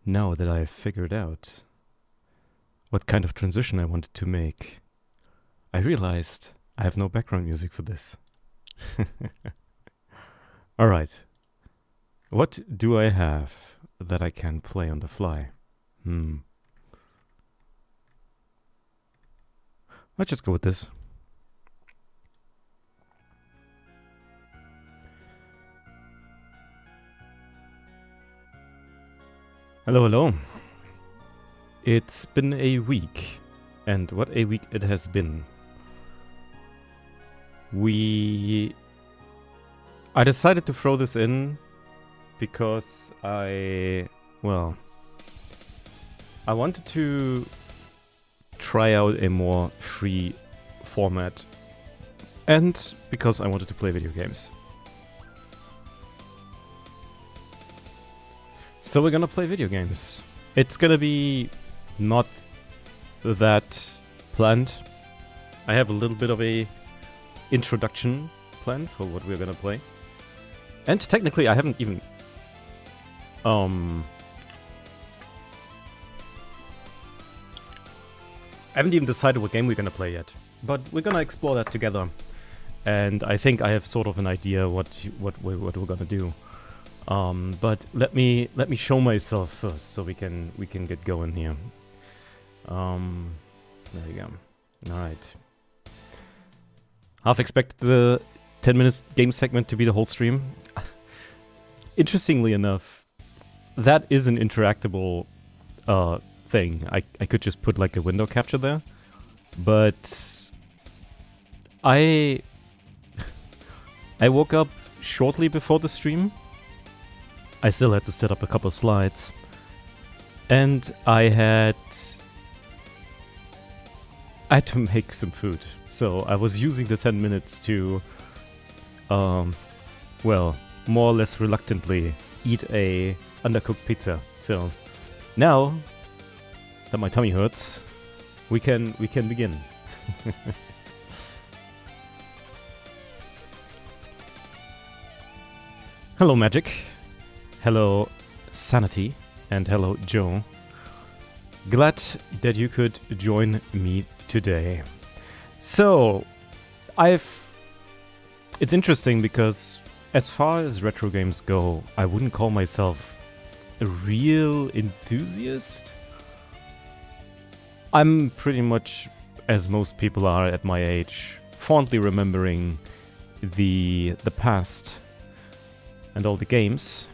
Now that I've figured out what kind of transition I wanted to make, I realized I have no background music for this. Alright. What do I have that I can play on the fly? Let's just go with this. Hello, hello. It's been a week, and what a week it has been. I decided to throw this in because I wanted to try out a more free format, and because I wanted to play video games. So we're gonna play video games. It's gonna be not that planned. I have a little bit of a introduction planned for what we're gonna play. And technically I haven't even decided what game we're gonna play yet. But we're gonna explore that together. And I think I have sort of an idea what we're gonna do. But let me show myself first, so we can get going here. There you go. All right. Half expected the 10 minutes game segment to be the whole stream. Interestingly enough, that is an interactable thing. I could just put like a window capture there, but I woke up shortly before the stream. I still had to set up a couple of slides, and I had to make some food. So I was using the 10 minutes to, more or less reluctantly eat a undercooked pizza. So now that my tummy hurts, we can begin. Hello, Magic. Hello, Sanity, and hello, Joe. Glad that you could join me today. So, it's interesting because as far as retro games go, I wouldn't call myself a real enthusiast. I'm pretty much, as most people are at my age, fondly remembering the past and all the games.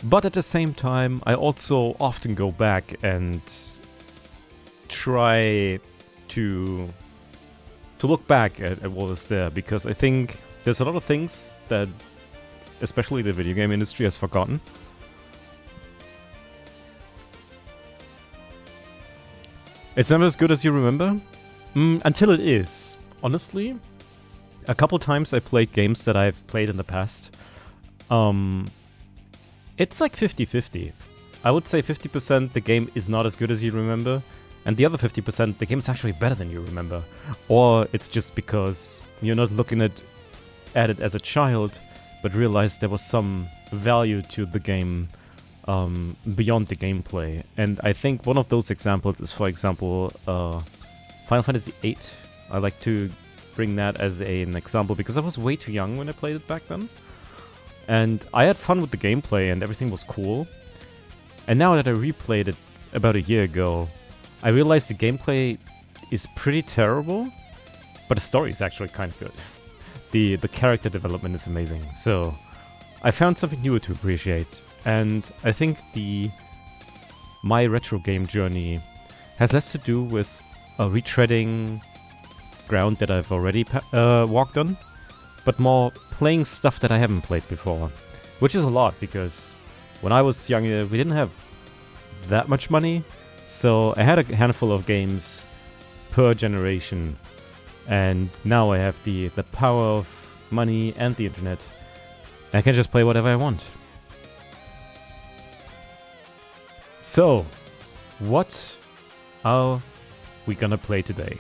But at the same time, I also often go back and try to look back at what was there, because I think there's a lot of things that especially the video game industry has forgotten. It's never as good as you remember, until it is. Honestly, a couple times I played games that I've played in the past. It's like 50-50. I would say 50% the game is not as good as you remember, and the other 50% the game is actually better than you remember. Or it's just because you're not looking at it as a child, but realize there was some value to the game beyond the gameplay. And I think one of those examples is, for example, Final Fantasy VIII. I like to bring that as an example because I was way too young when I played it back then. And I had fun with the gameplay and everything was cool. And now that I replayed it about a year ago, I realized the gameplay is pretty terrible, but the story is actually kind of good. The character development is amazing. So I found something new to appreciate. And I think my retro game journey has less to do with retreading ground that I've already walked on, but more playing stuff that I haven't played before, which is a lot because when I was younger we didn't have that much money, so I had a handful of games per generation, and now I have the power of money and the internet. I can just play whatever I want. So, what are we gonna play today?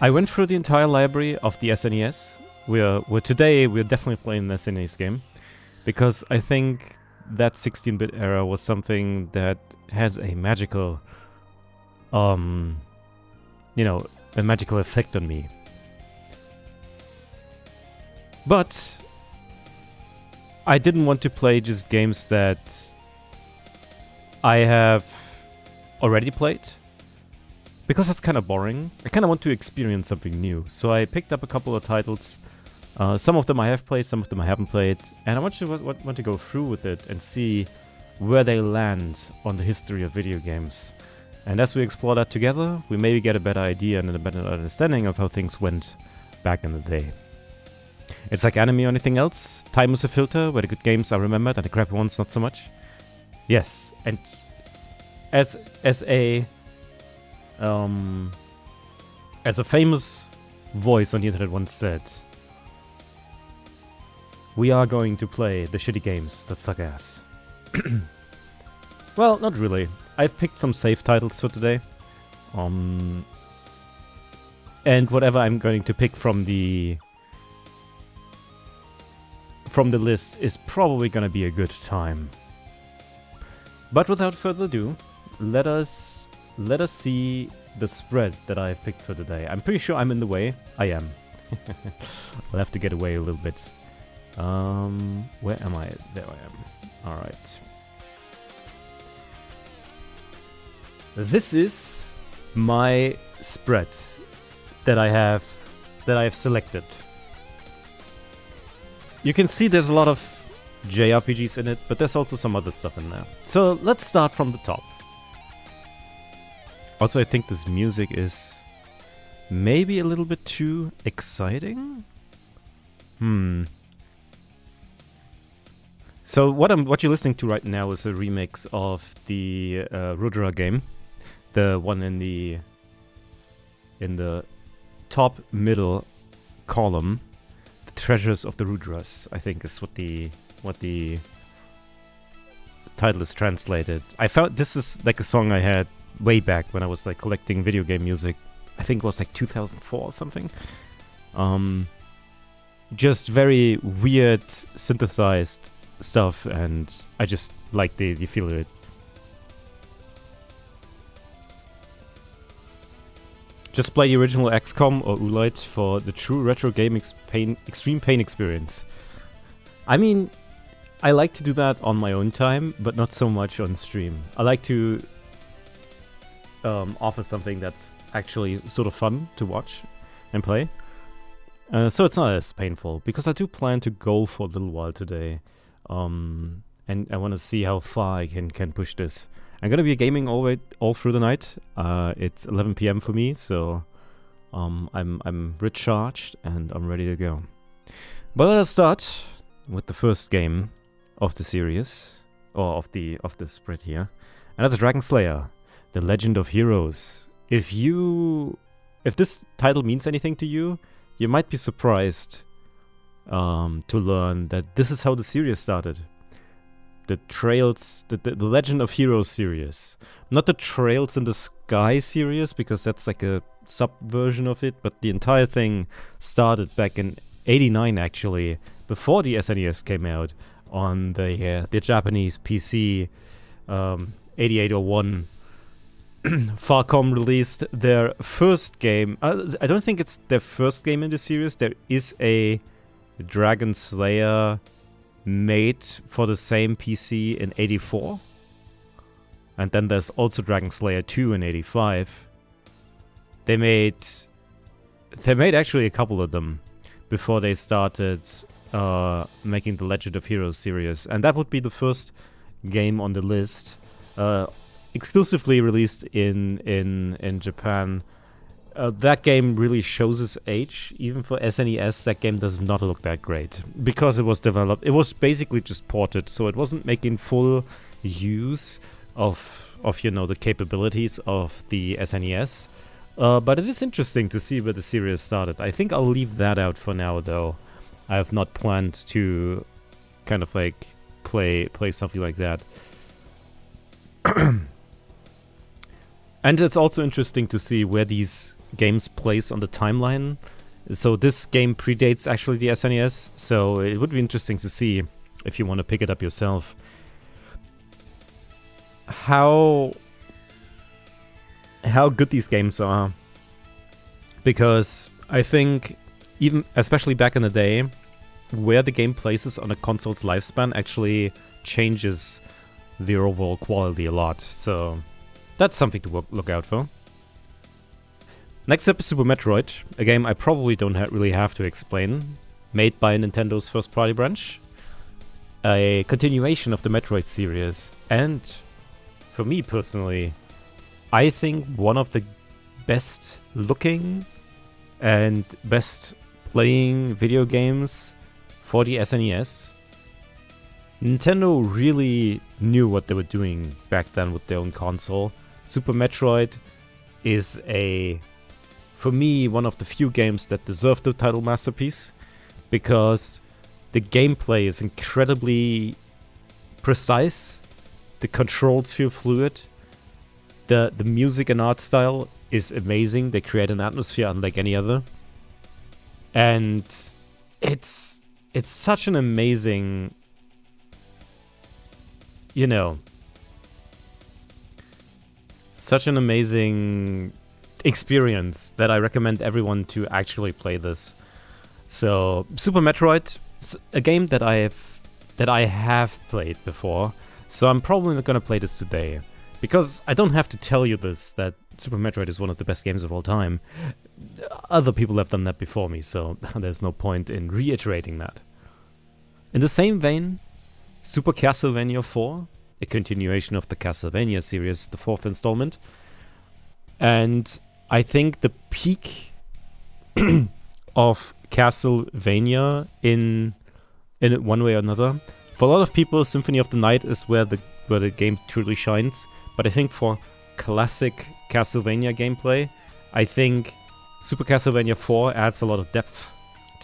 I went through the entire library of the SNES. Today we're definitely playing the SNES game, because I think that 16-bit era was something that has a magical, a magical effect on me. But I didn't want to play just games that I have already played, because that's kind of boring. I kind of want to experience something new. So I picked up a couple of titles. Some of them I have played, some of them I haven't played, and I want to go through with it and see where they land on the history of video games. And as we explore that together, we maybe get a better idea and a better understanding of how things went back in the day. It's like anime or anything else. Time is a filter, where the good games are remembered and the crappy ones not so much. Yes, and as a famous voice on the internet once said, we are going to play the shitty games that suck ass. Well, not really. I've picked some safe titles for today. And whatever I'm going to pick from the list is probably going to be a good time. But without further ado, let us see the spread that I've picked for today. I'm pretty sure I'm in the way. I am. I'll have to get away a little bit. Where am I? There I am. Alright. This is my spread that I have selected. You can see there's a lot of JRPGs in it, but there's also some other stuff in there. So let's start from the top. Also, I think this music is maybe a little bit too exciting. So what you're listening to right now is a remix of the Rudra game, the one in the top middle column. The Treasures of the Rudras, I think, is what the title is translated. I found this is like a song I had way back when I was like collecting video game music. I think it was like 2004 or something. Just very weird synthesized stuff, and I just like the feel of it. Just play the original XCOM or Oolite for the true retro game extreme pain experience. I mean, I like to do that on my own time, but not so much on stream. I like to offer something that's actually sort of fun to watch and play. So it's not as painful, because I do plan to go for a little while today. And I want to see how far I can push this. I'm going to be gaming all through the night. It's 11 p.m. for me, so I'm recharged and I'm ready to go. But let us start with the first game of the series, or of the spread here, and that's Dragon Slayer: The Legend of Heroes. If this title means anything to you, you might be surprised to learn that this is how the series started. The Legend of Heroes series. Not the Trails in the Sky series, because that's like a sub-version of it, but the entire thing started back in 89, actually, before the SNES came out, on the Japanese PC 8801. Falcom released their first game. I don't think it's their first game in the series. There is a Dragon Slayer made for the same PC in 84. And then there's also Dragon Slayer 2 in 85. They made actually a couple of them before they started making the Legend of Heroes series. And that would be the first game on the list. Exclusively released in Japan. That game really shows its age. Even for SNES, that game does not look that great, because it was developed. It was basically just ported, so it wasn't making full use of the capabilities of the SNES. But it is interesting to see where the series started. I think I'll leave that out for now, though. I have not planned to kind of like play something like that. And it's also interesting to see where these games place on the timeline. So this game predates actually the SNES, so it would be interesting to see if you want to pick it up yourself. how good these games are, because I think even especially back in the day, where the game places on a console's lifespan actually changes the overall quality a lot. So that's something to look out for. Next up is Super Metroid, a game I probably don't really have to explain, made by Nintendo's first-party branch, a continuation of the Metroid series, and for me personally, I think one of the best looking and best playing video games for the SNES. Nintendo really knew what they were doing back then with their own console. Super Metroid is for me, one of the few games that deserve the title masterpiece, because the gameplay is incredibly precise, the controls feel fluid, the music and art style is amazing, they create an atmosphere unlike any other, and it's such an amazing, such an amazing experience that I recommend everyone to actually play this. So Super Metroid, a game that I have played before, so I'm probably not gonna play this today, because I don't have to tell you this, that Super Metroid is one of the best games of all time. Other people have done that before me, so there's no point in reiterating that. In the same vein, Super Castlevania 4, a continuation of the Castlevania series, the 4th installment, and I think the peak of Castlevania in one way or another. For a lot of people, Symphony of the Night is where the game truly shines. But I think for classic Castlevania gameplay, I think Super Castlevania 4 adds a lot of depth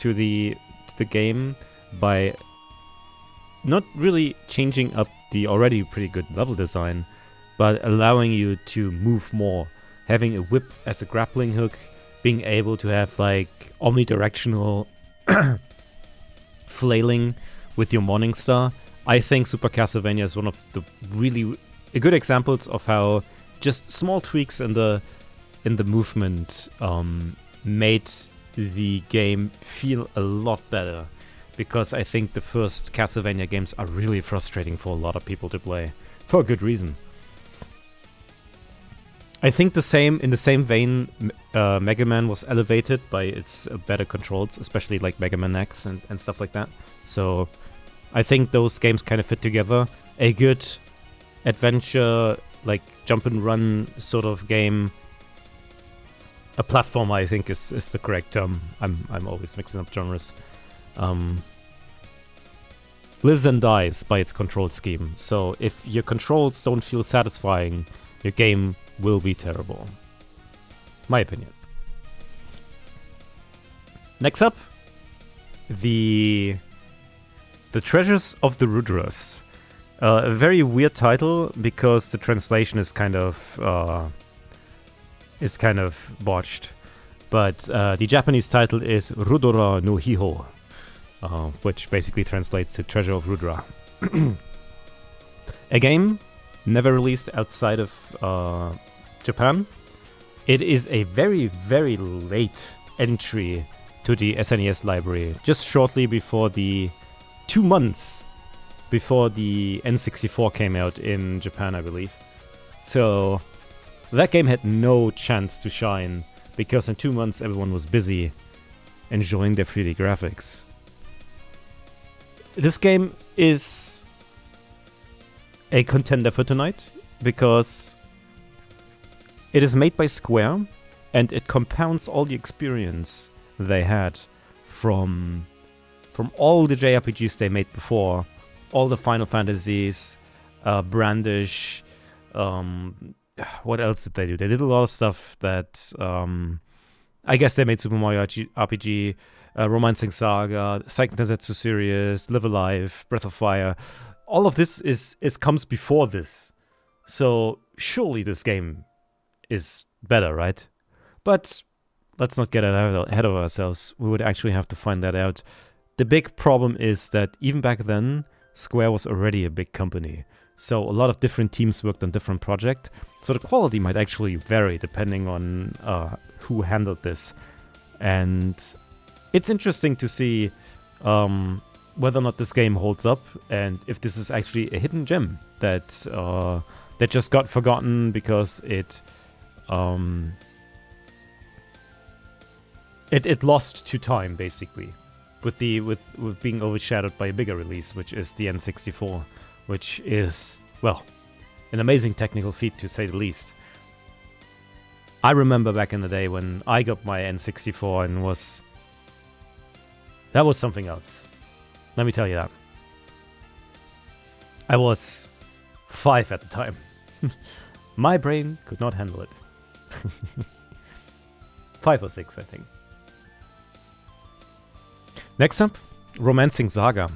to the game by not really changing up the already pretty good level design, but allowing you to move more. Having a whip as a grappling hook, being able to have like omnidirectional flailing with your Morning Star. I think Super Castlevania is one of the really good examples of how just small tweaks in the movement made the game feel a lot better. Because I think the first Castlevania games are really frustrating for a lot of people to play, for a good reason. I think in the same vein, Mega Man was elevated by its better controls, especially like Mega Man X and stuff like that. So I think those games kind of fit together. A good adventure, like jump and run sort of game. A platformer, I think, is the correct term. I'm always mixing up genres. Lives and dies by its control scheme. So if your controls don't feel satisfying, your game will be terrible. My opinion. Next up, the Treasures of the Rudras. A very weird title because the translation is kind of botched. But the Japanese title is Rudora no Hiho, which basically translates to Treasure of Rudra. A game never released outside of Japan. It is a very, very late entry to the SNES library, just shortly before 2 months before the N64 came out in Japan, I believe. So that game had no chance to shine, because in 2 months everyone was busy enjoying their 3D graphics. This game is a contender for tonight, because it is made by Square, and it compounds all the experience they had from all the JRPGs they made before, all the Final Fantasies, Brandish, what else did they do? They did a lot of stuff that, I guess they made Super Mario RPG, Romancing Saga, Seiken Densetsu series, Live Alive, Breath of Fire. All of this comes before this. So surely this game is better, right? But let's not get ahead of ourselves. We would actually have to find that out. The big problem is that even back then, Square was already a big company. So a lot of different teams worked on different projects. So the quality might actually vary depending on who handled this. And it's interesting to see whether or not this game holds up, and if this is actually a hidden gem that that just got forgotten because it lost to time, basically, with being overshadowed by a bigger release, which is the N64, which is, well, an amazing technical feat, to say the least. I remember back in the day when I got my N64 and that was something else. Let me tell you that. I was 5 at the time. My brain could not handle it. 5 or 6, I think. Next up, Romancing Saga.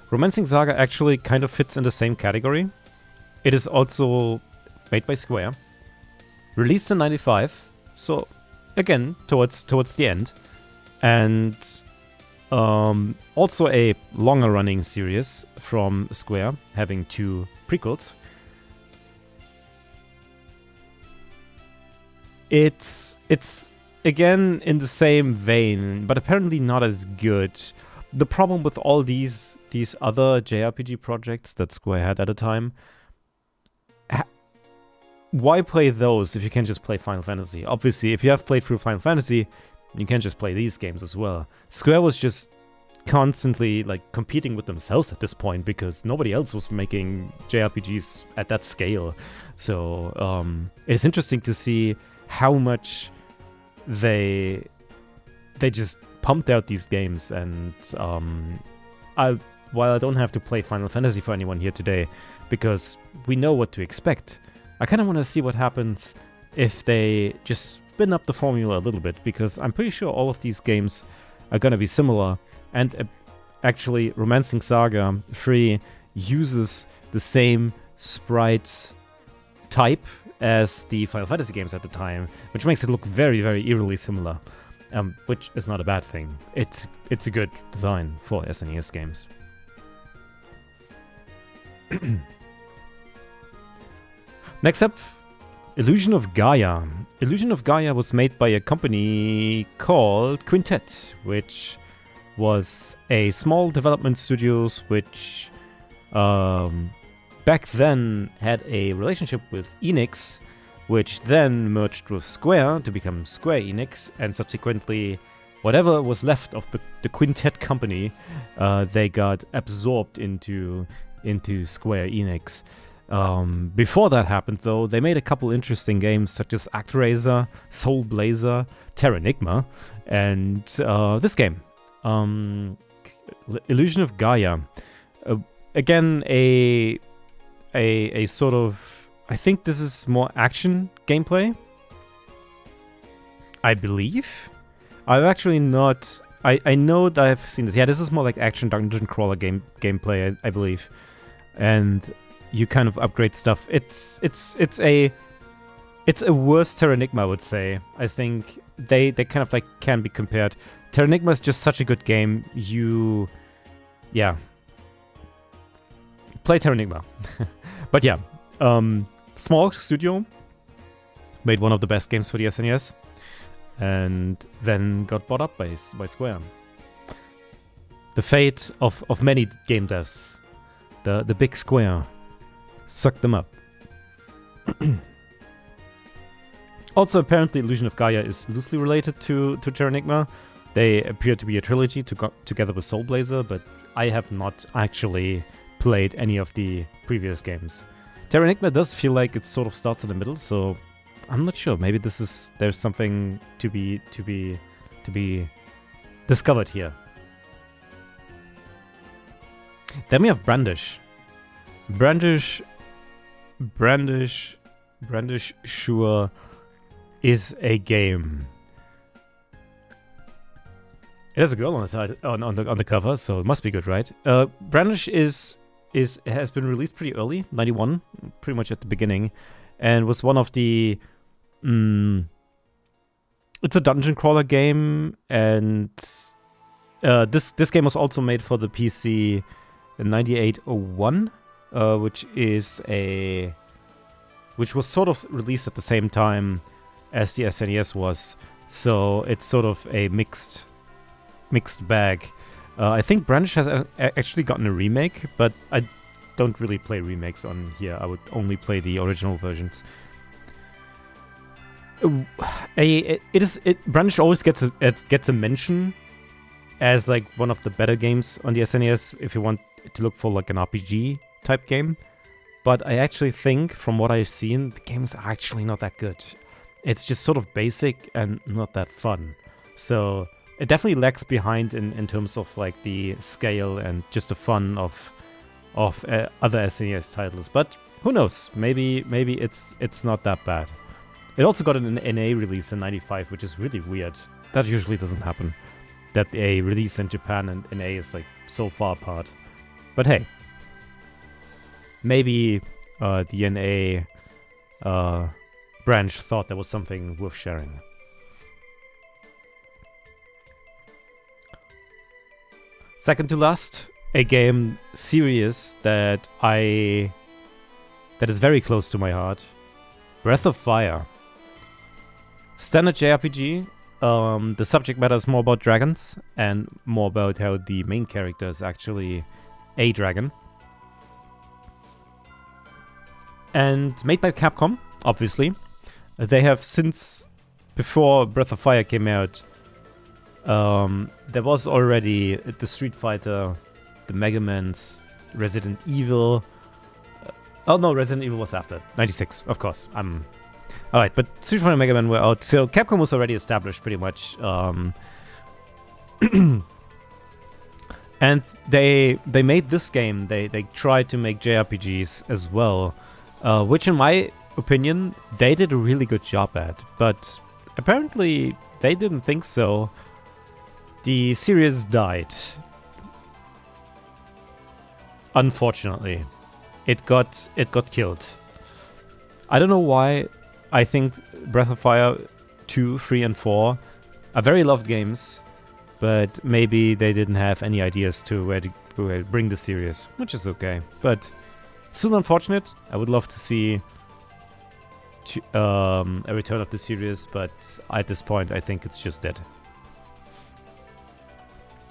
Romancing Saga actually kind of fits in the same category. It is also made by Square. Released in '95, so again, towards the end. And also a longer running series from Square, having 2 prequels. It's again in the same vein, but apparently not as good. The problem with all these other JRPG projects that Square had at the time, why play those if you can just play Final Fantasy? Obviously, if you have played through Final Fantasy, you can just play these games as well. Square was just constantly like competing with themselves at this point because nobody else was making JRPGs at that scale. So it's interesting to see how much they just pumped out these games. And while I don't have to play Final Fantasy for anyone here today, because we know what to expect, I kind of want to see what happens if they just spin up the formula a little bit, because I'm pretty sure all of these games are going to be similar. And actually, Romancing Saga 3 uses the same sprite type as the Final Fantasy games at the time, which makes it look very, very eerily similar, which is not a bad thing. It's a good design for SNES games. Next up, Illusion of Gaia. Illusion of Gaia was made by a company called Quintet, which was a small development studios which back then had a relationship with Enix, which then merged with Square to become Square Enix, and subsequently whatever was left of the Quintet company, they got absorbed into Square Enix. Before that happened, though, they made a couple interesting games such as ActRaiser, Soul Blazer, Terranigma, and this game, Illusion of Gaia. Again, a sort of, I think this is more action gameplay, I believe. I've actually not, I know that I've seen this. Yeah, this is more like action dungeon crawler gameplay, I believe. And you kind of upgrade stuff. It's a worse Terranigma, I would say. I think they kind of like can be compared. Terranigma is just such a good game. Play Terranigma. But yeah, small studio made one of the best games for the SNES, and then got bought up by Square. The fate of many game devs, the big Square, sucked them up. Also, apparently, Illusion of Gaia is loosely related to Terranigma. They appear to be a trilogy together with Soul Blazer, but I have not actually played any of the previous games. Terranigma does feel like it sort of starts in the middle, so I'm not sure. Maybe there's something to be discovered here. Then we have Brandish. Brandish sure is a game. It has a girl on the side, on the cover, so it must be good, right? Brandish has been released pretty early, 91, pretty much at the beginning, and was one of the. It's a dungeon crawler game, and this game was also made for the PC in 9801, which was sort of released at the same time as the SNES was. So it's sort of a mixed bag. I think Branch has actually gotten a remake, but I don't really play remakes on here. I would only play the original versions. Branch always gets a mention as like one of the better games on the SNES if you want to look for like an RPG type game. But I actually think, from what I've seen, the game is actually not that good. It's just sort of basic and not that fun. So it definitely lags behind in terms of like the scale and just the fun of other SNES titles. But who knows? Maybe it's not that bad. It also got an NA release in '95, which is really weird. That usually doesn't happen. That a release in Japan and NA is like so far apart. But hey, maybe the NA branch thought there was something worth sharing. Second to last, a game series that is very close to my heart. Breath of Fire. Standard JRPG. The subject matter is more about dragons and more about how the main character is actually a dragon. And made by Capcom, obviously. They have since, before Breath of Fire came out, there was already the Street Fighter, the Mega Man's, Resident Evil. Oh no, Resident Evil was after. 96, of course. Alright, but Street Fighter and Mega Man were out. So Capcom was already established pretty much. And they made this game. They tried to make JRPGs as well. Which in my opinion, they did a really good job at. But apparently they didn't think so. The series died. Unfortunately. It got killed. I don't know why. I think Breath of Fire 2, 3, and 4 are very loved games, but maybe they didn't have any ideas to where to bring the series, which is okay. But still unfortunate. I would love to see a return of the series, but at this point, I think it's just dead.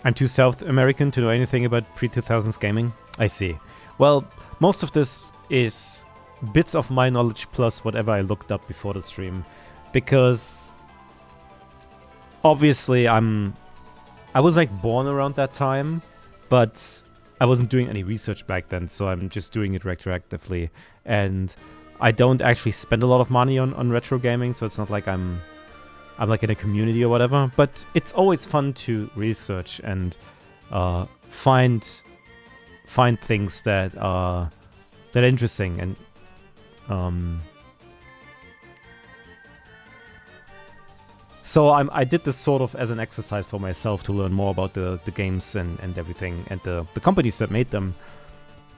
I'm too South American to know anything about pre-2000s gaming. I see. Well, most of this is bits of my knowledge plus whatever I looked up before the stream, because obviously I was like born around that time, but I wasn't doing any research back then, so I'm just doing it retroactively, and I don't actually spend a lot of money on retro gaming, so it's not like I'm like in a community or whatever, but it's always fun to research and find things that are interesting. And so I did this sort of as an exercise for myself to learn more about the games and everything, and the companies that made them,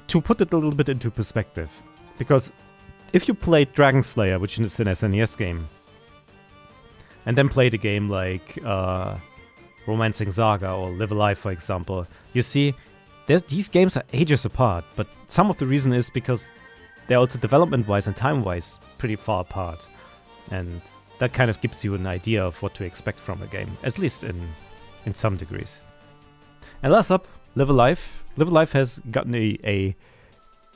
to put it a little bit into perspective. Because if you played Dragon Slayer, which is an SNES game, and then played a game like Romancing Saga or Live Alive, for example, you see these games are ages apart, but some of the reason is because they're also development-wise and time-wise pretty far apart. And that kind of gives you an idea of what to expect from a game, at least in some degrees. And last up, Live Alive. Live Alive has gotten a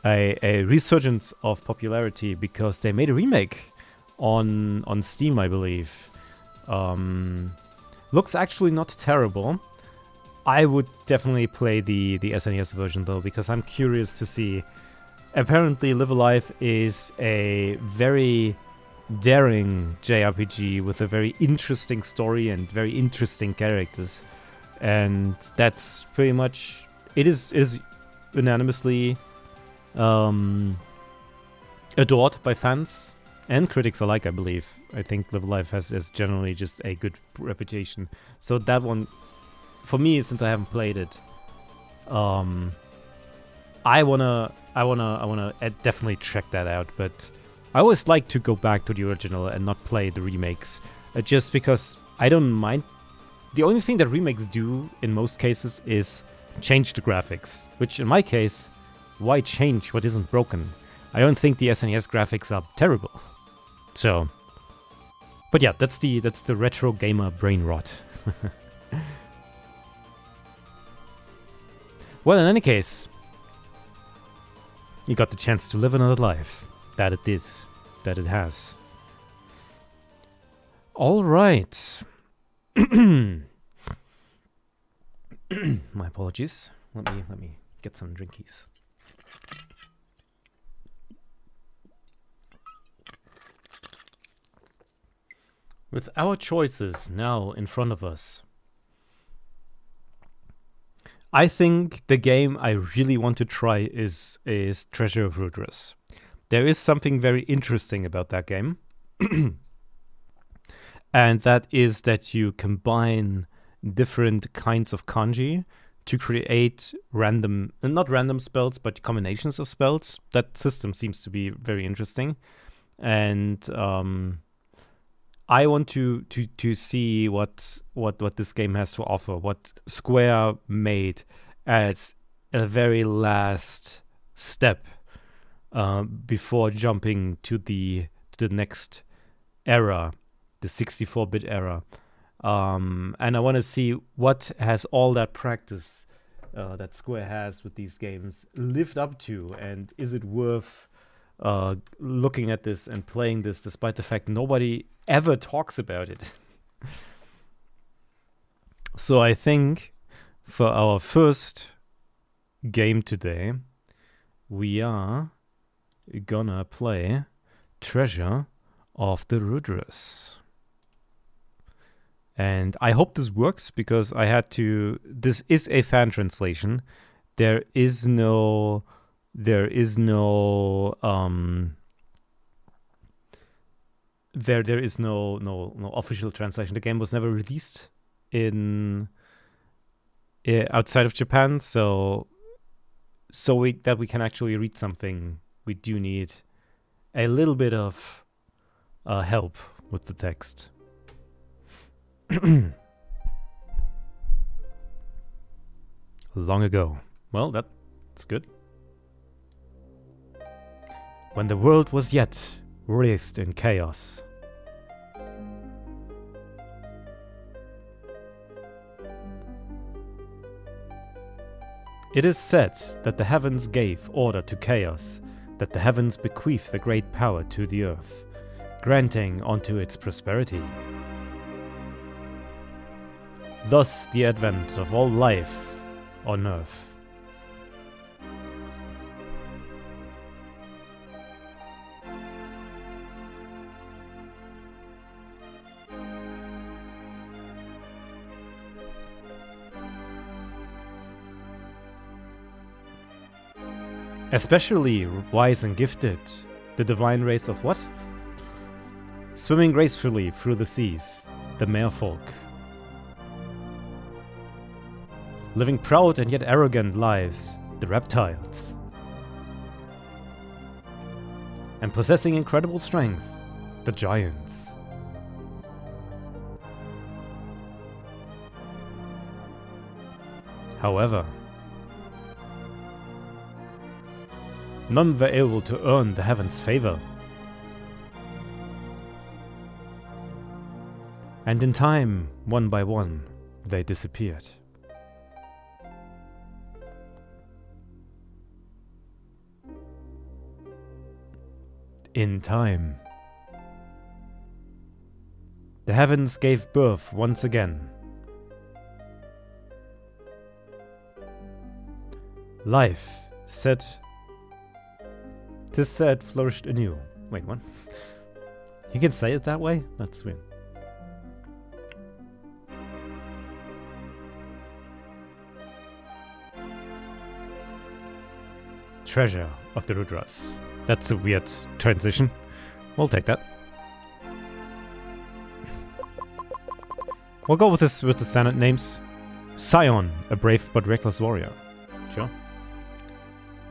resurgence of popularity because they made a remake on Steam, I believe. Looks actually not terrible. I would definitely play the SNES version though, because I'm curious to see. Apparently, Live Alive is a very daring JRPG with a very interesting story and very interesting characters, and that's pretty much it. Is unanimously adored by fans and critics alike, I believe. I think Live Alive has generally just a good reputation. So that one, for me, since I haven't played it, I wanna definitely check that out. But I always like to go back to the original and not play the remakes, just because I don't mind. The only thing that remakes do in most cases is change the graphics, which in my case Why change what isn't broken? I don't think the SNES graphics are terrible. So, but yeah, that's the retro gamer brain rot. Well, in any case, you got the chance to live another life. That it is. That it has. All right. My apologies. Let me get some drinkies. With our choices now in front of us, I think the game I really want to try is Treasure of Rudras. There is something very interesting about that game. And that is that you combine different kinds of kanji to create random, not random spells, but combinations of spells. That system seems to be very interesting. And I want to see what this game has to offer, what Square made as a very last step before jumping to the next era, the 64-bit era. And I want to see what has all that practice that Square has with these games lived up to, and is it worth looking at this and playing this despite the fact nobody ever talks about it. So I think for our first game today, we are gonna play Treasure of the Rudras. And I hope this works, because I had to... This is a fan translation. There is no official translation. The game was never released in outside of Japan, so we can actually read something, we do need a little bit of help with the text. Long ago. Well, that's good. When the world was yet wreathed in chaos, it is said that the heavens gave order to chaos, that the heavens bequeathed the great power to the earth, granting unto its prosperity. Thus the advent of all life on earth. Especially wise and gifted, the divine race of what? Swimming gracefully through the seas, the merfolk. Living proud and yet arrogant lives, the reptiles. And possessing incredible strength, the giants. However, none were able to earn the heavens' favor. And in time, one by one, they disappeared. In time, the heavens gave birth once again. Life said... 'Tis said, flourished anew. Wait, what? You can say it that way? That's weird. Treasure of the Rudras. That's a weird transition. We'll take that. We'll go with this with the standard names. Scion, a brave but reckless warrior. Sure.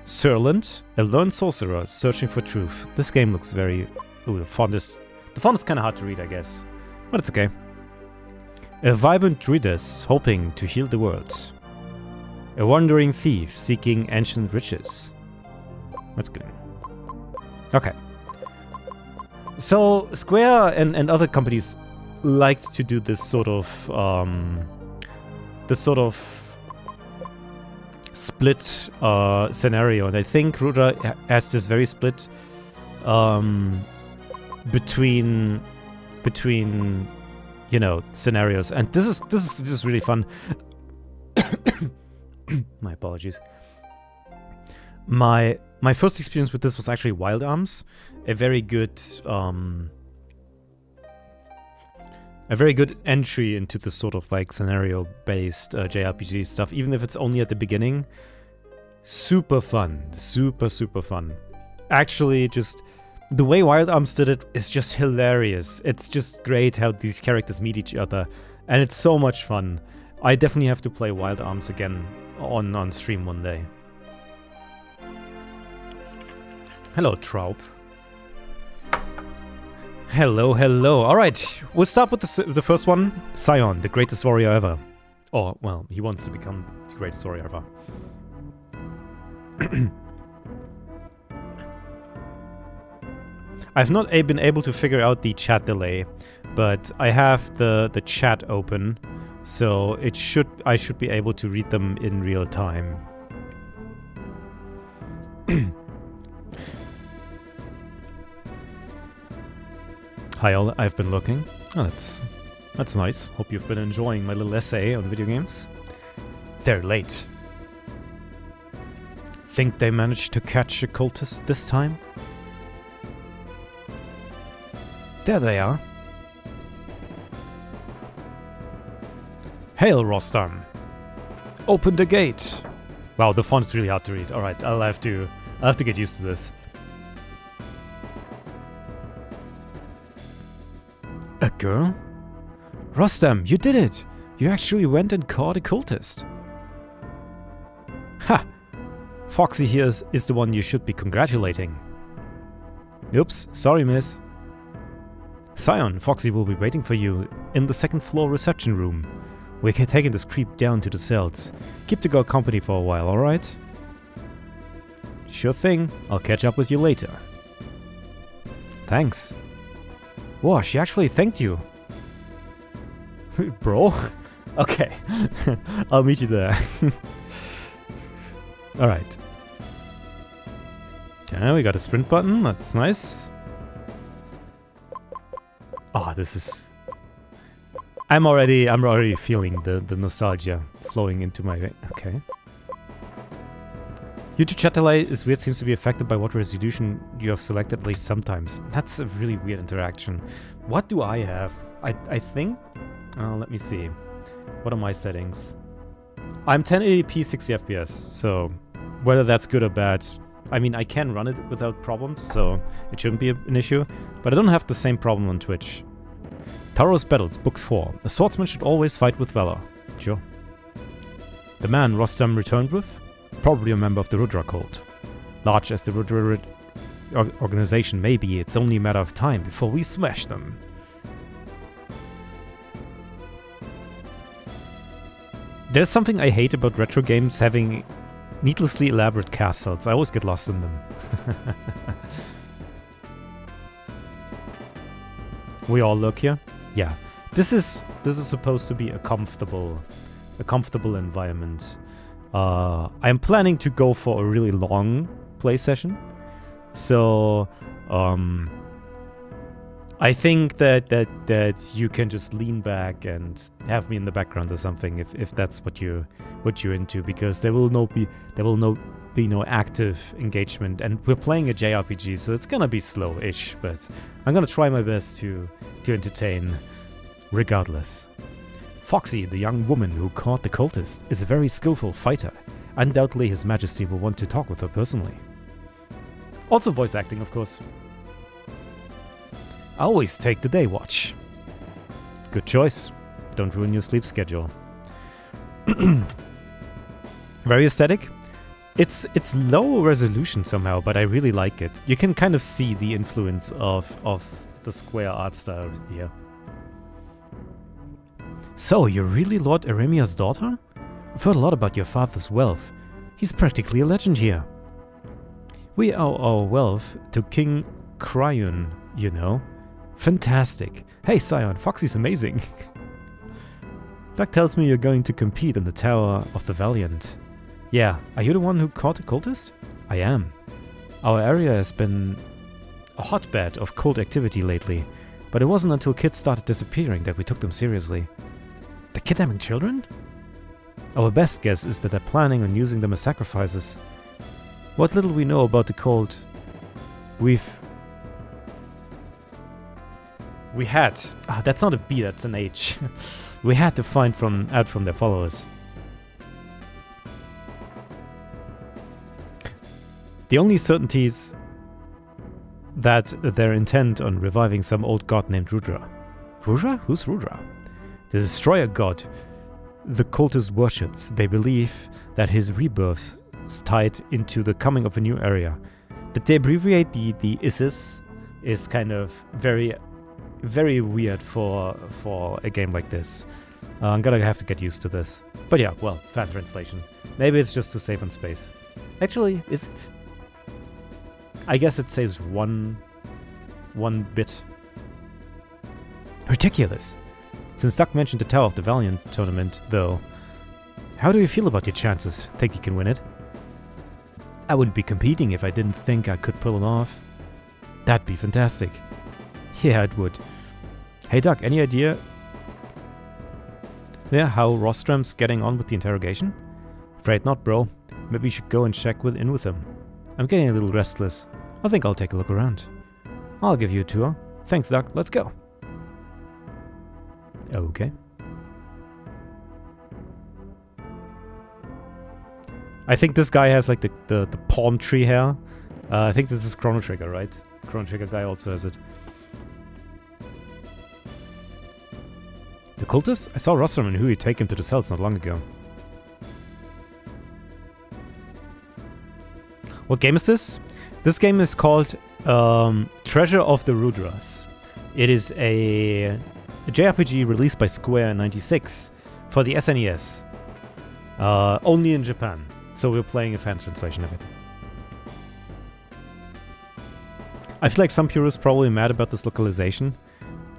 Serland, a learned sorcerer searching for truth. This game looks very... Ooh, the font is kind of hard to read, I guess. But it's okay. A vibrant druidess hoping to heal the world. A wandering thief seeking ancient riches. That's good. Okay. So Square and other companies liked to do this sort of split scenario, and I think Rudra has this very split between you know, scenarios, and this is just really fun. My apologies. My first experience with this was actually Wild Arms, a very good entry into this sort of like scenario-based JRPG stuff, even if it's only at the beginning. Super fun, super fun. Actually, just the way Wild Arms did it is just hilarious. It's just great how these characters meet each other, and it's so much fun. I definitely have to play Wild Arms again on stream one day. Hello, Traub. Hello. Alright, we'll start with the first one. Scion, the greatest warrior ever. Or, well, he wants to become the greatest warrior ever. I've not been able to figure out the chat delay, but I have the chat open, so I should be able to read them in real time. Hi all, I've been looking. Oh, that's nice. Hope you've been enjoying my little essay on video games. They're late. Think they managed to catch a cultist this time? There they are. Hail, Rostam. Open the gate. Wow, the font is really hard to read. Alright, I'll have to get used to this. A girl? Rostam, you did it! You actually went and caught a cultist. Ha! Foxy here is the one you should be congratulating. Oops, sorry miss. Scion, Foxy will be waiting for you in the second floor reception room. We're taking this creep down to the cells. Keep the girl company for a while, alright? Sure thing, I'll catch up with you later. Thanks. Whoa, she actually thanked you. Bro? Okay. I'll meet you there. Alright. Okay, we got a sprint button, that's nice. Oh, this is... I'm already feeling the nostalgia flowing into my... Okay. YouTube chat delay is weird, seems to be affected by what resolution you have selected at least sometimes. That's a really weird interaction. What do I have? I think... let me see. What are my settings? I'm 1080p 60 FPS, so whether that's good or bad... I mean, I can run it without problems, so it shouldn't be an issue, but I don't have the same problem on Twitch. Taros Battles, Book 4. A swordsman should always fight with valor. Sure. The man Rostam returned with? Probably a member of the Rudra cult. Large as the Rudra organization may be, it's only a matter of time before we smash them. There's something I hate about retro games having needlessly elaborate castles. I always get lost in them. We all look here? Yeah. This is supposed to be a comfortable environment. I'm planning to go for a really long play session. So I think that you can just lean back and have me in the background or something if that's what you're into, because there will be no active engagement, and we're playing a JRPG, so it's gonna be slow-ish, but I'm gonna try my best to entertain regardless. Foxy, the young woman who caught the cultist, is a very skillful fighter. Undoubtedly His Majesty will want to talk with her personally. Also voice acting, of course. I always take the day watch. Good choice. Don't ruin your sleep schedule. Very aesthetic. It's low resolution somehow, but I really like it. You can kind of see the influence of the Square art style here. So, you're really Lord Eremia's daughter? I've heard a lot about your father's wealth. He's practically a legend here. We owe our wealth to King Cryon, you know. Fantastic. Hey, Scion, Foxy's amazing. Doc tells me you're going to compete in the Tower of the Valiant. Yeah, are you the one who caught a cultist? I am. Our area has been a hotbed of cult activity lately, but it wasn't until kids started disappearing that we took them seriously. They're kidnapping children? Our best guess is that they're planning on using them as sacrifices. What little we know about the cult, we had... Ah, that's not a B, that's an H. We had to find out from their followers. The only certainties that they're intent on reviving some old god named Rudra. Rudra? Who's Rudra? The destroyer god the cultists worships. They believe that his rebirth is tied into the coming of a new area. That they abbreviate the ISIS is kind of very, very weird for a game like this. I'm gonna have to get used to this. But yeah, well, fan translation. Maybe it's just to save on space. Actually, is it? I guess it saves one bit. Ridiculous. Since Duck mentioned the Tower of the Valiant tournament, though, how do you feel about your chances? Think you can win it? I wouldn't be competing if I didn't think I could pull it off. That'd be fantastic. Yeah, it would. Hey Duck, any idea how Rostrom's getting on with the interrogation? Afraid not, bro. Maybe you should go and check in with him. I'm getting a little restless. I think I'll take a look around. I'll give you a tour. Thanks, Duck. Let's go. Okay. I think this guy has like the palm tree hair. I think this is Chrono Trigger, right? Chrono Trigger guy also has it. The cultist? I saw Rostrom and Hui take him to the cells not long ago. What game is this? This game is called Treasure of the Rudras. It is a JRPG released by Square in '96 for the SNES. Only in Japan. So we're playing a fan translation of it. I feel like some purists probably mad about this localization.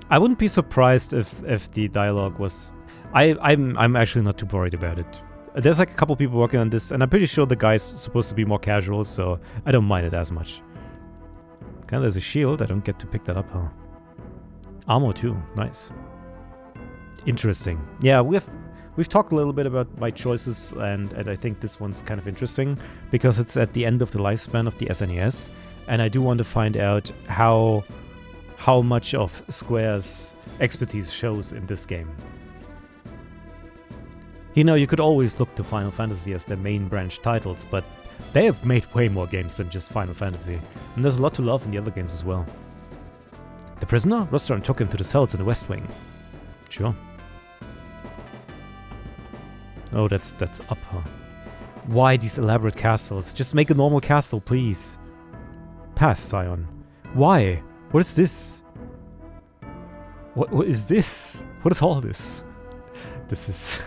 I wouldn't be surprised if the dialogue was... I'm actually not too worried about it. There's like a couple people working on this, and I'm pretty sure the guy's supposed to be more casual, so I don't mind it as much. Okay, there's a shield. I don't get to pick that up, huh? Armor too. Nice. Interesting. Yeah, we've talked a little bit about my choices, and I think this one's kind of interesting because it's at the end of the lifespan of the SNES, and I do want to find out how much of Square's expertise shows in this game. You know, you could always look to Final Fantasy as their main branch titles, but they have made way more games than just Final Fantasy, and there's a lot to love in the other games as well. The prisoner? Rostrom took him to the cells in the West Wing. Sure. Oh, that's up, huh? Why these elaborate castles? Just make a normal castle, please. Pass, Scion. Why? What is this? What is this? What is all this? This is...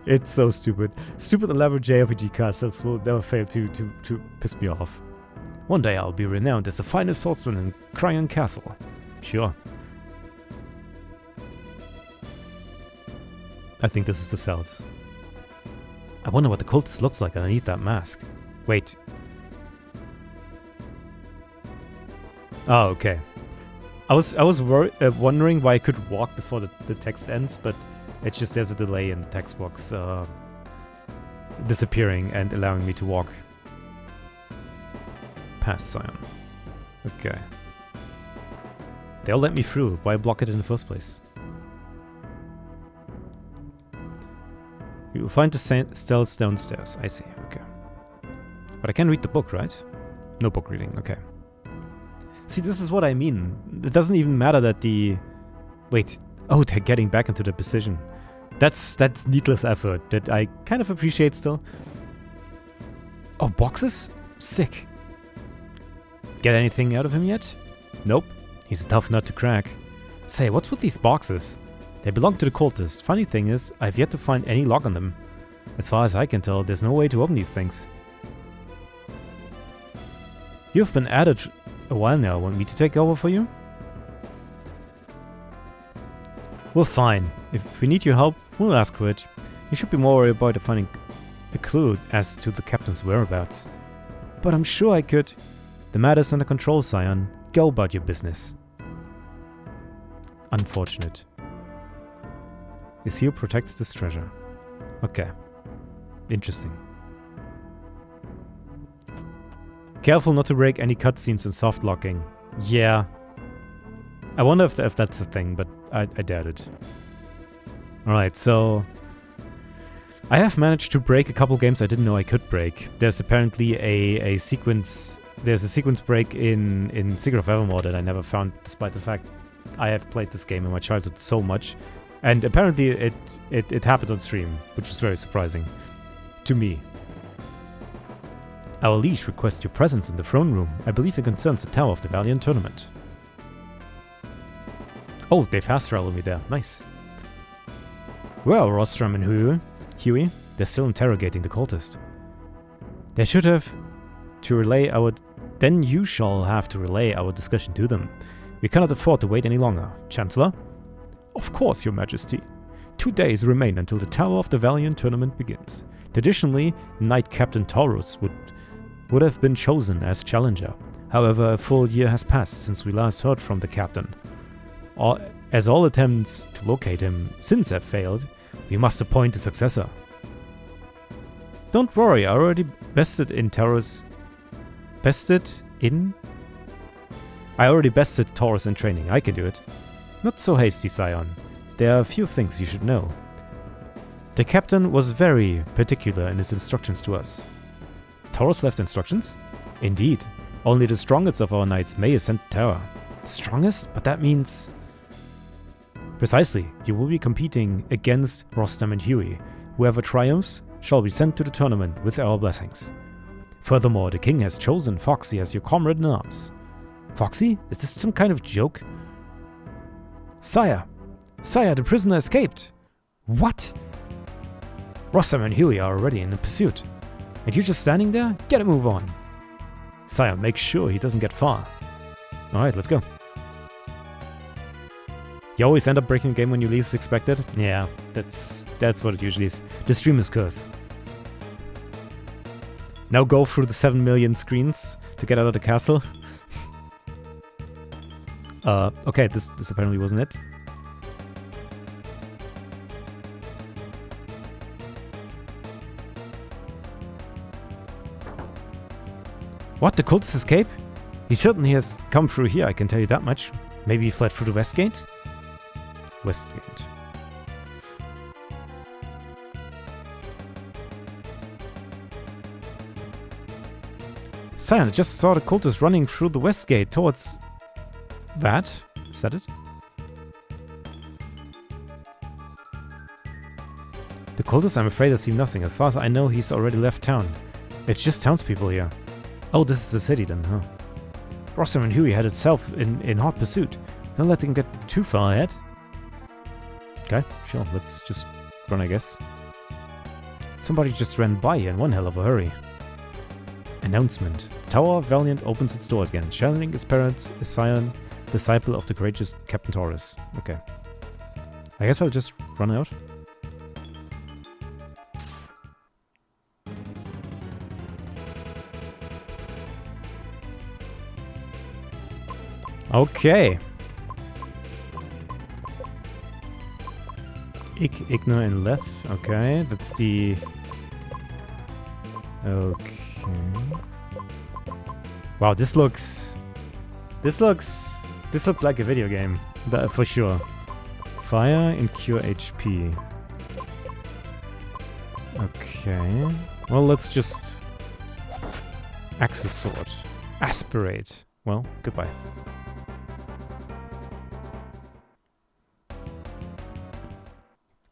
It's so stupid. Stupid elaborate JRPG castles will never fail to piss me off. One day I'll be renowned as the finest swordsman in Cryon Castle. Sure. I think this is the cells. I wonder what the cultist looks like underneath that mask. Wait. Oh, okay. I was wondering why I could walk before the text ends, but it's just there's a delay in the text box disappearing and allowing me to walk. Pass, Scion. Okay. They'll let me through. Why block it in the first place? You will find the cells downstairs. I see. Okay. But I can read the book, right? No book reading. Okay. See, this is what I mean. It doesn't even matter that the... Wait. Oh, they're getting back into the position. That's needless effort that I kind of appreciate still. Oh, boxes? Sick. Get anything out of him yet? Nope. He's a tough nut to crack. Say, what's with these boxes? They belong to the cultist. Funny thing is, I've yet to find any lock on them. As far as I can tell, there's no way to open these things. You've been at it a while now. Want me to take over for you? Well, fine. If we need your help, we'll ask for it. You should be more worried about finding a clue as to the captain's whereabouts. But I'm sure I could. The matter's under control, Scion. Go about your business. Unfortunate. The seal protects this treasure. Okay. Interesting. Careful not to break any cutscenes in soft locking. Yeah. I wonder if that's a thing, but I doubt it. Alright, so... I have managed to break a couple games I didn't know I could break. There's apparently a sequence... There's a sequence break in Secret of Evermore that I never found, despite the fact I have played this game in my childhood so much. And apparently it happened on stream, which was very surprising. To me. Our liege requests your presence in the throne room. I believe it concerns the Tower of the Valiant Tournament. Oh, they fast traveled me there. Nice. Well, Rostrum and Huey, they're still interrogating the cultist. They should have to relay our... Then you shall have to relay our discussion to them. We cannot afford to wait any longer. Chancellor? Of course, Your Majesty. 2 days remain until the Tower of the Valiant Tournament begins. Traditionally, Knight Captain Taurus would have been chosen as challenger. However, a full year has passed since we last heard from the captain. As all attempts to locate him since have failed, we must appoint a successor. Don't worry, I already bested Taurus in training. I can do it. Not so hasty, Scion. There are a few things you should know. The captain was very particular in his instructions to us. Taurus left instructions? Indeed. Only the strongest of our knights may ascend the tower. Strongest? But that means... Precisely. You will be competing against Rostam and Huey. Whoever triumphs shall be sent to the tournament with our blessings. Furthermore, the king has chosen Foxy as your comrade-in-arms. Foxy? Is this some kind of joke? Sire! Sire, the prisoner escaped! What? Rostam and Huey are already in the pursuit. And you're just standing there? Get a move on! Sire, make sure he doesn't get far. Alright, let's go. You always end up breaking the game when you least expect it? Yeah, that's what it usually is. The stream is cursed. Now go through the 7 million screens to get out of the castle. Okay, this apparently wasn't it. What, the cultist escape? He certainly has come through here, I can tell you that much. Maybe he fled through the west gate? West gate. Scion, I just saw the cultist running through the west gate towards... that? Is that it? The cultist, I'm afraid I see nothing. As far as I know, he's already left town. It's just townspeople here. Oh, this is the city then, huh? Rostam and Huey had itself in hot pursuit. Don't let them get too far ahead. Okay, sure, let's just run, I guess. Somebody just ran by in one hell of a hurry. Announcement. Tower of Valiant opens its door again. Challenging its parents is Scion, disciple of the courageous Captain Taurus. Okay. I guess I'll just run out. Okay. Igna and Leth. Okay, that's the... Okay. Wow, this looks like a video game. That, for sure. Fire and cure HP. Okay. Well, let's just... Axis sword. Aspirate. Well, goodbye.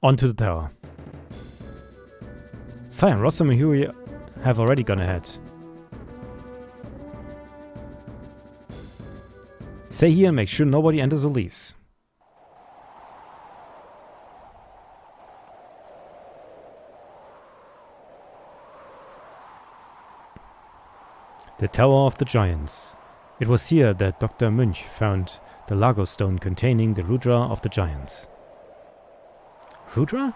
Onto the tower. Scion, Rostam and Huey have already gone ahead. Stay here and make sure nobody enters or leaves. The Tower of the Giants. It was here that Dr. Munch found the Lago Stone containing the Rudra of the Giants. Rudra?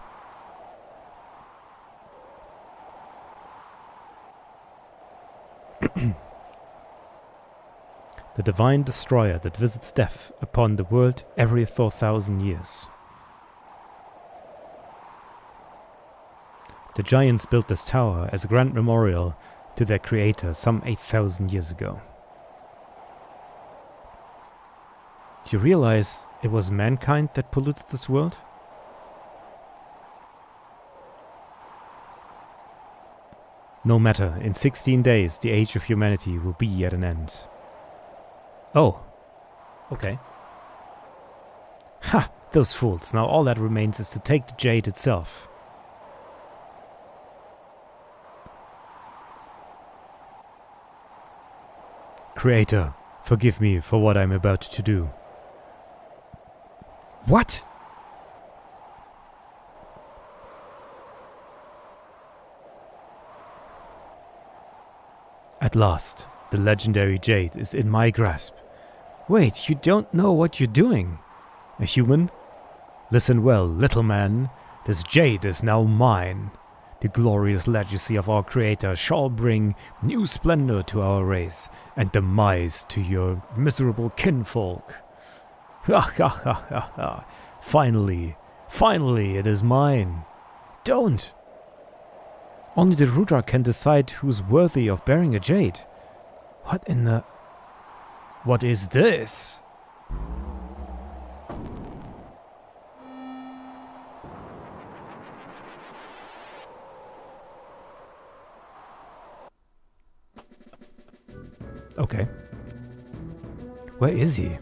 The divine destroyer that visits death upon the world every 4,000 years. The Giants built this tower as a grand memorial to their creator some 8,000 years ago. You realize it was mankind that polluted this world? No matter, in 16 days the age of humanity will be at an end. Oh. Okay. Ha! Those fools. Now all that remains is to take the jade itself. Creator, forgive me for what I'm about to do. What? At last, the legendary jade is in my grasp. Wait, you don't know what you're doing. A human? Listen well, little man. This jade is now mine. The glorious legacy of our creator shall bring new splendor to our race and demise to your miserable kinfolk. Ha ha ha ha ha. Finally, it is mine. Don't. Only the Rudra can decide who's worthy of bearing a jade. What in the... What is this? Okay. Where is he?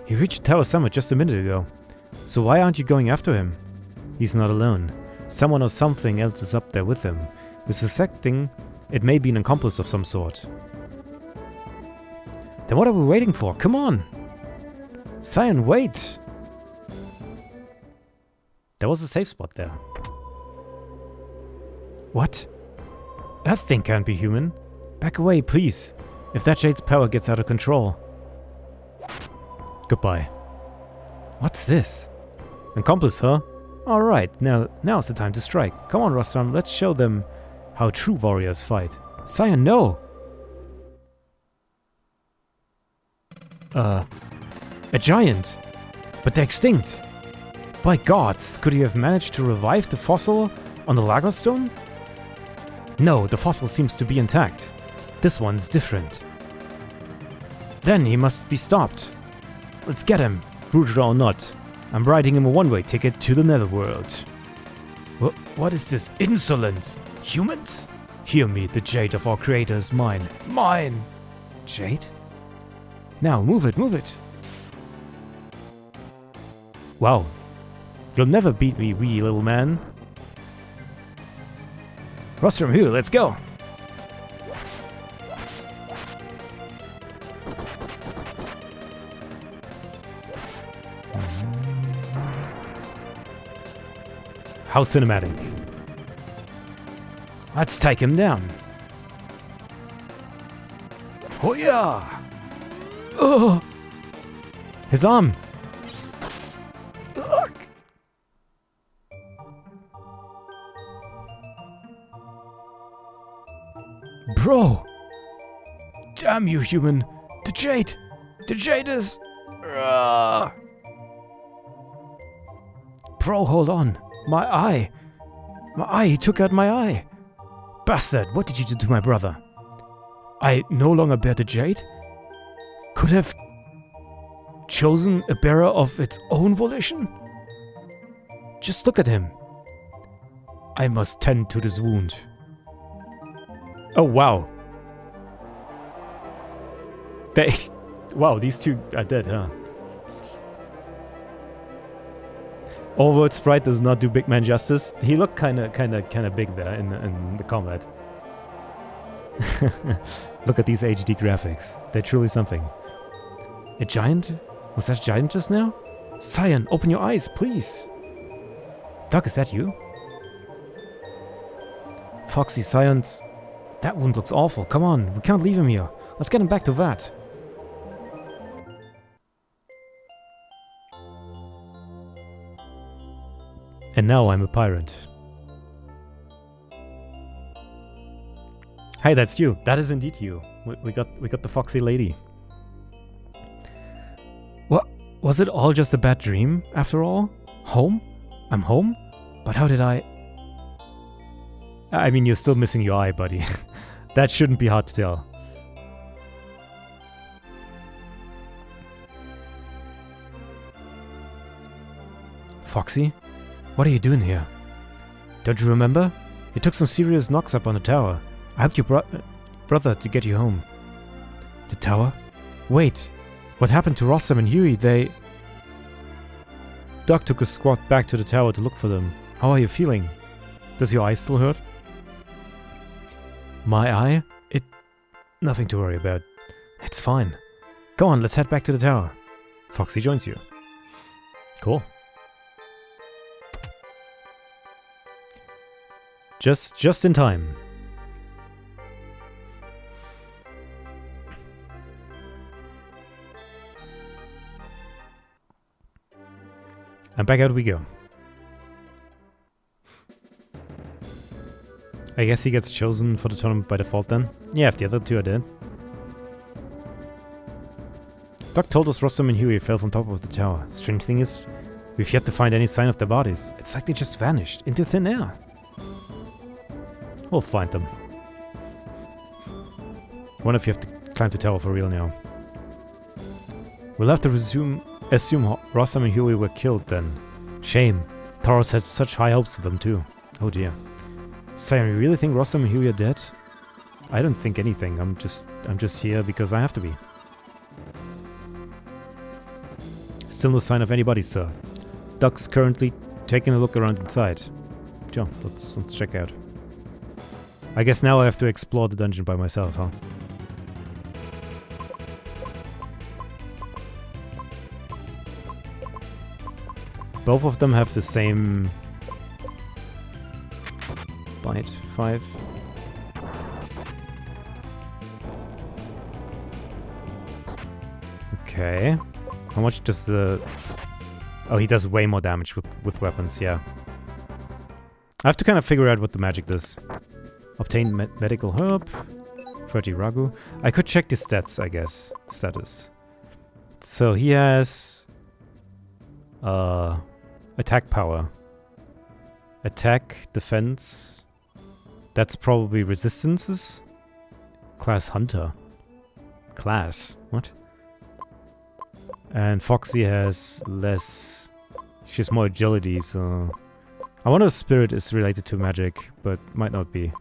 He reached Tower Summit just a minute ago. So why aren't you going after him? He's not alone. Someone or something else is up there with him. We're suspecting it may be an accomplice of some sort. Then what are we waiting for? Come on! Cyan, wait! There was a safe spot there. What? That thing can't be human. Back away, please. If that jade's power gets out of control. Goodbye. What's this? An accomplice, huh? Alright, now's the time to strike. Come on, Rostram, let's show them how true warriors fight. Cyan, no! A giant! But they're extinct! By gods, could he have managed to revive the fossil on the Lago Stone? No, the fossil seems to be intact. This one's different. Then he must be stopped. Let's get him, Rudra or not. I'm writing him a one-way ticket to the netherworld. What is this insolence? Humans? Hear me, the jade of our creator is mine. Mine! Jade? Now, move it, move it! Wow. You'll never beat me, wee little man. Rostrum here, let's go! How cinematic. Let's take him down. Oh yeah! Oh! His arm! Ugh. Bro! Damn you, human! The jade! The jade is... Bro, hold on. My eye! He took out my eye! Bastard, what did you do to my brother? I no longer bear the jade? Could have chosen a bearer of its own volition? Just look at him. I must tend to this wound. Oh, wow. Wow, these two are dead, huh? Overworld sprite does not do big man justice. He looked kind of big there in the combat. Look at these HD graphics. They're truly something. A giant? Was that a giant just now? Cyan, open your eyes, please. Doc, is that you? Foxy, Cyan's That wound looks awful. Come on, we can't leave him here. Let's get him back to that. And now I'm a pirate. Hey, that's you. That is indeed you. We got the foxy lady. What? Was it all just a bad dream, after all? Home? I'm home? But how did I mean, you're still missing your eye, buddy. That shouldn't be hard to tell. Foxy? What are you doing here? Don't you remember? You took some serious knocks up on the tower. I helped your brother to get you home. The tower? Wait! What happened to Rossum and Huey? Doc took a squad back to the tower to look for them. How are you feeling? Does your eye still hurt? My eye? Nothing to worry about. It's fine. Go on, let's head back to the tower. Foxy joins you. Cool. Just in time. And back out we go. I guess he gets chosen for the tournament by default then? Yeah, if the other two are dead. Doc told us Rossum and Huey fell from top of the tower. Strange thing is, we've yet to find any sign of their bodies. It's like they just vanished into thin air. We'll find them. Wonder if you have to climb the tower for real now. We'll have to assume Rossum and Huey were killed then. Shame. Taurus had such high hopes for them too. Oh dear. Sam, you really think Rossum and Huey are dead? I don't think anything. I'm just here because I have to be. Still no sign of anybody, sir. Doc's currently taking a look around inside. Sure, let's check out. I guess now I have to explore the dungeon by myself, huh? Both of them have the same... Bite 5. Okay. How much does the... Oh, he does way more damage with weapons, yeah. I have to kind of figure out what the magic does. Obtain medical herb. 30 ragu. I could check the stats, I guess. Status. So he has... attack power. Attack, defense... That's probably resistances? Class Hunter. Class? What? And Foxy has less... She has more agility, so... I wonder if Spirit is related to magic, but might not be.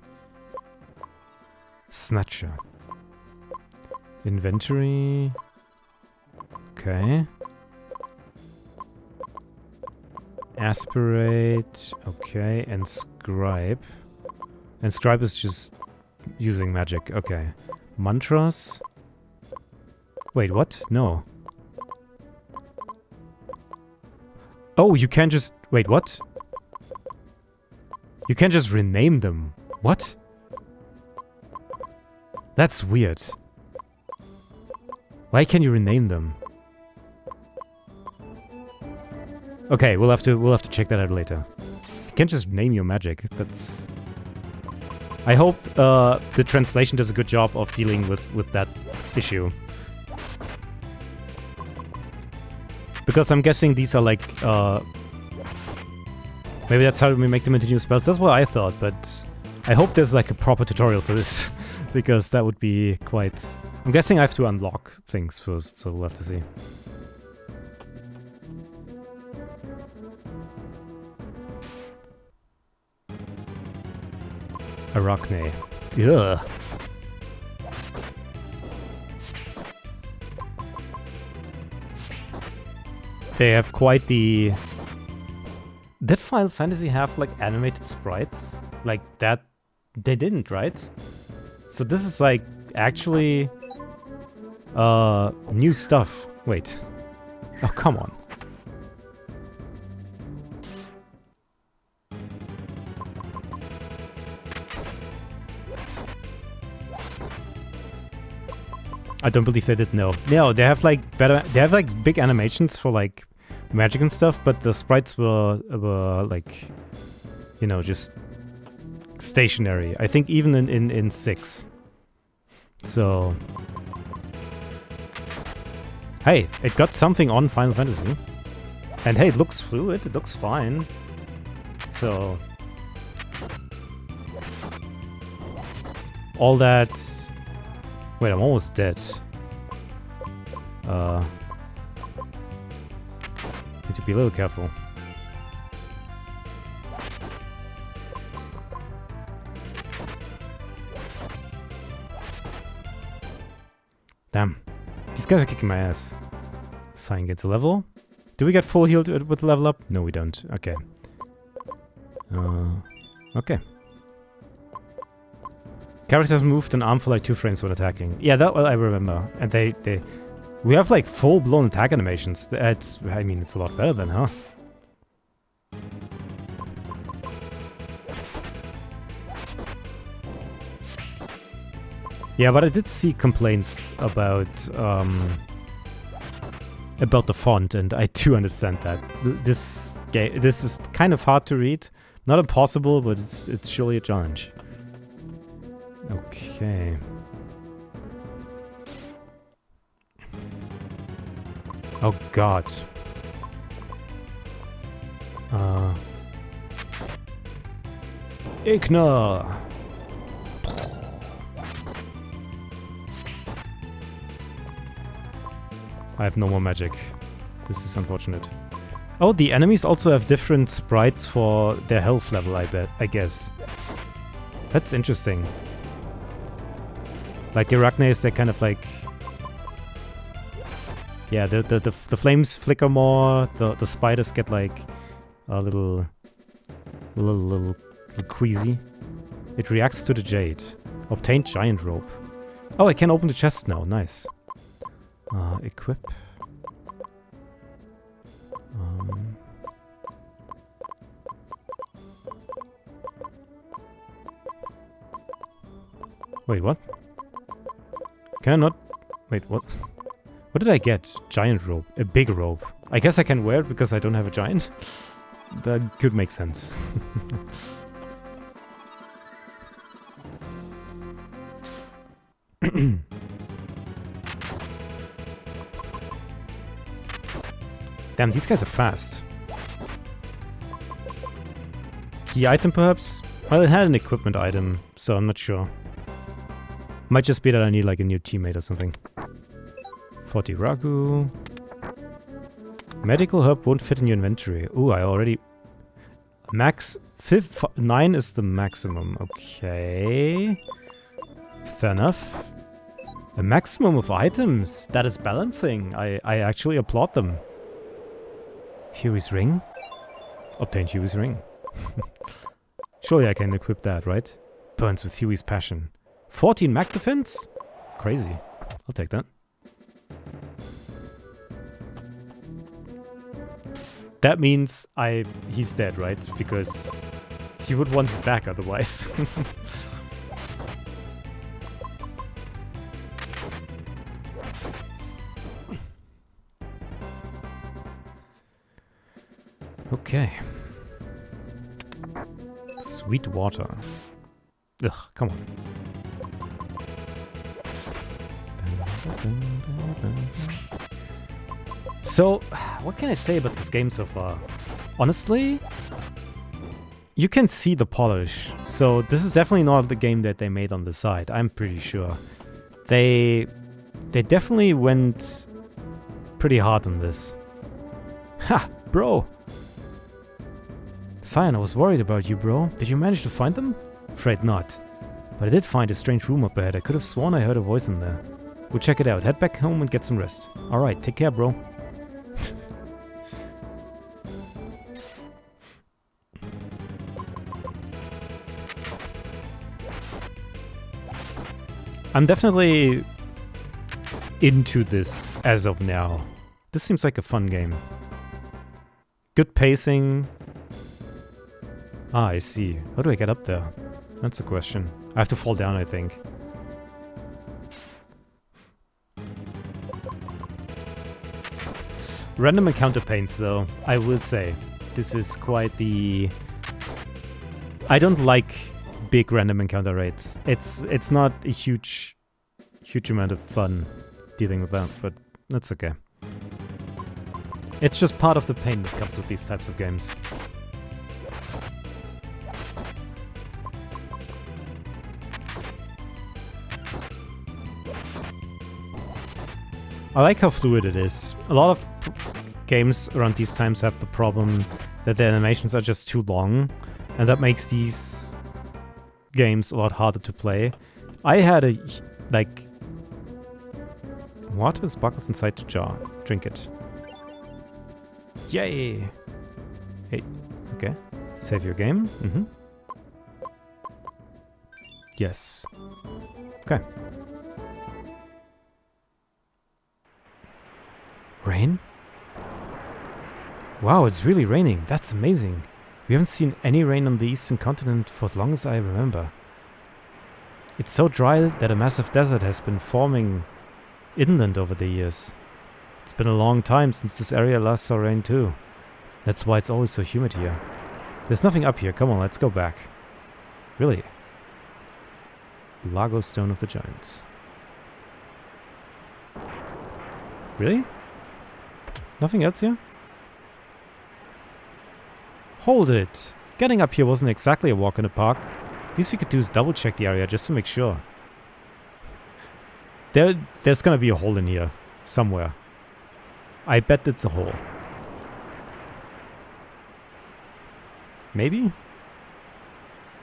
Snatcher. Inventory... Okay. Aspirate... Okay, and Scribe... And Scribe is just using magic. Okay. Mantras? Wait, what? No. Oh, you can't just... Wait, what? You can't just rename them. What? That's weird. Why can't you rename them? Okay, we'll have to check that out later. You can't just name your magic. That's... I hope the translation does a good job of dealing with that issue. Because I'm guessing these are like... maybe that's how we make them into new spells. That's what I thought, but I hope there's like a proper tutorial for this. Because that would be quite... I'm guessing I have to unlock things first, so we'll have to see. Arachne. Ugh. They have quite the... Did Final Fantasy have like animated sprites? Like that... They didn't, right? So this is like actually... new stuff. Wait. Oh, come on. I don't believe they did. No, they have like better. They have like big animations for like magic and stuff, but the sprites were like, you know, just stationary. I think even in 6. So hey, it got something on Final Fantasy, and hey, it looks fluid. It looks fine. So all that. Wait, I'm almost dead. Need to be a little careful. Damn. These guys are kicking my ass. Cyan gets a level. Do we get full healed with the level up? No, we don't. Okay. Okay. Characters moved an arm for like 2 frames when attacking. Yeah, that I remember. And we have like full-blown attack animations. I mean, it's a lot better than, huh? Yeah, but I did see complaints about the font, and I do understand that. This is kind of hard to read. Not impossible, but it's surely a challenge. Okay. Oh god. Ignore. I have no more magic. This is unfortunate. Oh, the enemies also have different sprites for their health level, I guess. That's interesting. Like the Arachnes, they're kind of like... Yeah, the flames flicker more, the spiders get like a little queasy. It reacts to the jade. Obtain giant rope. Oh, I can open the chest now, nice. Equip. Wait, what? Can I not... Wait, what? What did I get? Giant rope. A big rope. I guess I can wear it because I don't have a giant. That could make sense. Damn, these guys are fast. Key item, perhaps? Well, it had an equipment item, so I'm not sure. Might just be that I need like a new teammate or something. 40 Ragu. Medical herb won't fit in your inventory. Ooh, I already... Max... 9 is the maximum. Okay. Fair enough. A maximum of items. That is balancing. I actually applaud them. Huey's ring? Obtain Huey's ring. Surely I can equip that, right? Burns with Huey's passion. 14 mag defense? Crazy. I'll take that. That means he's dead, right? Because he would want it back otherwise. Okay. Sweet water. Ugh, come on. So, what can I say about this game so far? Honestly, you can see the polish. So this is definitely not the game that they made on the side. I'm pretty sure. They definitely went pretty hard on this. Ha, bro. Cyan, I was worried about you, bro. Did you manage to find them? Afraid not. But I did find a strange room up ahead. I could have sworn I heard a voice in there. We'll check it out. Head back home and get some rest. Alright, take care, bro. I'm definitely into this as of now. This seems like a fun game. Good pacing. Ah, I see. How do I get up there? That's the question. I have to fall down, I think. Random encounter paints, though, I will say. This is quite the... I don't like big random encounter rates. It's not a huge amount of fun dealing with that, but that's okay. It's just part of the pain that comes with these types of games. I like how fluid it is. A lot of games around these times have the problem that the animations are just too long, and that makes these games a lot harder to play. I had a, like... Water is buckets inside the jar. Drink it. Yay! Hey, okay. Save your game. Yes. Okay. Rain? Wow, it's really raining. That's amazing. We haven't seen any rain on the eastern continent for as long as I remember. It's so dry that a massive desert has been forming inland over the years. It's been a long time since this area last saw rain too. That's why it's always so humid here. There's nothing up here. Come on, let's go back. Really? Lago Stone of the Giants. Really? Nothing else here? Hold it! Getting up here wasn't exactly a walk in the park. Least we could do is double check the area just to make sure. There's gonna be a hole in here. Somewhere. I bet it's a hole. Maybe?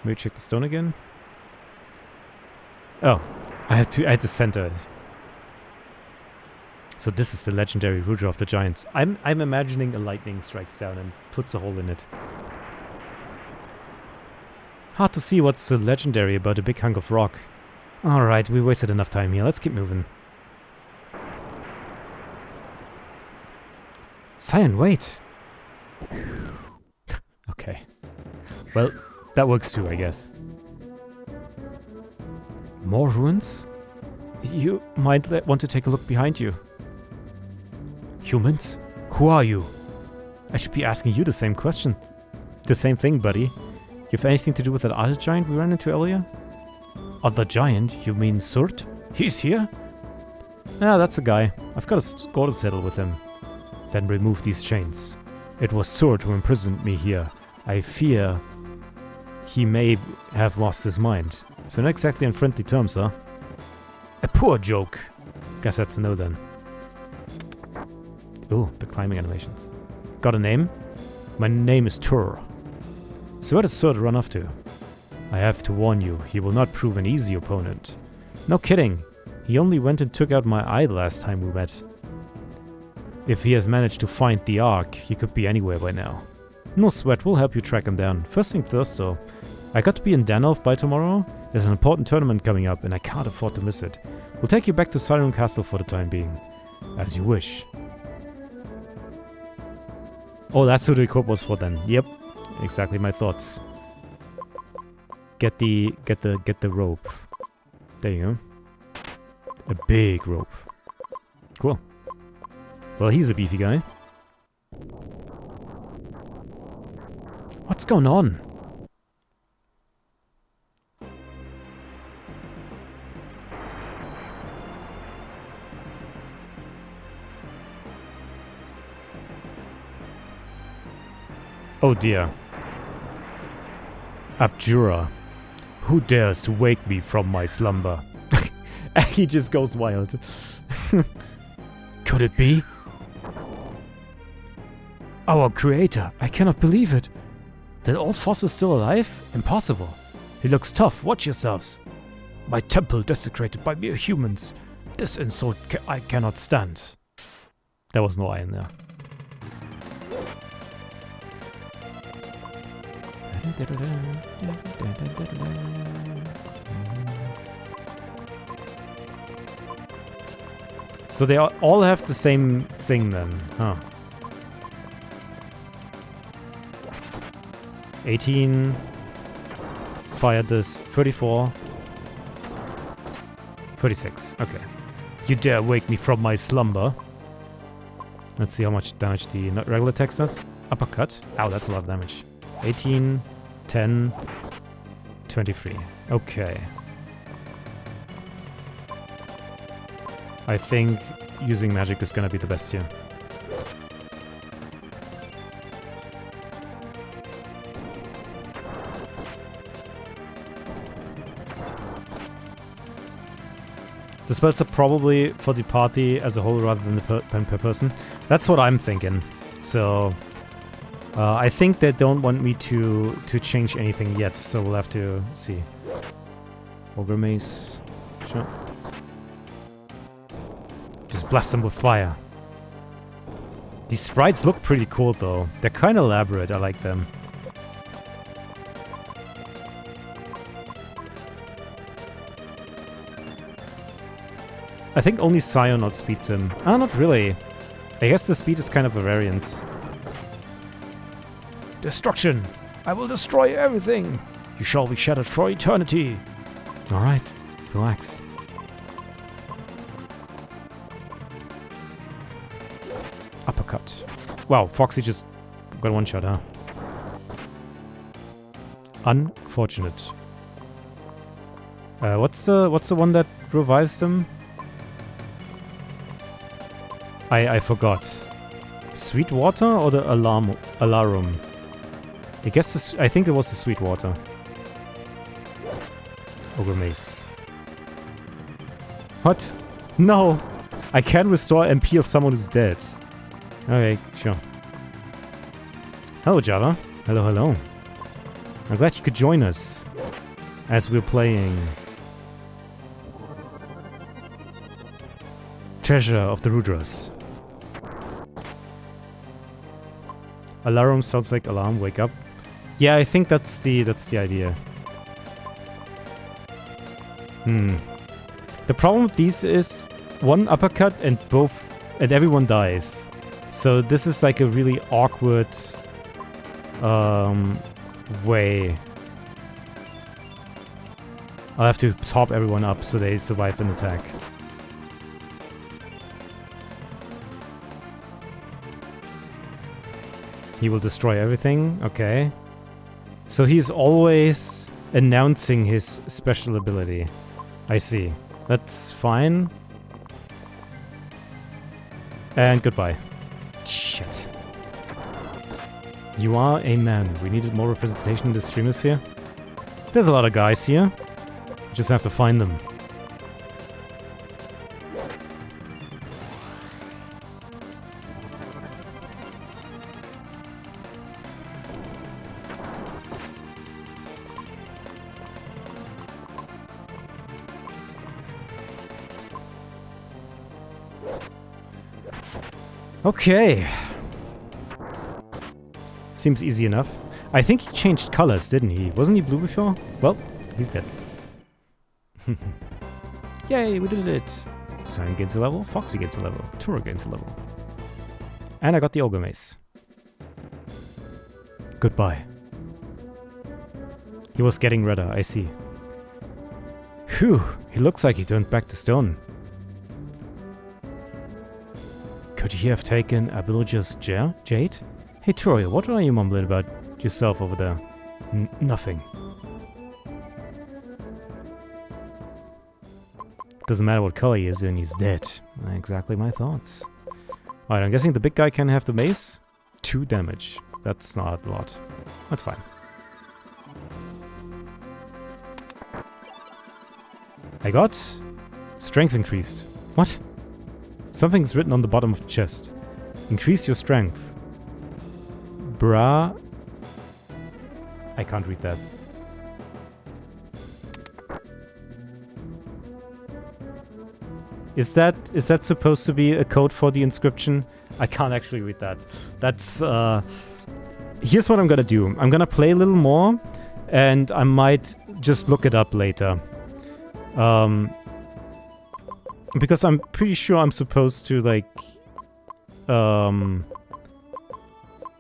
Maybe check the stone again? Oh. I had to center it. So this is the legendary Ruler of the Giants. I'm imagining a lightning strikes down and puts a hole in it. Hard to see what's so legendary about a big hunk of rock. Alright, we wasted enough time here. Let's keep moving. Cyan, wait! Okay. Well, that works too, I guess. More ruins? You might want to take a look behind you. Humans? Who are you? I should be asking you the same question. The same thing, buddy. You have anything to do with that other giant we ran into earlier? Other giant? You mean Surt? He's here? Ah, that's the guy. I've got a score to settle with him. Then remove these chains. It was Surt who imprisoned me here. I fear he may have lost his mind. So not exactly on friendly terms, huh? A poor joke. Guess that's a no then. Ooh, the climbing animations. Got a name? My name is Tur. So where does Surt run off to? I have to warn you, he will not prove an easy opponent. No kidding. He only went and took out my eye last time we met. If he has managed to find the Ark, he could be anywhere by now. No sweat, we'll help you track him down. First thing first though. I got to be in Danov by tomorrow. There's an important tournament coming up and I can't afford to miss it. We'll take you back to Siren Castle for the time being. As you wish. Oh, that's who the equip was for then. Yep. Exactly my thoughts. Get the rope. There you go. A big rope. Cool. Well, he's a beefy guy. What's going on? Oh dear. Abjura. Who dares to wake me from my slumber? He just goes wild. Could it be? Our creator. I cannot believe it. That old foss is still alive? Impossible. He looks tough. Watch yourselves. My temple desecrated by mere humans. This insult I cannot stand. There was no I in there. So they all have the same thing then, huh? 18. Fired this. 34. 36. Okay. You dare wake me from my slumber? Let's see how much damage the regular attack does. Uppercut. Ow, that's a lot of damage. 18, 10, 23. Okay. I think using magic is gonna be the best here. The spells are probably for the party as a whole rather than per person. That's what I'm thinking. So I think they don't want me to change anything yet, so we'll have to see. Ogre Mace. Sure. Just blast them with fire. These sprites look pretty cool though. They're kind of elaborate, I like them. I think only Scion outspeeds him. Ah, not really. I guess the speed is kind of a variance. Destruction! I will destroy everything! You shall be shattered for eternity! Alright, relax. Uppercut. Wow, Foxy just got one shot, huh? Unfortunate. What's the one that revives them? I forgot. Sweet water or the alarum? I guess this, I think it was the sweet water. Ogre Mace. What? No! I can restore MP of someone who's dead. Okay, sure. Hello, Java. Hello, hello. I'm glad you could join us as we're playing Treasure of the Rudras. Alarum sounds like alarm, wake up. Yeah, I think that's the idea. The problem with these is one uppercut and everyone dies. So this is like a really awkward way. I'll have to top everyone up so they survive an attack. He will destroy everything. Okay. So he's always announcing his special ability. I see. That's fine. And goodbye. Shit. You are a man. We needed more representation in the streamers here. There's a lot of guys here. We just have to find them. Okay. Seems easy enough. I think he changed colors, didn't he? Wasn't he blue before? Well, he's dead. Yay, we did it! Cyan gains a level, Foxy gains a level, Turo gains a level. And I got the Ogre Mace. Goodbye. He was getting redder, I see. Phew, he looks like he turned back to stone. Could he have taken Abiloja's jade? Hey Troy, what are you mumbling about yourself over there? Nothing. Doesn't matter what color he is in, he's dead. Exactly my thoughts. Alright, I'm guessing the big guy can have the mace. 2 damage. That's not a lot. That's fine. I got strength increased. What? Something's written on the bottom of the chest. Increase your strength. Bra... I can't read that. Is that supposed to be a code for the inscription? I can't actually read that. That's here's what I'm gonna do. I'm gonna play a little more and I might just look it up later. Because I'm pretty sure I'm supposed to, like,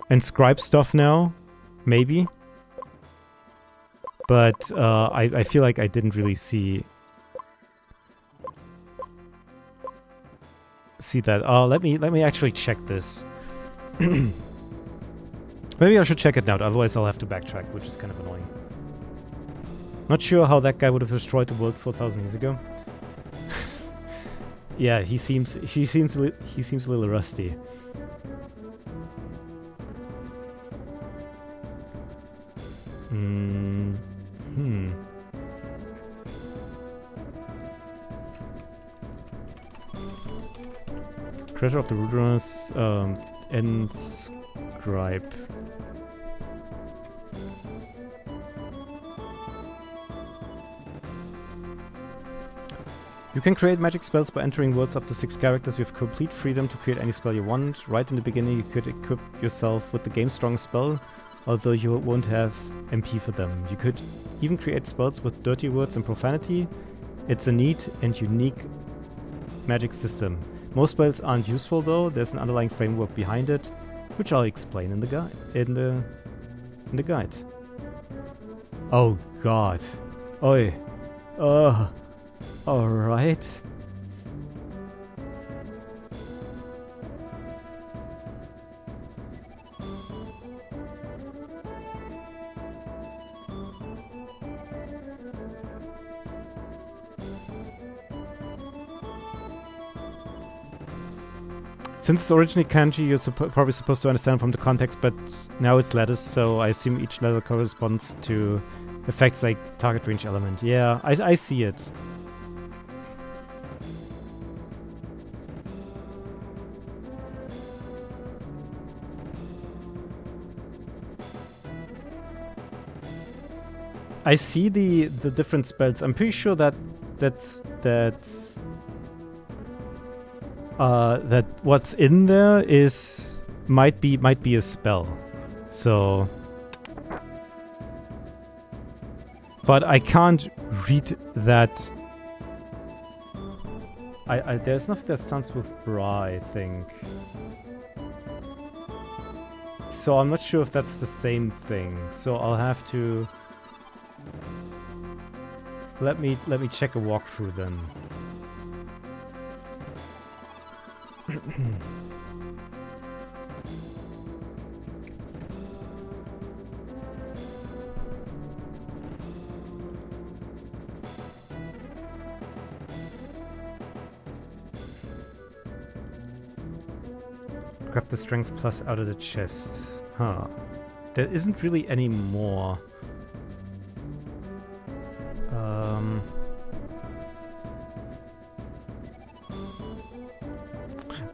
inscribe stuff now. Maybe. But, I feel like I didn't really see see that. Oh, let me actually check this. Maybe I should check it now, otherwise I'll have to backtrack, which is kind of annoying. Not sure how that guy would have destroyed the world 4,000 years ago. Yeah, he seems a little rusty. Treasure of the Rootrunners, inscribe. You can create magic spells by entering words up to 6 characters. You have complete freedom to create any spell you want. Right in the beginning, you could equip yourself with the game's strongest spell, although you won't have MP for them. You could even create spells with dirty words and profanity. It's a neat and unique magic system. Most spells aren't useful though. There's an underlying framework behind it, which I'll explain in the guide. In the guide. Oh God. Oi. Alright. Since it's originally kanji, you're probably supposed to understand from the context, but now it's letters, so I assume each letter corresponds to effects like target range element. Yeah, I see it. I see the different spells. I'm pretty sure that what's in there might be a spell. So, but I can't read that. There's nothing that starts with bra, I think. So I'm not sure if that's the same thing. So I'll have to let me check a walkthrough then. Grab the strength plus out of the chest. Huh. There isn't really any more.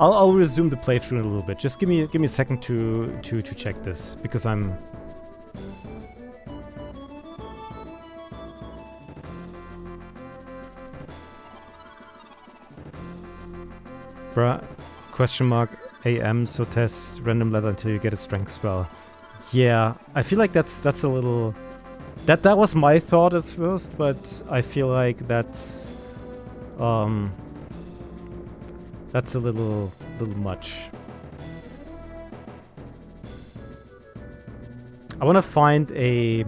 I'll resume the playthrough in a little bit. Just give me a second to check this, because I'm... Bruh, question mark, AM, so test random letter until you get a strength spell. Yeah, I feel like that's a little... That was my thought at first, but I feel like that's a little much. I want to find a...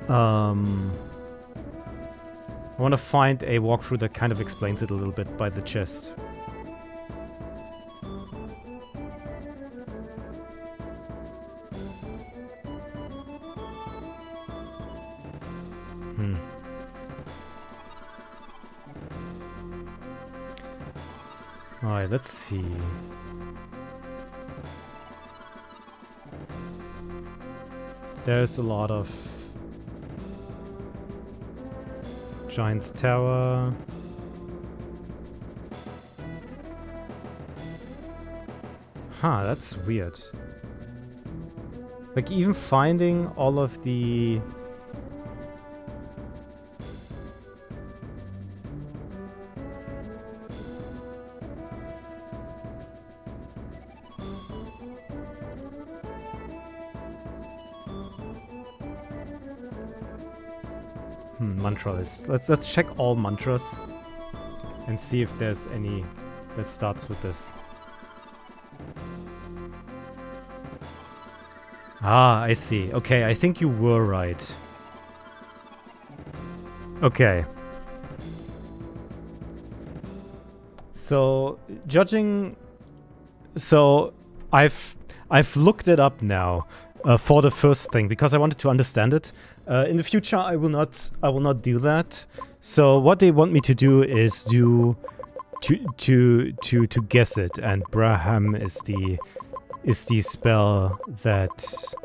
I want to find a walkthrough that kind of explains it a little bit by the chest. Alright, let's see. There's a lot of Giant's Tower. Huh, that's weird. Like, even finding all of the... mantra list. Let's check all mantras and see if there's any that starts with this. Ah, I see. Okay, I think you were right. Okay. So, judging... So, I've looked it up now for the first thing, because I wanted to understand it. In the future, I will not do that. So, what they want me to do is to guess it, and Braham is the spell that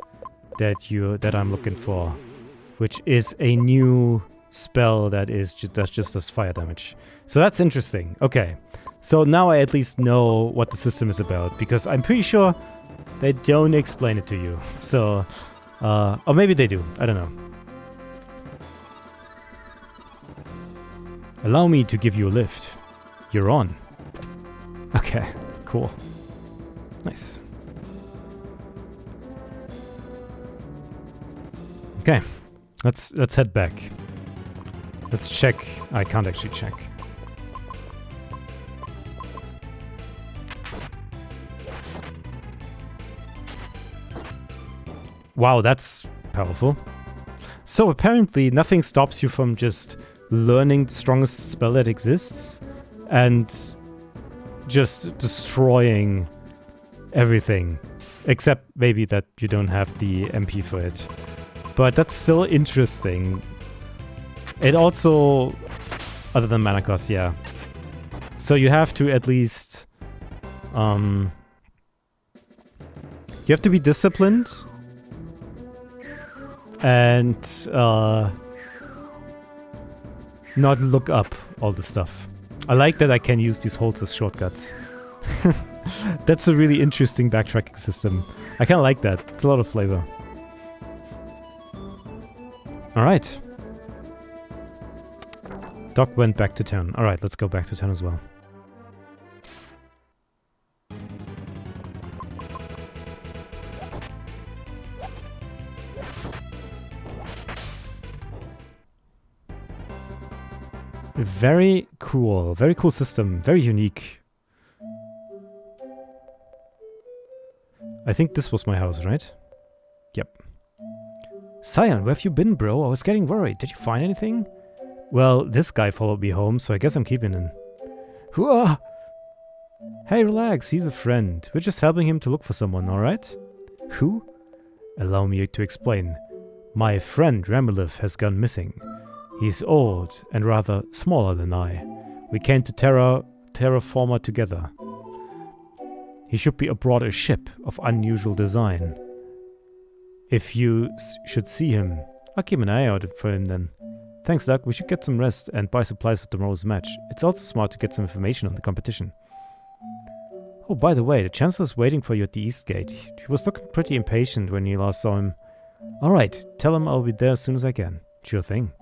I'm looking for, which is a new spell that just does fire damage. So that's interesting. Okay, so now I at least know what the system is about, because I'm pretty sure they don't explain it to you. So, or maybe they do. I don't know. Allow me to give you a lift. You're on. Okay, cool. Nice. Okay, let's head back. Let's check. I can't actually check. Wow, that's powerful. So apparently nothing stops you from just learning the strongest spell that exists and just destroying everything. Except maybe that you don't have the MP for it. But that's still interesting. It also... Other than mana cost, yeah. So you have to at least... you have to be disciplined. And not look up all the stuff. I like that I can use these holds as shortcuts. That's a really interesting backtracking system. I kind of like that. It's a lot of flavor. Alright. Doc went back to town. Alright, let's go back to town as well. Very cool. Very cool system. Very unique. I think this was my house, right? Yep. Scion, where have you been, bro? I was getting worried. Did you find anything? Well, this guy followed me home, so I guess I'm keeping him. Hooah! Hey, relax. He's a friend. We're just helping him to look for someone, alright? Who? Allow me to explain. My friend Ramilith has gone missing. He's old and rather smaller than I. We came to terraform together. He should be aboard a ship of unusual design. If you should see him, I'll keep an eye out for him then. Thanks, Doug. We should get some rest and buy supplies for tomorrow's match. It's also smart to get some information on the competition. Oh, by the way, the Chancellor's waiting for you at the East Gate. He was looking pretty impatient when you last saw him. Alright, tell him I'll be there as soon as I can. Sure thing.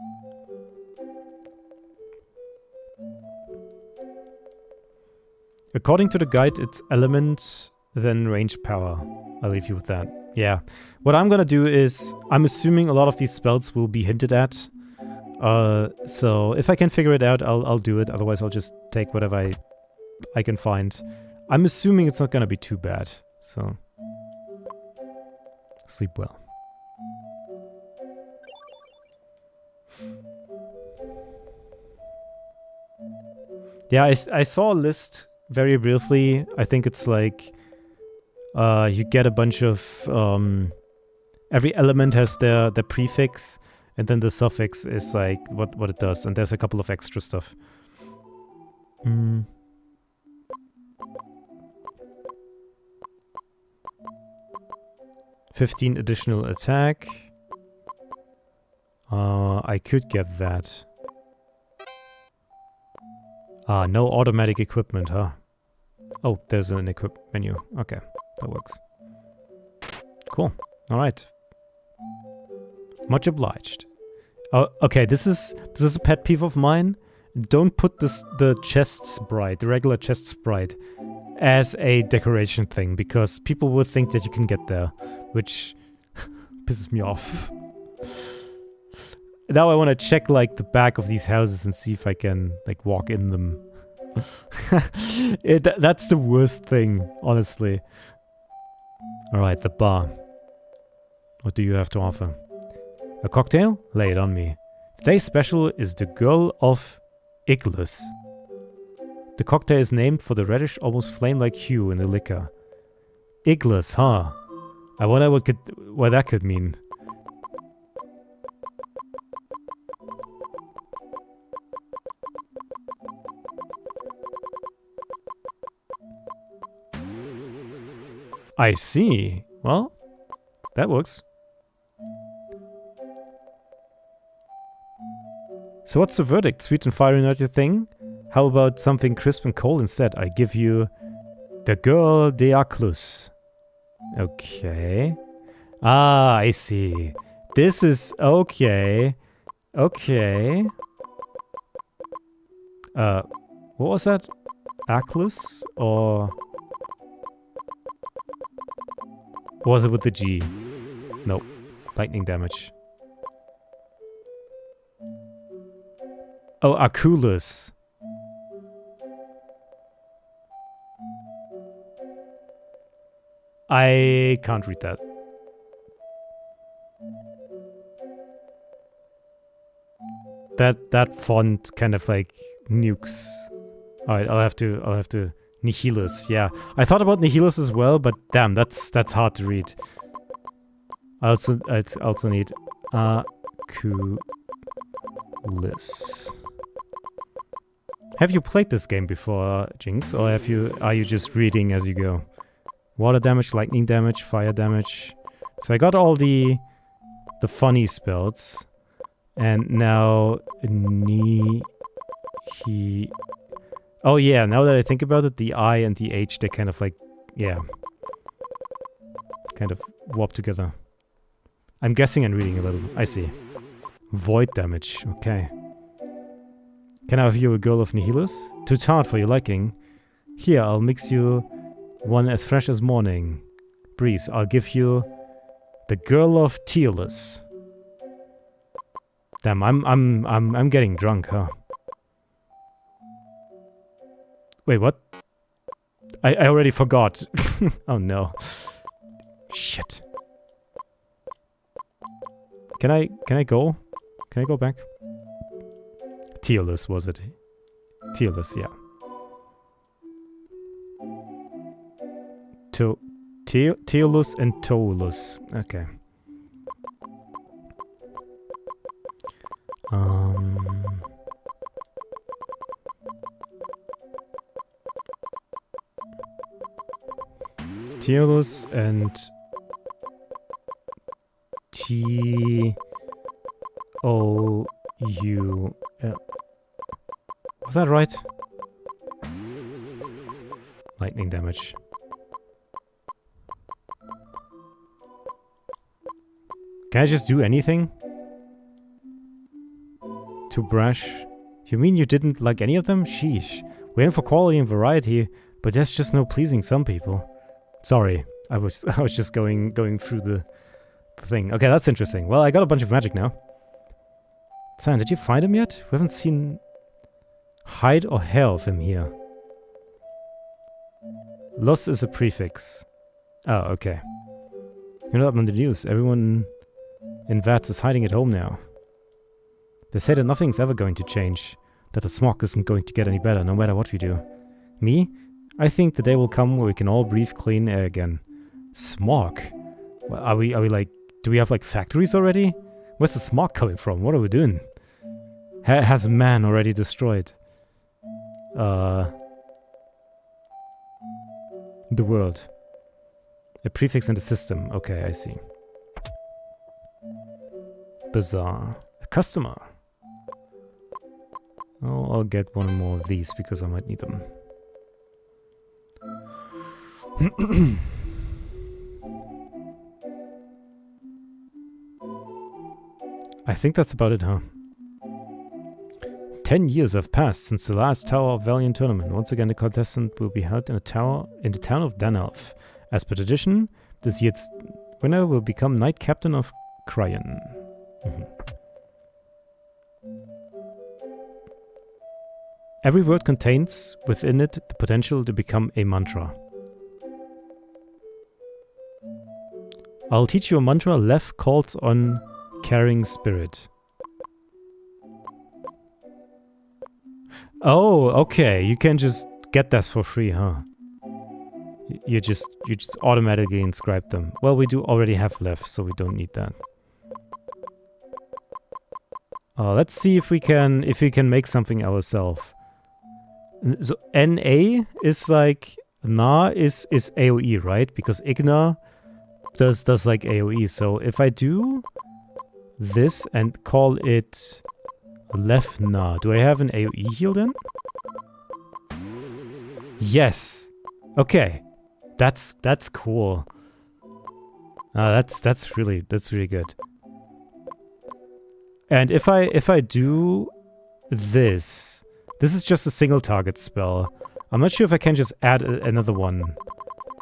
According to the guide, it's element, then range power. I'll leave you with that. Yeah. What I'm gonna do is, I'm assuming a lot of these spells will be hinted at. So if I can figure it out, I'll do it. Otherwise, I'll just take whatever I can find. I'm assuming it's not gonna be too bad. So, sleep well. Yeah, I saw a list very briefly. I think it's like you get a bunch of every element has their prefix, and then the suffix is like what it does, and there's a couple of extra stuff. 15 additional attack. I could get that. No automatic equipment, huh? Oh, there's an equip menu. Okay, that works. Cool. Alright. Much obliged. Okay, this is a pet peeve of mine. Don't put the chest sprite, the regular chest sprite, as a decoration thing, because people will think that you can get there, which pisses me off. Now I want to check like the back of these houses and see if I can like walk in them. That's the worst thing, honestly. Alright, the bar. What do you have to offer? A cocktail? Lay it on me. Today's special is the Girl of Iglus. The cocktail is named for the reddish, almost flame-like hue in the liquor. Iglus, huh? I wonder what that could mean. I see. Well, that works. So what's the verdict? Sweet and fiery, not your thing? How about something crisp and cold instead? I give you the Girl d'Iglus. Okay. Ah, I see. This is okay. Okay. What was that? Iglus or was it with the G? Nope. Lightning damage. Oh, Aculus. I can't read that. That font kind of like nukes. Alright, I'll have to Nihilus, yeah. I thought about Nihilus as well, but damn, that's hard to read. I also need Aculus. Have you played this game before, Jinx, or are you just reading as you go? Water damage, lightning damage, fire damage. So I got all the funny spells, and now Oh yeah, now that I think about it, the I and the H, they kind of like, yeah, kind of warp together. I'm guessing and reading a little. I see. Void damage, okay. Can I have you a Girl of Nihilus? Too tart for your liking. Here, I'll mix you one as fresh as morning. Breeze, I'll give you the Girl of Tearless. Damn, I'm getting drunk, huh? Wait, what? I already forgot. Oh no. Shit. Can I go? Can I go back? Tearless, was it? Tearless, yeah. Tearless and toeless. Okay. Tearless and T-O-U-L. Was that right? Lightning damage. Can I just do anything? To brush? You mean you didn't like any of them? Sheesh. We're in for quality and variety, but there's just no pleasing some people. Sorry, I was just going through the thing. Okay, that's interesting. Well, I got a bunch of magic now. Simon, did you find him yet? We haven't seen hide or hair of him here. Lost is a prefix. Oh, okay. You're not on the news. Everyone in Vats is hiding at home now. They say that nothing's ever going to change. That the smog isn't going to get any better, no matter what we do. Me? I think the day will come where we can all breathe clean air again. Smog? Well, are we like... Do we have like factories already? Where's the smog coming from? What are we doing? Has man already destroyed the world? A prefix in the system. Okay, I see. Bizarre. A customer. Oh, I'll get one more of these because I might need them. I think that's about it, huh? 10 years have passed since the last Tower of Valiant tournament. Once again, the contestant will be held in the town of Danelf. As per tradition, this year's winner will become Knight Captain of Cryon. Every word contains within it the potential to become a mantra. I'll teach you a mantra. Lev calls on caring spirit. Oh, okay. You can just get this for free, huh? You just automatically inscribe them. Well, we do already have left, so we don't need that. Let's see if we can make something ourselves. So NA is like Na is AoE, right? Because Igna does like AoE. So if I do this and call it Left Na, do I have an AoE heal then? Yes. Okay. That's cool. That's really good. And if I do this is just a single target spell. I'm not sure if I can just add another one.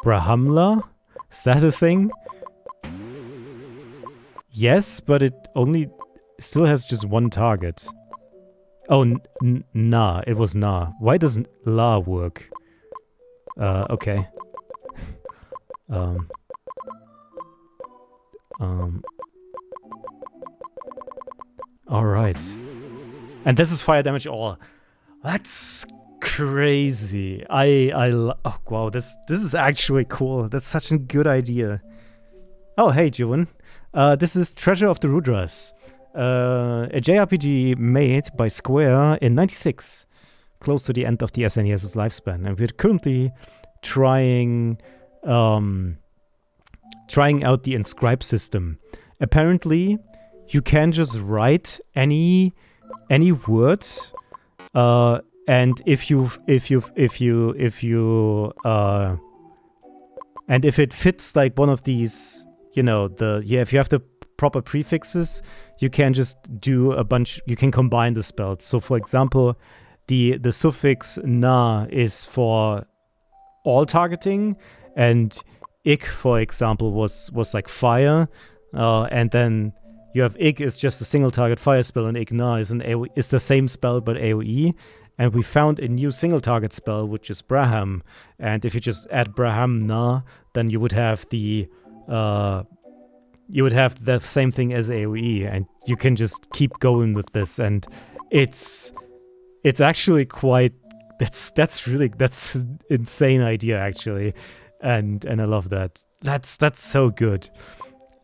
Brahamla? Is that a thing? Yes, but it only still has just one target. Oh, Na. It was Na. Why doesn't La work? Okay. Alright. And this is fire damage all. That's crazy. Oh wow, this is actually cool. That's such a good idea. Oh hey Juven. This is Treasure of the Rudras. A JRPG made by Square in '96, close to the end of the SNES's lifespan, and we're currently trying out the inscribe system. Apparently, you can just write any word, and if it fits like one of these, if you have the proper prefixes, you can just do a bunch. You can combine the spells. So, for example, the suffix na is for all targeting, and ik, for example, was like fire, and then you have ik is just a single target fire spell, and igna is the same spell but AoE. And we found a new single target spell, which is Braham. And if you just add Braham na, then you would have the same thing as AoE, and you can just keep going with this. And it's actually quite that's insane idea actually, and I love that. That's so good.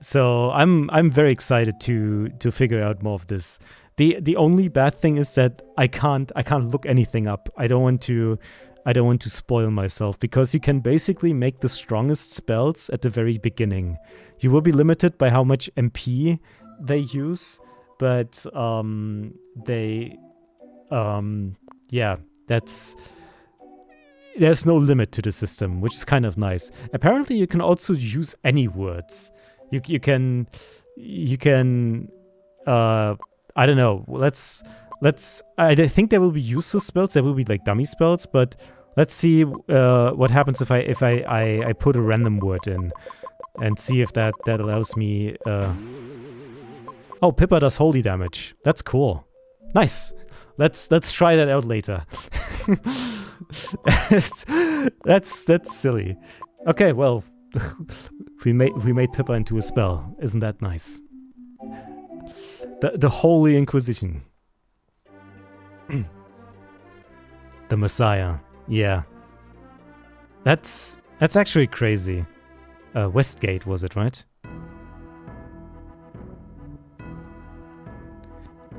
So I'm very excited to figure out more of this. The only bad thing is that I can't look anything up. I don't want to spoil myself, because you can basically make the strongest spells at the very beginning. You will be limited by how much MP they use, but there's no limit to the system, which is kind of nice. Apparently, you can also use any words. You can I don't know. I think there will be useless spells. There will be like dummy spells, but let's see what happens if I put a random word in, and see if that allows me. Oh, Pippa does holy damage. That's cool. Nice. Let's try that out later. That's silly. Okay, well, we made Pippa into a spell. Isn't that nice? The Holy Inquisition. The Messiah. Yeah. That's actually crazy. Westgate, was it, right?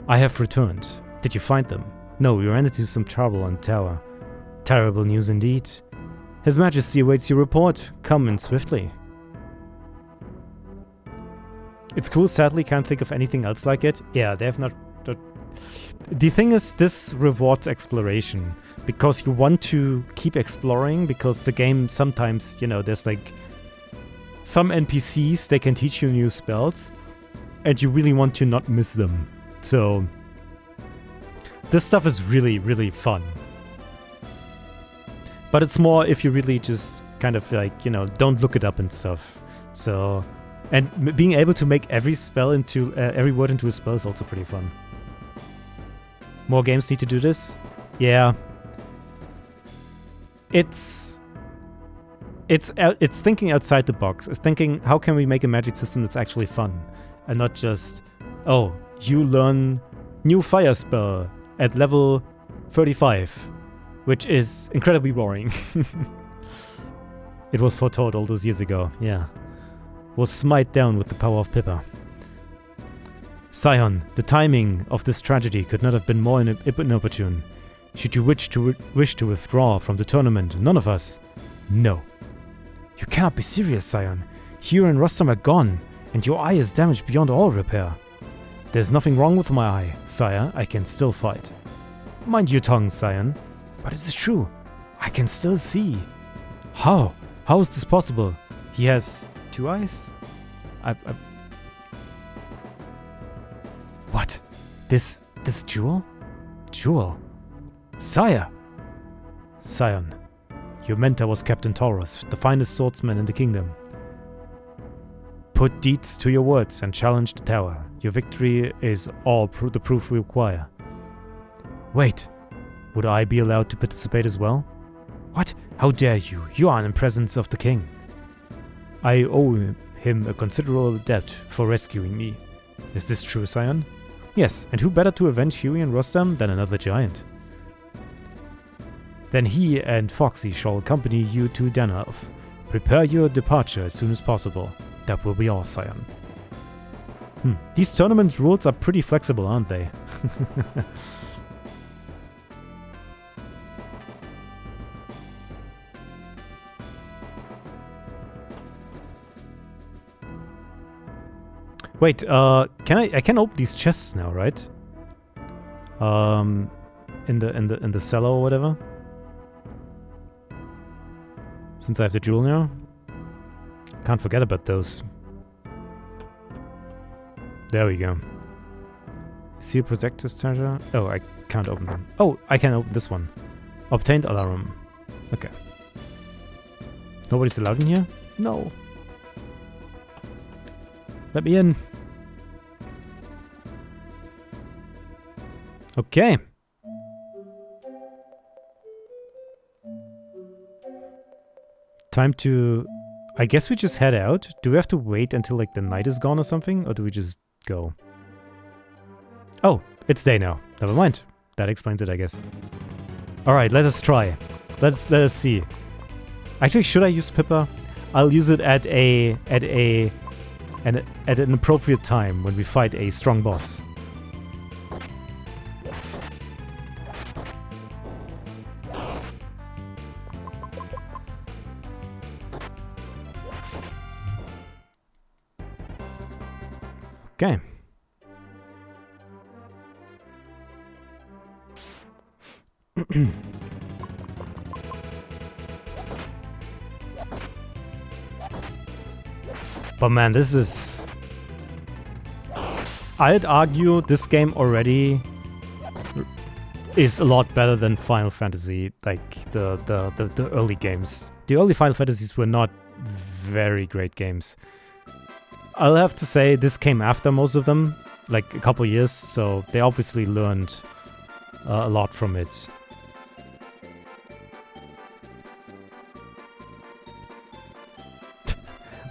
I have returned. Did you find them? No, we ran into some trouble on tower. Terrible news indeed. His Majesty awaits your report. Come in swiftly. It's cool, sadly can't think of anything else like it. Yeah, they have not... The thing is, this rewards exploration, because you want to keep exploring, because the game sometimes, there's like some NPCs, they can teach you new spells, and you really want to not miss them. So this stuff is really, really fun. But it's more if you really just kind of like, don't look it up and stuff. So... And being able to make every spell into every word into a spell is also pretty fun. More games need to do this. Yeah, it's thinking outside the box. It's thinking, how can we make a magic system that's actually fun, and not just, oh, you learn new fire spell at level 35, which is incredibly boring. It was foretold all those years ago, yeah. Was smite down with the power of Pippa. Scion, the timing of this tragedy could not have been more inopportune. Should you wish to withdraw from the tournament, none of us... No. You cannot be serious, Scion. Hero and Rustam are gone, and your eye is damaged beyond all repair. There's nothing wrong with my eye, sire. I can still fight. Mind your tongue, Scion. But it is true. I can still see. How? How is this possible? He has 2 eyes? What? This jewel? Jewel? Sire! Scion, your mentor was Captain Taurus, the finest swordsman in the kingdom. Put deeds to your words and challenge the tower. Your victory is all the proof we require. Wait, would I be allowed to participate as well? What? How dare you? You are in the presence of the king. I owe him a considerable debt for rescuing me. Is this true, Scion? Yes, and who better to avenge Huey and Rustam than another giant? Then he and Foxy shall accompany you to Danarv. Prepare your departure as soon as possible. That will be all, Scion. These tournament rules are pretty flexible, aren't they? Wait, I can open these chests now, right? In the cellar or whatever. Since I have the jewel now. Can't forget about those. There we go. Seal protector's treasure. Oh, I can't open them. Oh, I can open this one. Obtained alarm. Okay. Nobody's allowed in here? No. Let me in. Okay. Time to... I guess we just head out. Do we have to wait until like the night is gone or something? Or do we just go? Oh, it's day now. Never mind. That explains it, I guess. Alright, let us try. Let us see. Actually, should I use Pippa? I'll use it at an appropriate time when we fight a strong boss. Okay. But man, this is... I'd argue this game already is a lot better than Final Fantasy, like the early games. The early Final Fantasies were not very great games. I'll have to say this came after most of them, like a couple years, so they obviously learned a lot from it.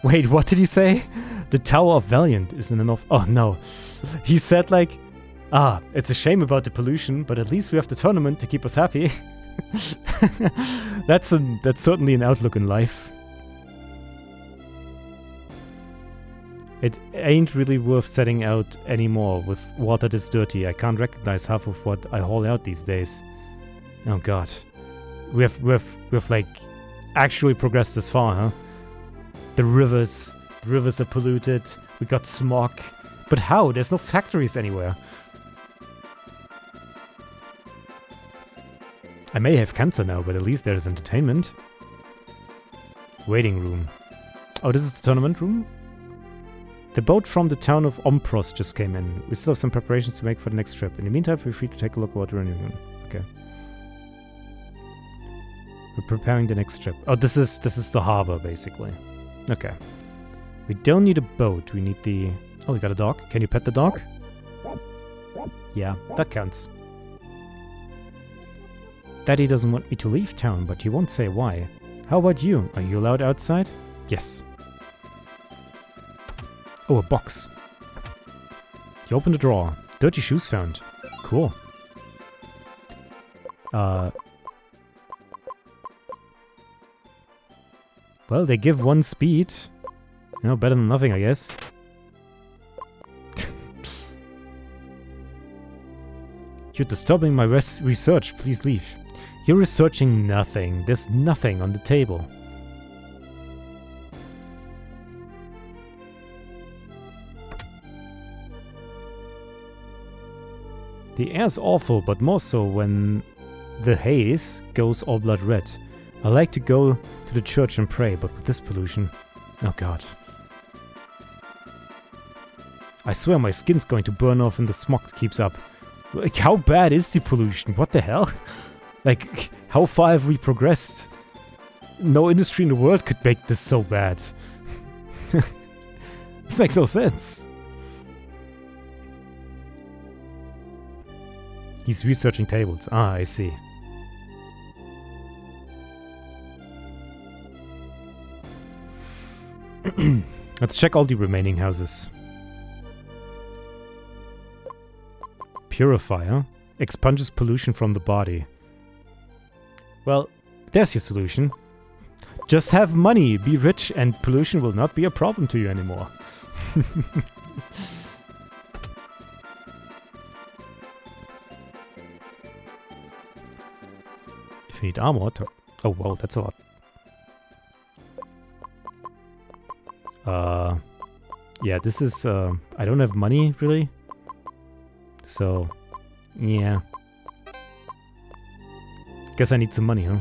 Wait, what did he say? The Tower of Valiant isn't enough. Oh no. He said like, it's a shame about the pollution, but at least we have the tournament to keep us happy. That's certainly an outlook in life. It ain't really worth setting out anymore with water this dirty. I can't recognize half of what I haul out these days. Oh god. We've like actually progressed this far, huh? The rivers are polluted. We got smog. But how? There's no factories anywhere. I may have cancer now, but at least there's entertainment. Waiting room. Oh, this is the tournament room? The boat from the town of Ompros just came in. We still have some preparations to make for the next trip. In the meantime, feel free to take a look at what we're doing. Okay. We're preparing the next trip. Oh, this is the harbor, basically. Okay. We don't need a boat. We need the... Oh, we got a dog. Can you pet the dog? Yeah, that counts. Daddy doesn't want me to leave town, but he won't say why. How about you? Are you allowed outside? Yes. Oh, a box. You open the drawer. Dirty shoes found. Cool. Well, they give 1 speed. You know, better than nothing, I guess. You're disturbing my research. Please leave. You're researching nothing. There's nothing on the table. The air's awful, but more so when the haze goes all blood red. I like to go to the church and pray, but with this pollution... Oh god. I swear my skin's going to burn off and the smog keeps up. Like, how bad is the pollution? What the hell? Like, how far have we progressed? No industry in the world could make this so bad. This makes no sense. He's researching tables. Ah, I see. Let's check all the remaining houses. Purifier expunges pollution from the body. Well, there's your solution. Just have money, be rich, and pollution will not be a problem to you anymore. If you need armor to... Oh, wow, that's a lot. Yeah, this is... I don't have money, really. So, yeah. Guess I need some money, huh?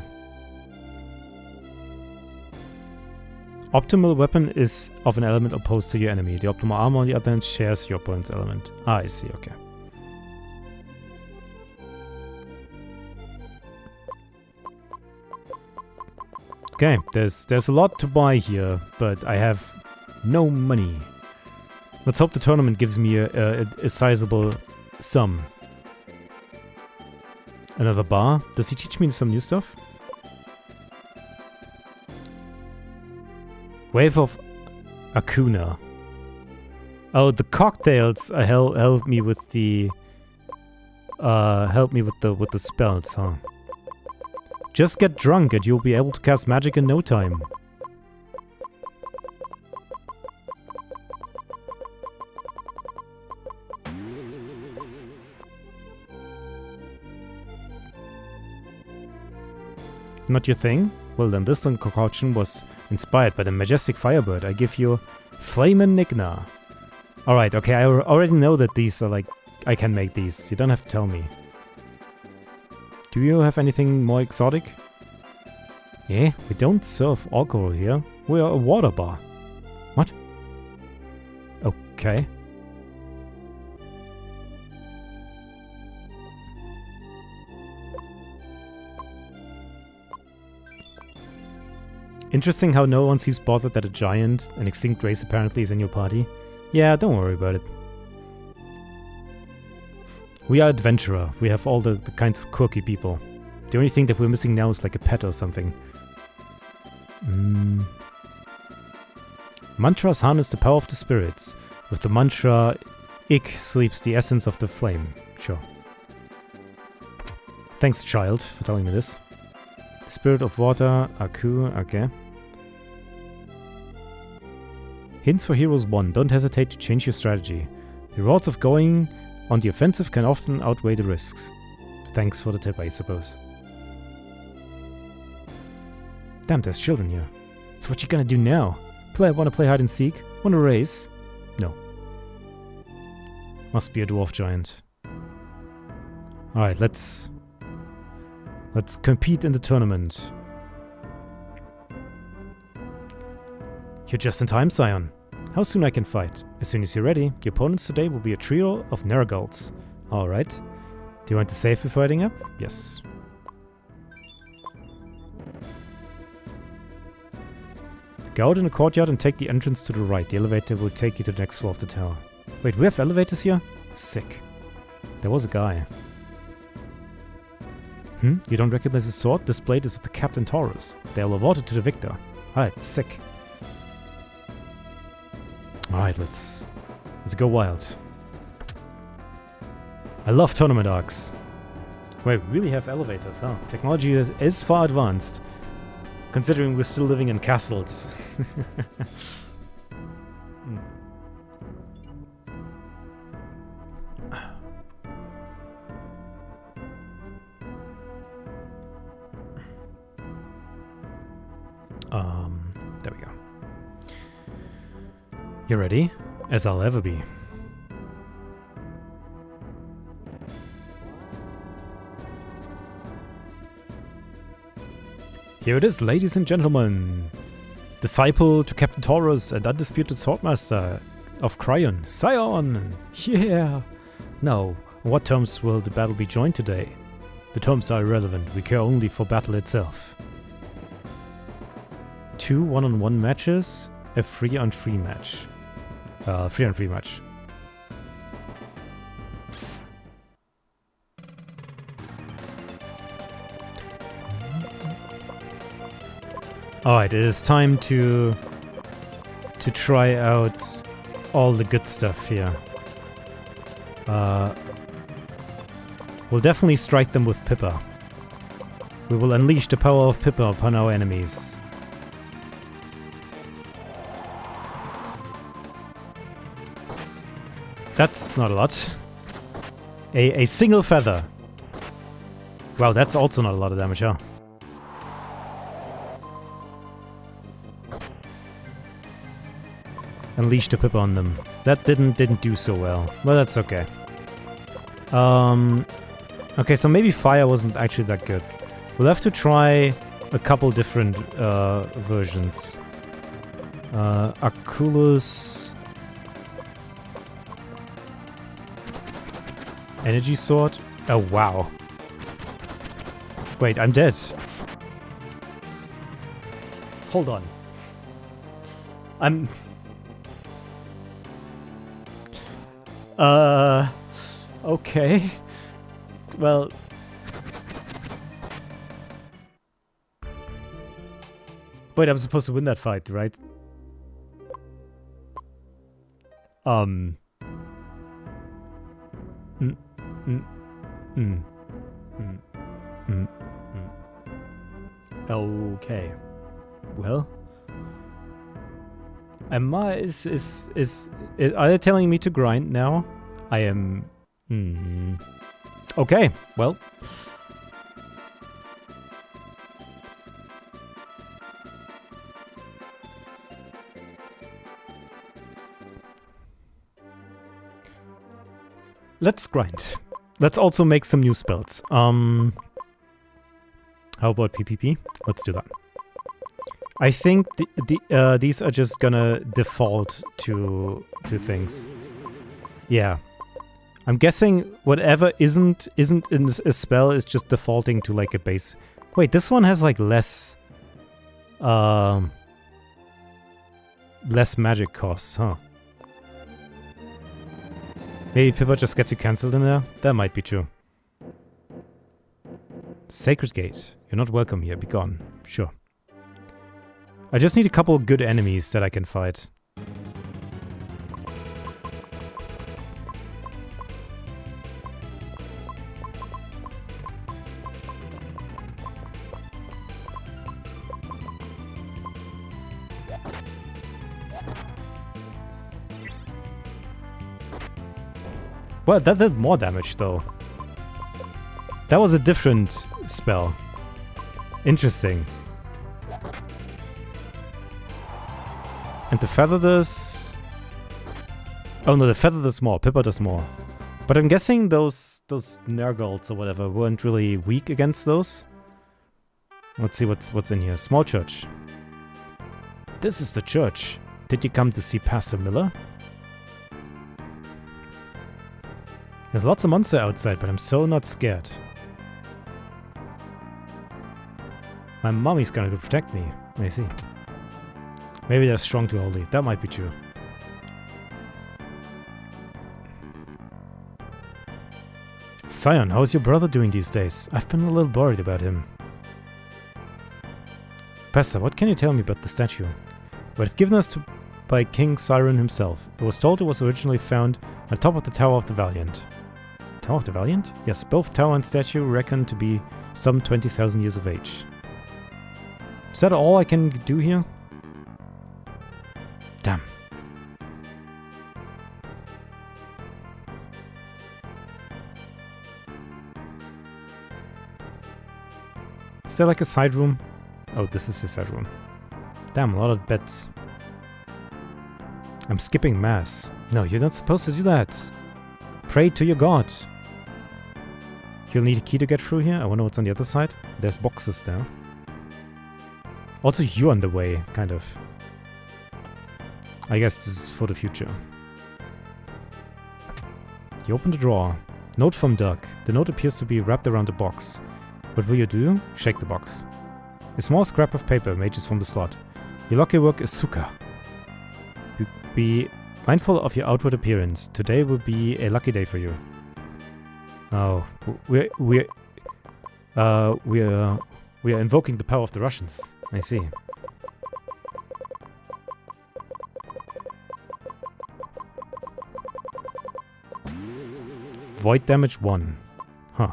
Optimal weapon is of an element opposed to your enemy. The optimal armor, on the other hand, shares your opponent's element. Ah, I see, okay. Okay, there's a lot to buy here, but I have no money. Let's hope the tournament gives me a sizable sum. Another bar? Does he teach me some new stuff? Wave of Acuna. Oh, the cocktails help me with the spells, huh? Just get drunk and you'll be able to cast magic in no time. Not your thing? Well then, this concoction was inspired by the majestic firebird. I give you Flamin' Nigna. Alright, okay, I already know that these are like... I can make these. You don't have to tell me. Do you have anything more exotic? Yeah, we don't serve alcohol here. We are a water bar. What? Okay. Interesting how no one seems bothered that a giant, an extinct race apparently, is in your party. Yeah, don't worry about it. We are adventurer. We have all the kinds of quirky people. The only thing that we're missing now is like a pet or something. Mantras harness the power of the spirits. With the mantra, Ik sleeps the essence of the flame. Sure. Thanks, child, for telling me this. The spirit of water, Aku, okay. Hints for Heroes 1. Don't hesitate to change your strategy. The rewards of going on the offensive can often outweigh the risks. Thanks for the tip, I suppose. Damn, there's children here. So what you gonna do now? Wanna play hide and seek? Wanna race? No. Must be a dwarf giant. Alright, let's compete in the tournament. You're just in time, Scion. How soon I can fight? As soon as you're ready. Your opponents today will be a trio of Neragults. Alright. Do you want to save before heading up? Yes. Go out in the courtyard and take the entrance to the right. The elevator will take you to the next floor of the tower. Wait, we have elevators here? Sick. There was a guy. You don't recognize the sword? This blade is of the Captain Taurus. They'll award it to the victor. Alright, sick. Alright, let's go wild. I love tournament arcs. Wait, we really have elevators, huh? Technology is far advanced, considering we're still living in castles. There we go. You're ready? As I'll ever be. Here it is, ladies and gentlemen. Disciple to Captain Taurus and undisputed swordmaster of Cryon, Scion! Yeah! Now, on what terms will the battle be joined today? The terms are irrelevant, we care only for battle itself. 2 one-on-one matches, a 3-on-3 match. 3-on-3 match. Alright, it is time to try out all the good stuff here. We'll definitely strike them with Pippa. We will unleash the power of Pippa upon our enemies. That's not a lot. A single feather. Wow, that's also not a lot of damage, huh? Unleash the Pippa on them. That didn't do so well. Well, that's okay. Okay, so maybe fire wasn't actually that good. We'll have to try a couple different versions. Aculus... Energy sword? Oh, wow. Wait, I'm dead. Hold on. I'm... Okay. Well... Wait, I'm supposed to win that fight, right? Okay. Well, am I? Are they telling me to grind now? I am. Okay. Well. Let's grind. Let's also make some new spells. How about PvP? Let's do that. I think these are just gonna default to things. Yeah. I'm guessing whatever isn't in a spell is just defaulting to like a base. Wait, this one has like less magic costs, huh? Maybe Pippa just gets you cancelled in there? That might be true. Sacred Gate. You're not welcome here. Be gone. Sure. I just need a couple good enemies that I can fight. Well, that did more damage, though. That was a different spell. Interesting. And the feather does... Oh no, the feather does more. Pippa does more. But I'm guessing those Nergals or whatever weren't really weak against those. Let's see what's in here. Small church. This is the church. Did you come to see Pastor Miller? There's lots of monsters outside, but I'm so not scared. My mommy's gonna protect me. I see. Maybe they're strong too holy. That might be true. Scion, how's your brother doing these days? I've been a little worried about him. Pastor, what can you tell me about the statue? Well, it's given us by King Siren himself. It was told it was originally found on top of the Tower of the Valiant. Tower of the Valiant? Yes, both tower and statue reckoned to be some 20,000 years of age. Is that all I can do here? Damn. Is there like a side room? Oh, this is the side room. Damn, a lot of beds. I'm skipping mass. No, you're not supposed to do that. Pray to your god. You'll need a key to get through here. I wonder what's on the other side. There's boxes there. Also, you're on the way, kind of. I guess this is for the future. You open the drawer. Note from Doug. The note appears to be wrapped around the box. What will you do? Shake the box. A small scrap of paper emerges from the slot. Your lucky word is Suka. Be mindful of your outward appearance. Today will be a lucky day for you. Oh, we're invoking the power of the Russians. I see. Void damage 1. Huh.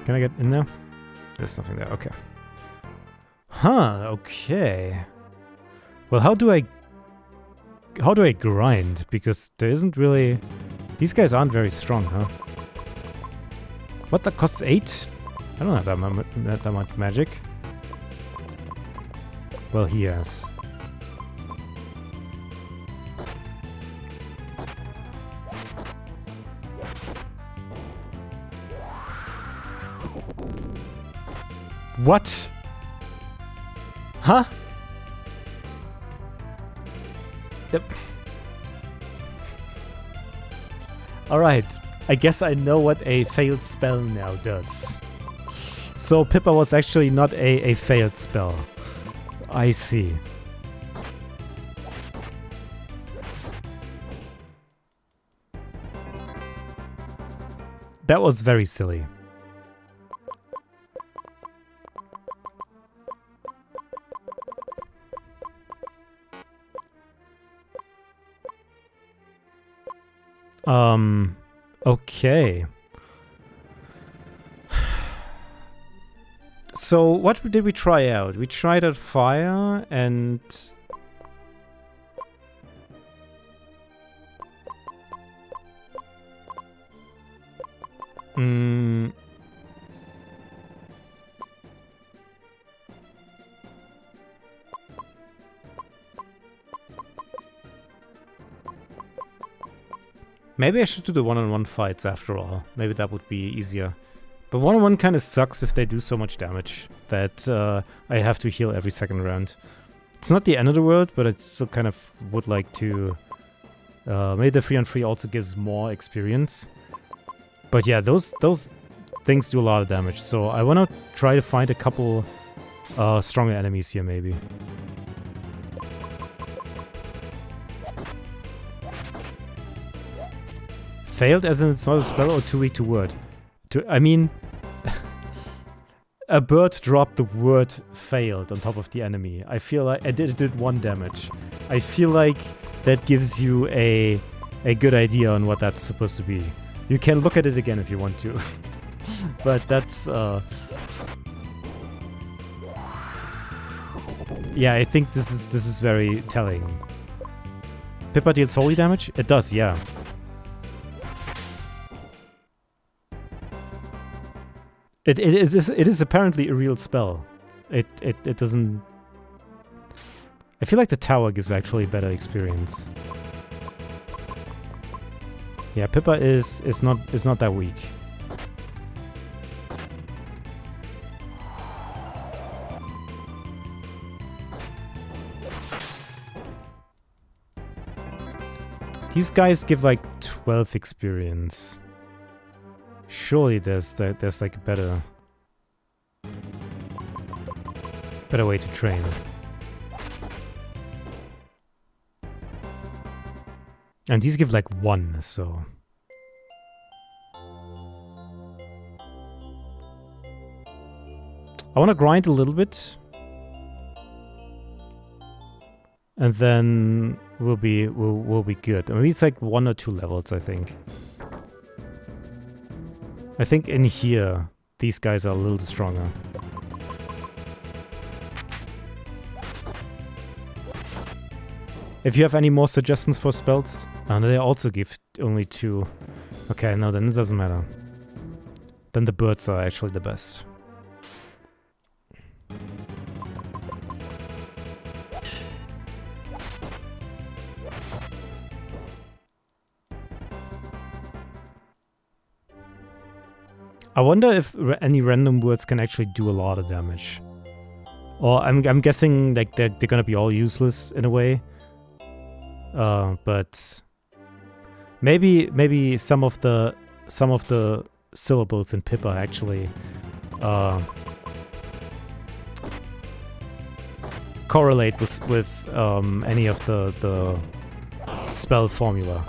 Can I get in there? There's nothing there. Okay. Huh, okay. Well, how do I grind? Because there isn't really... These guys aren't very strong, huh? What, that costs 8? I don't have that much magic. Well, he has. What? Huh? Alright, I guess I know what a failed spell now does. So Pippa was actually not a failed spell. I see. That was very silly. Okay. So, what did we try out? We tried out fire and... Maybe I should do the one-on-one fights after all. Maybe that would be easier. But one-on-one kind of sucks if they do so much damage that I have to heal every second round. It's not the end of the world, but I still kind of would like to... maybe the 3-on-3 also gives more experience. But yeah, those things do a lot of damage. So I want to try to find a couple stronger enemies here, maybe. Failed as in it's not a spell or too weak to word? I mean, a bird dropped the word failed on top of the enemy. I feel like it did 1 damage. I feel like that gives you a good idea on what that's supposed to be. You can look at it again if you want to. But that's... yeah, I think this is very telling. Pippa deals holy damage? It does, yeah. It is apparently a real spell. It doesn't... I feel like the tower gives actually better experience. Yeah, Pippa is not that weak. These guys give like 12 experience. Surely there's like a better way to train. And these give like 1, so... I want to grind a little bit. And then we'll be good. Maybe it's like 1 or 2 levels, I think. I think in here, these guys are a little stronger. If you have any more suggestions for spells, no, they also give only 2. Okay, no, then it doesn't matter. Then the birds are actually the best. I wonder if any random words can actually do a lot of damage. Or I'm guessing like they're gonna be all useless in a way. But maybe some of the syllables in Pip are actually correlate with any of the spell formula.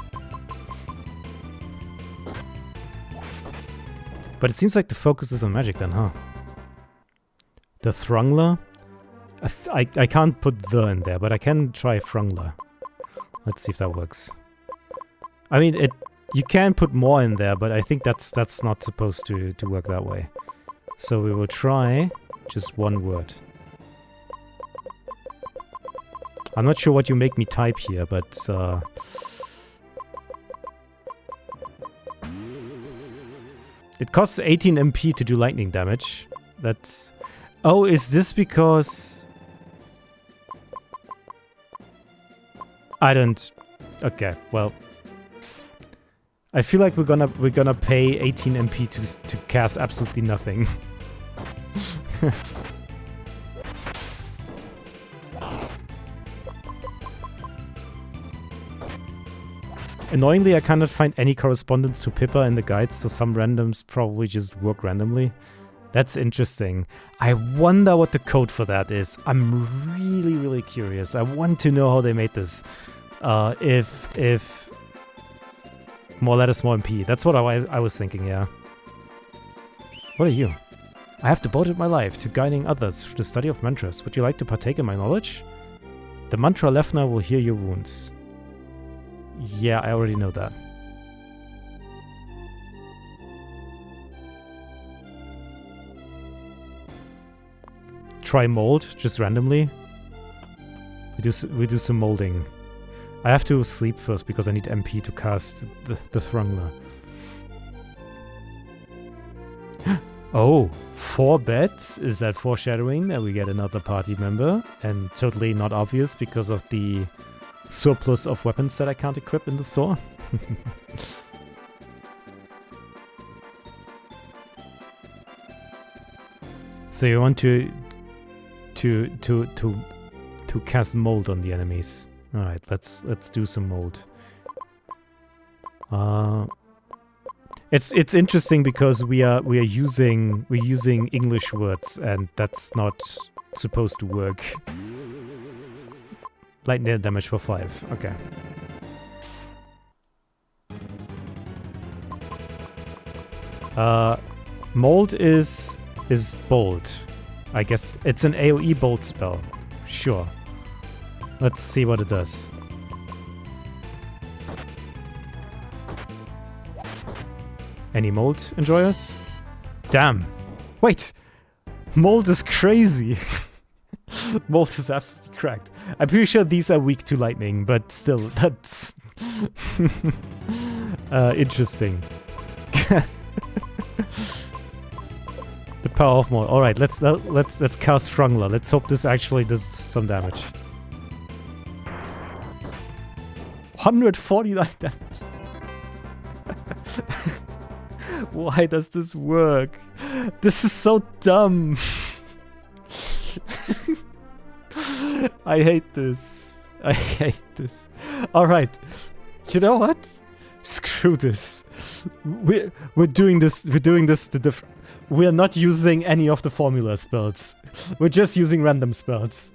But it seems like the focus is on magic then, huh? The Thrungler? I can't put the in there, but I can try Thrungler. Let's see if that works. I mean, you can put more in there, but I think that's not supposed to work that way. So we will try just 1 word. I'm not sure what you make me type here, but it costs 18 MP to do lightning damage. That's... Oh, is this because... I don't... Okay, well... I feel like we're gonna pay 18 MP to cast absolutely nothing. Annoyingly, I cannot find any correspondence to Pippa in the guides, so some randoms probably just work randomly. That's interesting. I wonder what the code for that is. I'm really, really curious. I want to know how they made this. If more letters, more MP. That's what I was thinking, yeah. What are you? I have devoted my life to guiding others through the study of mantras. Would you like to partake in my knowledge? The mantra Lefner will heal your wounds. Yeah, I already know that. Try mold, just randomly. We do some molding. I have to sleep first because I need MP to cast the Thrungler. Oh, 4 bets? Is that foreshadowing that we get another party member? And totally not obvious because of the surplus of weapons that I can't equip in the store. So you want to cast mold on the enemies. All right, let's do some mold. It's interesting because we're using English words and that's not supposed to work. Lightning damage for 5. Okay. Mold is bold. I guess it's an AoE bolt spell. Sure. Let's see what it does. Any mold enjoyers? Damn. Wait. Mold is crazy. Mold is absolutely cracked. I'm pretty sure these are weak to lightning, but still, that's interesting. The power of mold. All right, let's cast Thrungler. Let's hope this actually does some damage. 149 damage. Why does this work? This is so dumb. I hate this. I hate this. All right. You know what? Screw this. We're doing this. We're doing this the different. We're not using any of the formula spells. We're just using random spells.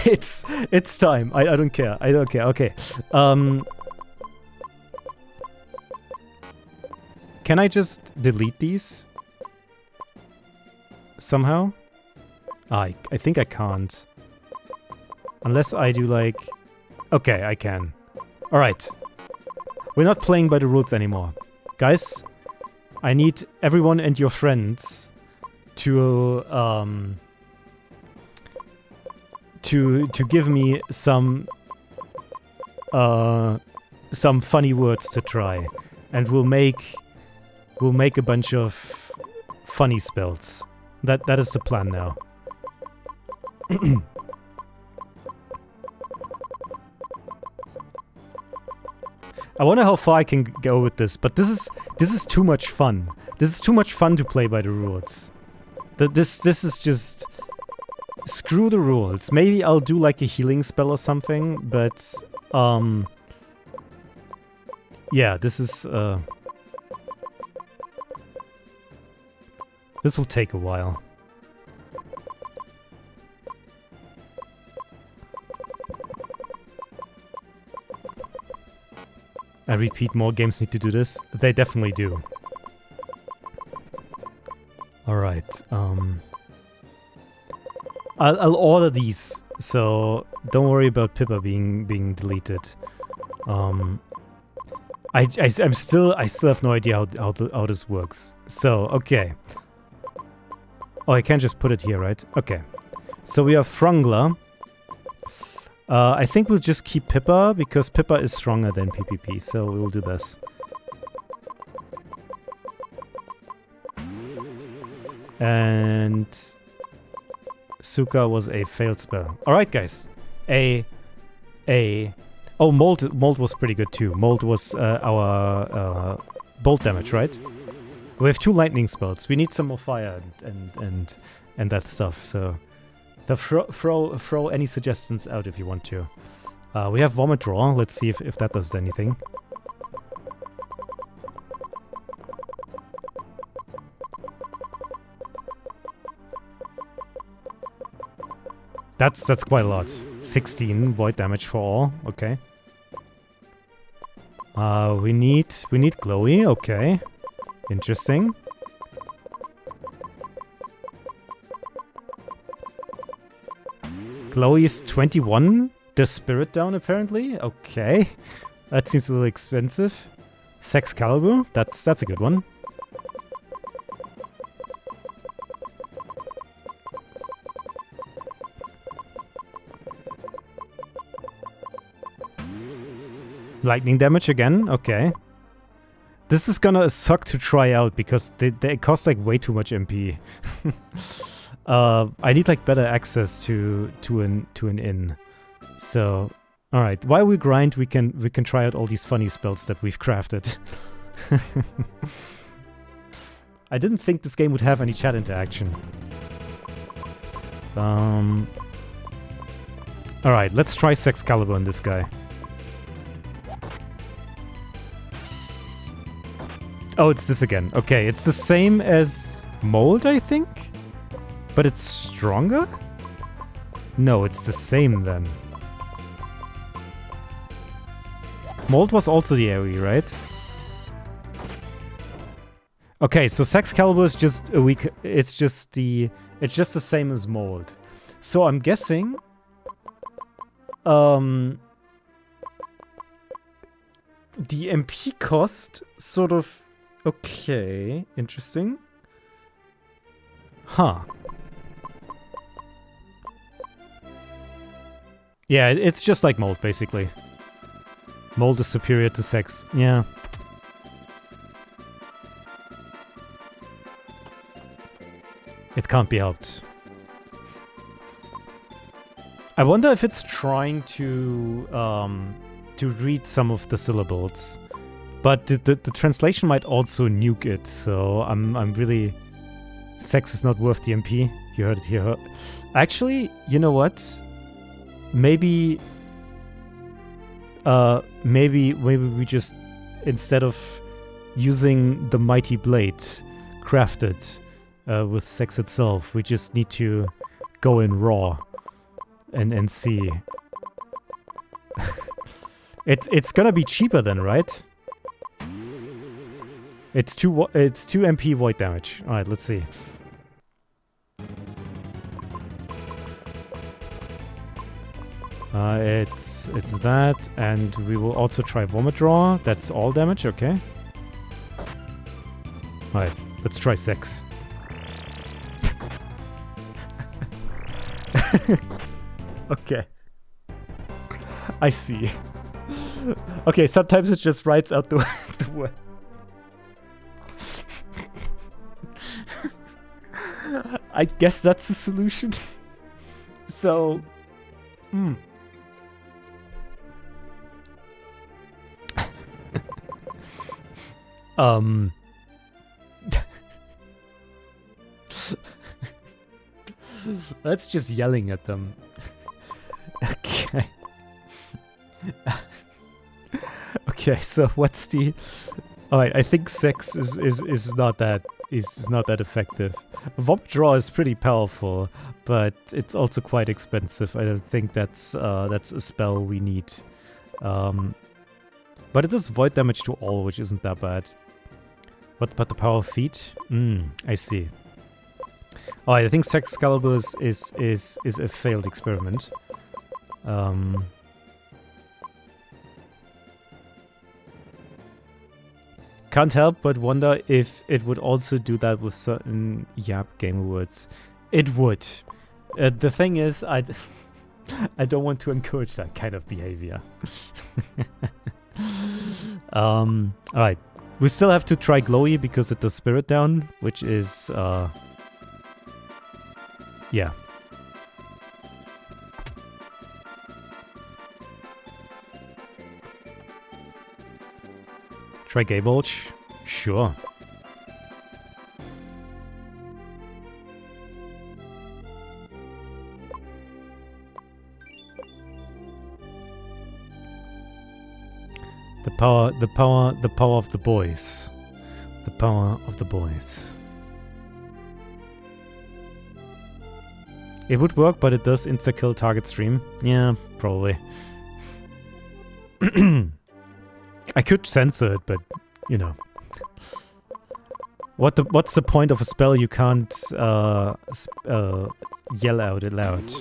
It's time. I don't care. I don't care. Okay. can I just delete these? Somehow? I think I can't. Unless I do like... Okay, I can. Alright. We're not playing by the rules anymore. Guys, I need everyone and your friends to give me some funny words to try. And we'll make a bunch of funny spells. That is the plan now. I wonder how far I can go with this, but this is too much fun. This is too much fun to play by the rules. This is just... Screw the rules. Maybe I'll do like a healing spell or something, but... Yeah, this is... This will take a while. I repeat, more games need to do this. They definitely do. Alright, I'll order these, so don't worry about Pippa being deleted. I still have no idea how this works. So, okay. Oh, I can't just put it here, right? Okay. So we have Frungler. I think we'll just keep Pippa, because Pippa is stronger than PPP, so we'll do this. And... Suka was a failed spell. Alright, guys. Oh, Mold was pretty good too. Mold was our bolt damage, right? We have 2 lightning spells. We need some more fire and that stuff, so... Throw any suggestions out if you want to. We have Vomit Draw. Let's see if that does anything. That's quite a lot. 16 void damage for all. Okay. We need Glowy. Okay. Interesting. Glowy is 21. The Spirit down, apparently. Okay. That seems a little expensive. Sexcalibur. That's a good one. Lightning damage again. Okay. This is gonna suck to try out because they cost like way too much MP. I need like better access to an inn. So, all right. While we grind, we can try out all these funny spells that we've crafted. I didn't think this game would have any chat interaction. All right. Let's try Sexcalibur on this guy. Oh, it's this again. Okay, it's the same as Mold, I think? But it's stronger? No, it's the same then. Mold was also the AoE, right? Okay, so Sexcalibur is just a weak... It's just the same as Mold. So I'm guessing... The MP cost sort of... Okay, interesting. Huh. Yeah, it's just like Mold, basically. Mold is superior to Sex. Yeah. It can't be helped. I wonder if it's trying to read some of the syllables. But the translation might also nuke it, so I'm really... Sex is not worth the MP. You heard it here. Actually, you know what? Maybe we just, instead of using the Mighty Blade crafted with Sex itself, we just need to go in raw and see. It's gonna be cheaper then, right? It's 2 MP void damage. All right, let's see. It's that, and we will also try Vomit Draw. That's all damage, okay. Alright, let's try 6. Okay. I see. Okay, sometimes it just writes out the way. I guess that's the solution. So... That's just yelling at them. Okay. Okay, so what's the... Alright, I think 6 is not that effective. Vomit Draw is pretty powerful, but it's also quite expensive. I don't think that's a spell we need. But it does void damage to all, which isn't that bad. What about the power of feet? I see. Alright, I think Excalibur is a failed experiment. Can't help but wonder if it would also do that with certain Yap Game Awards. It would. The thing is, I don't want to encourage that kind of behavior. Alright. We still have to try Glowy because it does Spirit Down, which is... yeah. Try Gaybulge? Sure. The power of the boys. The power of the boys. It would work, but it does insta-kill target stream. Yeah, probably. I could censor it, but, you know. What's the point of a spell you can't yell out loud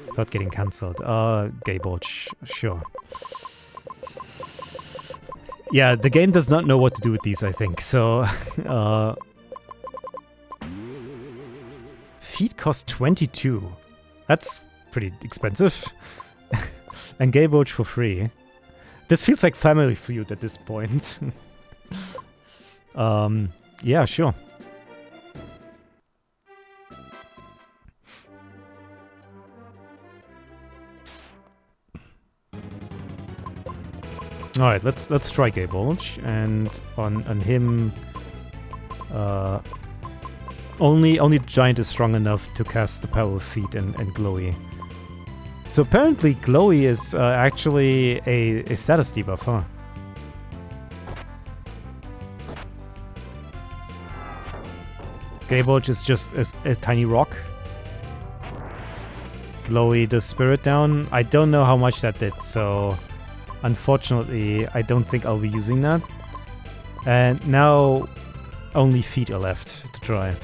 without getting cancelled? Gaybulge, sure. Yeah, the game does not know what to do with these, I think. So, feet cost 22. That's pretty expensive. And Gaybulge for free. This feels like Family Feud at this point. Yeah, sure. All right, let's try Gaybulge, and on him, only Giant is strong enough to cast the Power of Feet and Glowy. So apparently Glowy is actually a status debuff, huh? Gaybulge is just a tiny rock. Glowy does Spirit Down. I don't know how much that did, so unfortunately I don't think I'll be using that. And now only feet are left to try.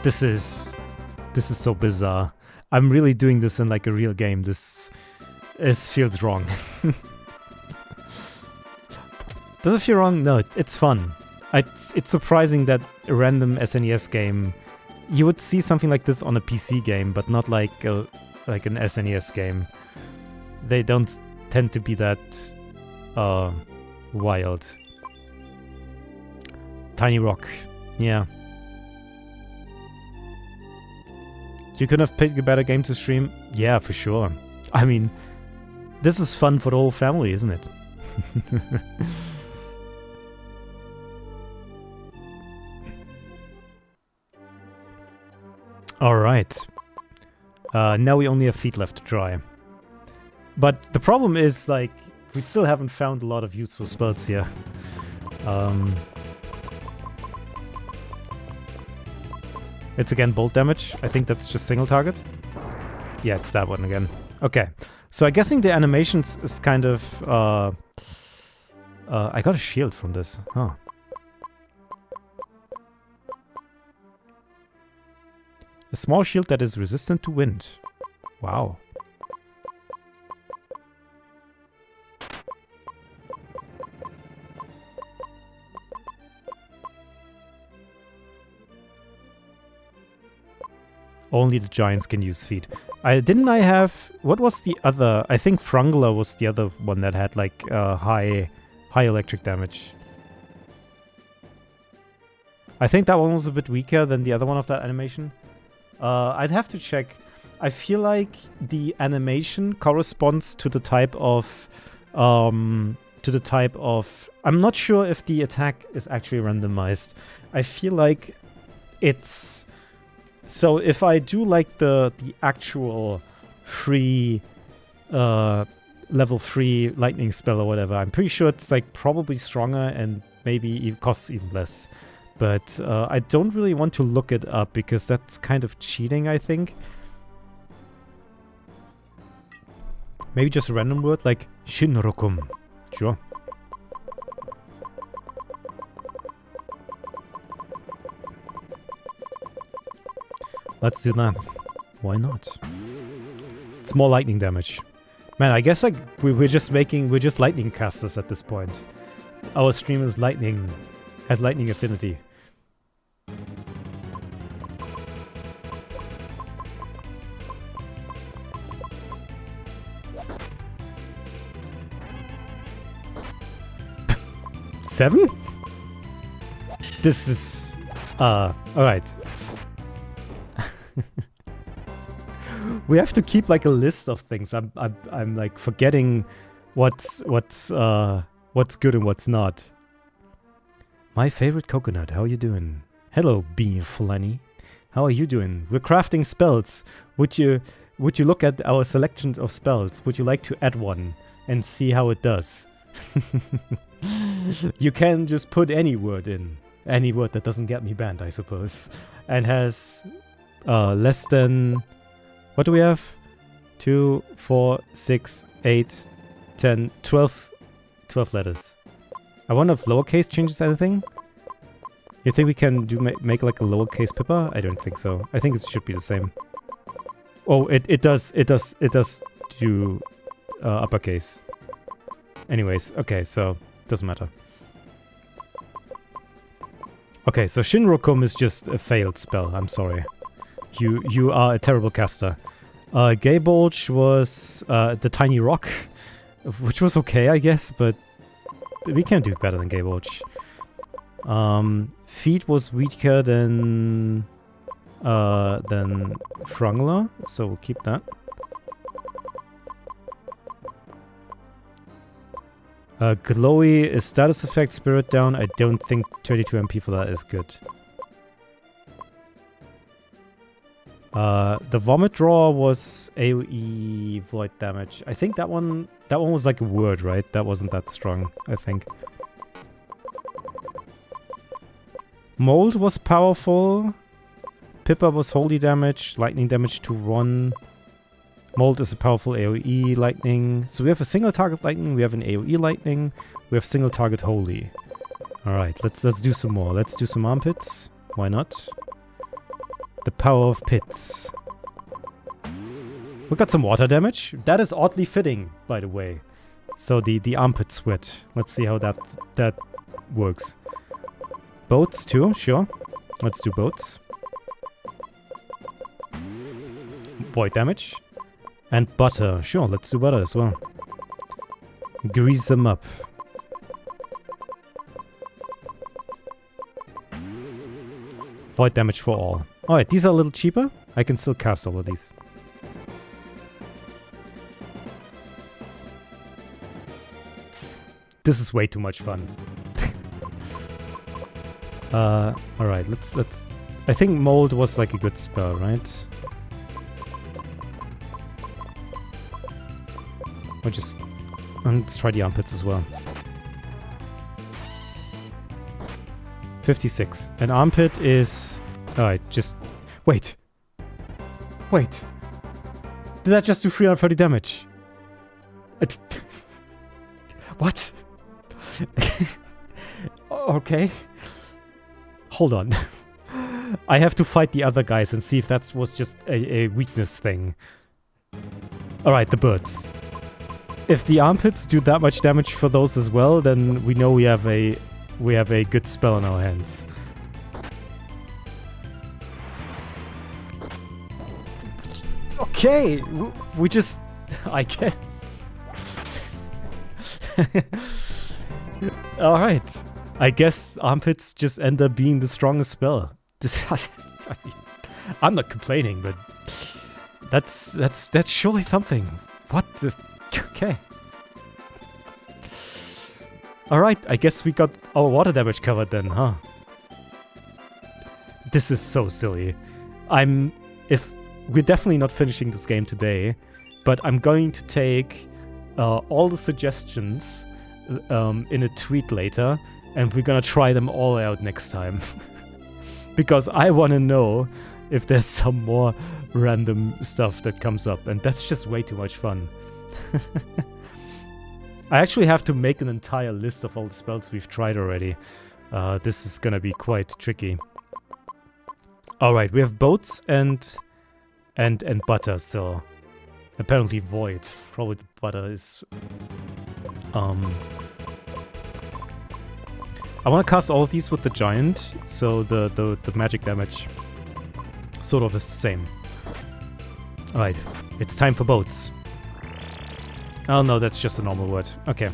This is so bizarre. I'm really doing this in like a real game. This feels wrong. Does it feel wrong? No, it's fun. It's surprising that a random SNES game, you would see something like this on a PC game, but not like an SNES game. They don't tend to be that wild. Tiny rock, yeah. You could have picked a better game to stream? Yeah, for sure. I mean, this is fun for the whole family, isn't it? Alright. Now we only have feet left to try. But the problem is, like, we still haven't found a lot of useful spells here. It's again bolt damage. I think that's just single target. Yeah, it's that one again. Okay. So I'm guessing the animations is kind of... I got a shield from this. Huh. A small shield that is resistant to wind. Wow. Only the giants can use feet. Didn't I have... What was the other... I think Frungler was the other one that had like high electric damage. I think that one was a bit weaker than the other one of that animation. I'd have to check. I feel like the animation corresponds to the type of... I'm not sure if the attack is actually randomized. I feel like it's... So if I do like the actual free level 3 lightning spell or whatever, I'm pretty sure it's like probably stronger and maybe it costs even less. But I don't really want to look it up because that's kind of cheating, I think. Maybe just a random word like Shinrokum. Sure. Let's do that. Why not? It's more lightning damage. Man, I guess like we're just lightning casters at this point. Our stream is lightning, has lightning affinity. Seven? This is alright. We have to keep like a list of things. I'm like forgetting what's good and what's not. My favorite coconut. How are you doing? Hello, Beef Lenny. How are you doing? We're crafting spells. Would you look at our selection of spells? Would you like to add one and see how it does? You can just put any word in. Any word that doesn't get me banned, I suppose. And has less than... What do we have? 2, 4, 6, 8, 10, 12 letters. I wonder if lowercase changes anything? You think we can make like a lowercase Pippa? I don't think so. I think it should be the same. Oh, it does do uppercase. Anyways, okay, so doesn't matter. Okay, so Shinrokum is just a failed spell. I'm sorry. You are a terrible caster. Gaybulge was the tiny rock, which was okay, I guess, but we can do better than Gaybulge. Feet was weaker than Frungler, so we'll keep that. Glowy is status effect, spirit down. I don't think 22 MP for that is good. The vomit draw was AoE void damage. I think that one was like a word, right? That wasn't that strong, I think. Mold was powerful. Pippa was holy damage, lightning damage to 1. Mold is a powerful AoE lightning. So we have a single target lightning, we have an AoE lightning, we have single target holy. Alright, let's do some more. Let's do some armpits. Why not? The power of pits. We got some water damage. That is oddly fitting, by the way. So the armpit sweat. Let's see how that works. Boats too, sure. Let's do boats. Void damage. And butter. Sure, let's do butter as well. Grease them up. Void damage for all. Alright, these are a little cheaper. I can still cast all of these. This is way too much fun. Alright, let's... I think mold was like a good spell, right? Or just... let's try the armpits as well. 56. An armpit is... Alright, just... Wait! Wait! Did that just do 330 damage? What? Okay. Hold on. I have to fight the other guys and see if that was just a weakness thing. Alright, the birds. If the armpits do that much damage for those as well, then we know we have a good spell in our hands. Okay, we just... I guess. Alright. I guess armpits just end up being the strongest spell. I'm not complaining, but that's surely something. What the... Okay. Alright, I guess we got our water damage covered then, huh? This is so silly. We're definitely not finishing this game today, but I'm going to take all the suggestions in a tweet later, and we're gonna try them all out next time. Because I want to know if there's some more random stuff that comes up, and that's just way too much fun. I actually have to make an entire list of all the spells we've tried already. This is gonna be quite tricky. Alright, we have boats and butter, so apparently void. Probably the butter is... I want to cast all of these with the giant, so the magic damage sort of is the same. Alright, it's time for boats. Oh no, that's just a normal word. Okay.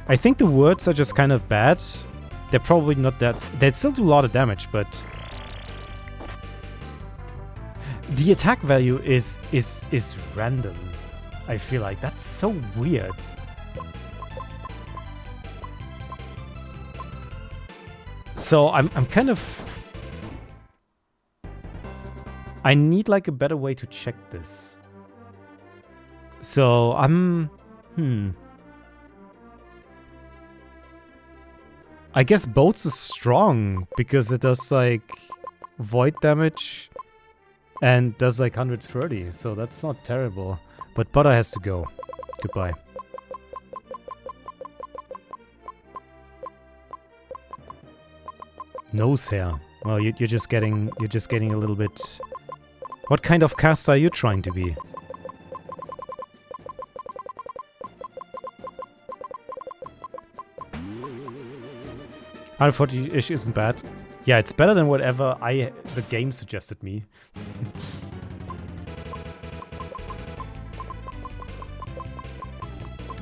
I think the words are just kind of bad. They're probably not that... They'd still do a lot of damage, but... The attack value is random. I feel like that's so weird. So I'm kind of... I need like a better way to check this. So I'm... I guess boats is strong because it does like void damage and does like 130, so that's not terrible. But butter has to go. Goodbye. Nose hair. Well, you're just getting a little bit... What kind of caster are you trying to be? 140-ish isn't bad. Yeah, it's better than whatever the game suggested me.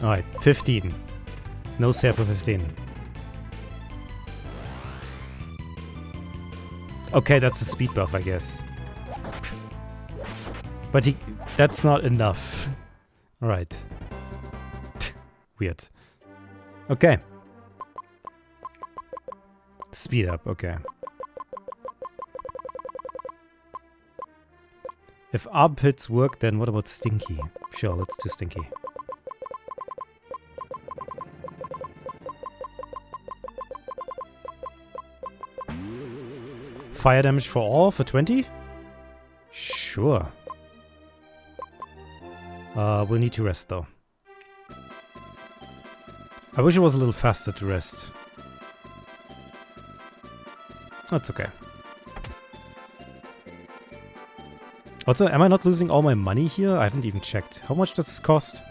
Alright, 15. Nose hair for 15. Okay, that's a speed buff, I guess. But that's not enough. Alright. Weird. Okay. Speed up, okay. If armpits work, then what about Stinky? Sure, let's do Stinky. Fire damage for all for 20? Sure. We'll need to rest though. I wish it was a little faster to rest. That's okay. Also, am I not losing all my money here? I haven't even checked. How much does this cost?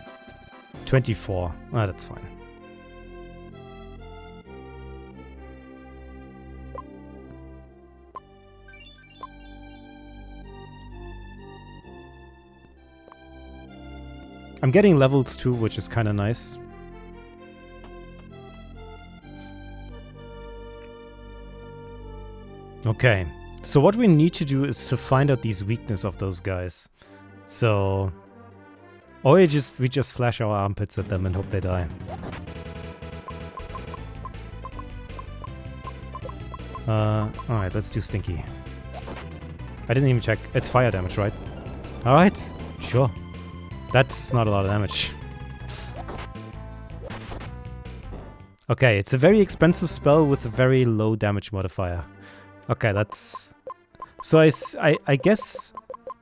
24. Ah, that's fine. I'm getting levels too, which is kind of nice. Okay, so what we need to do is to find out these weaknesses of those guys. So, or we just flash our armpits at them and hope they die. Alright, let's do Stinky. I didn't even check. It's fire damage, right? Alright, sure. That's not a lot of damage. Okay, it's a very expensive spell with a very low damage modifier. Okay, that's... So I guess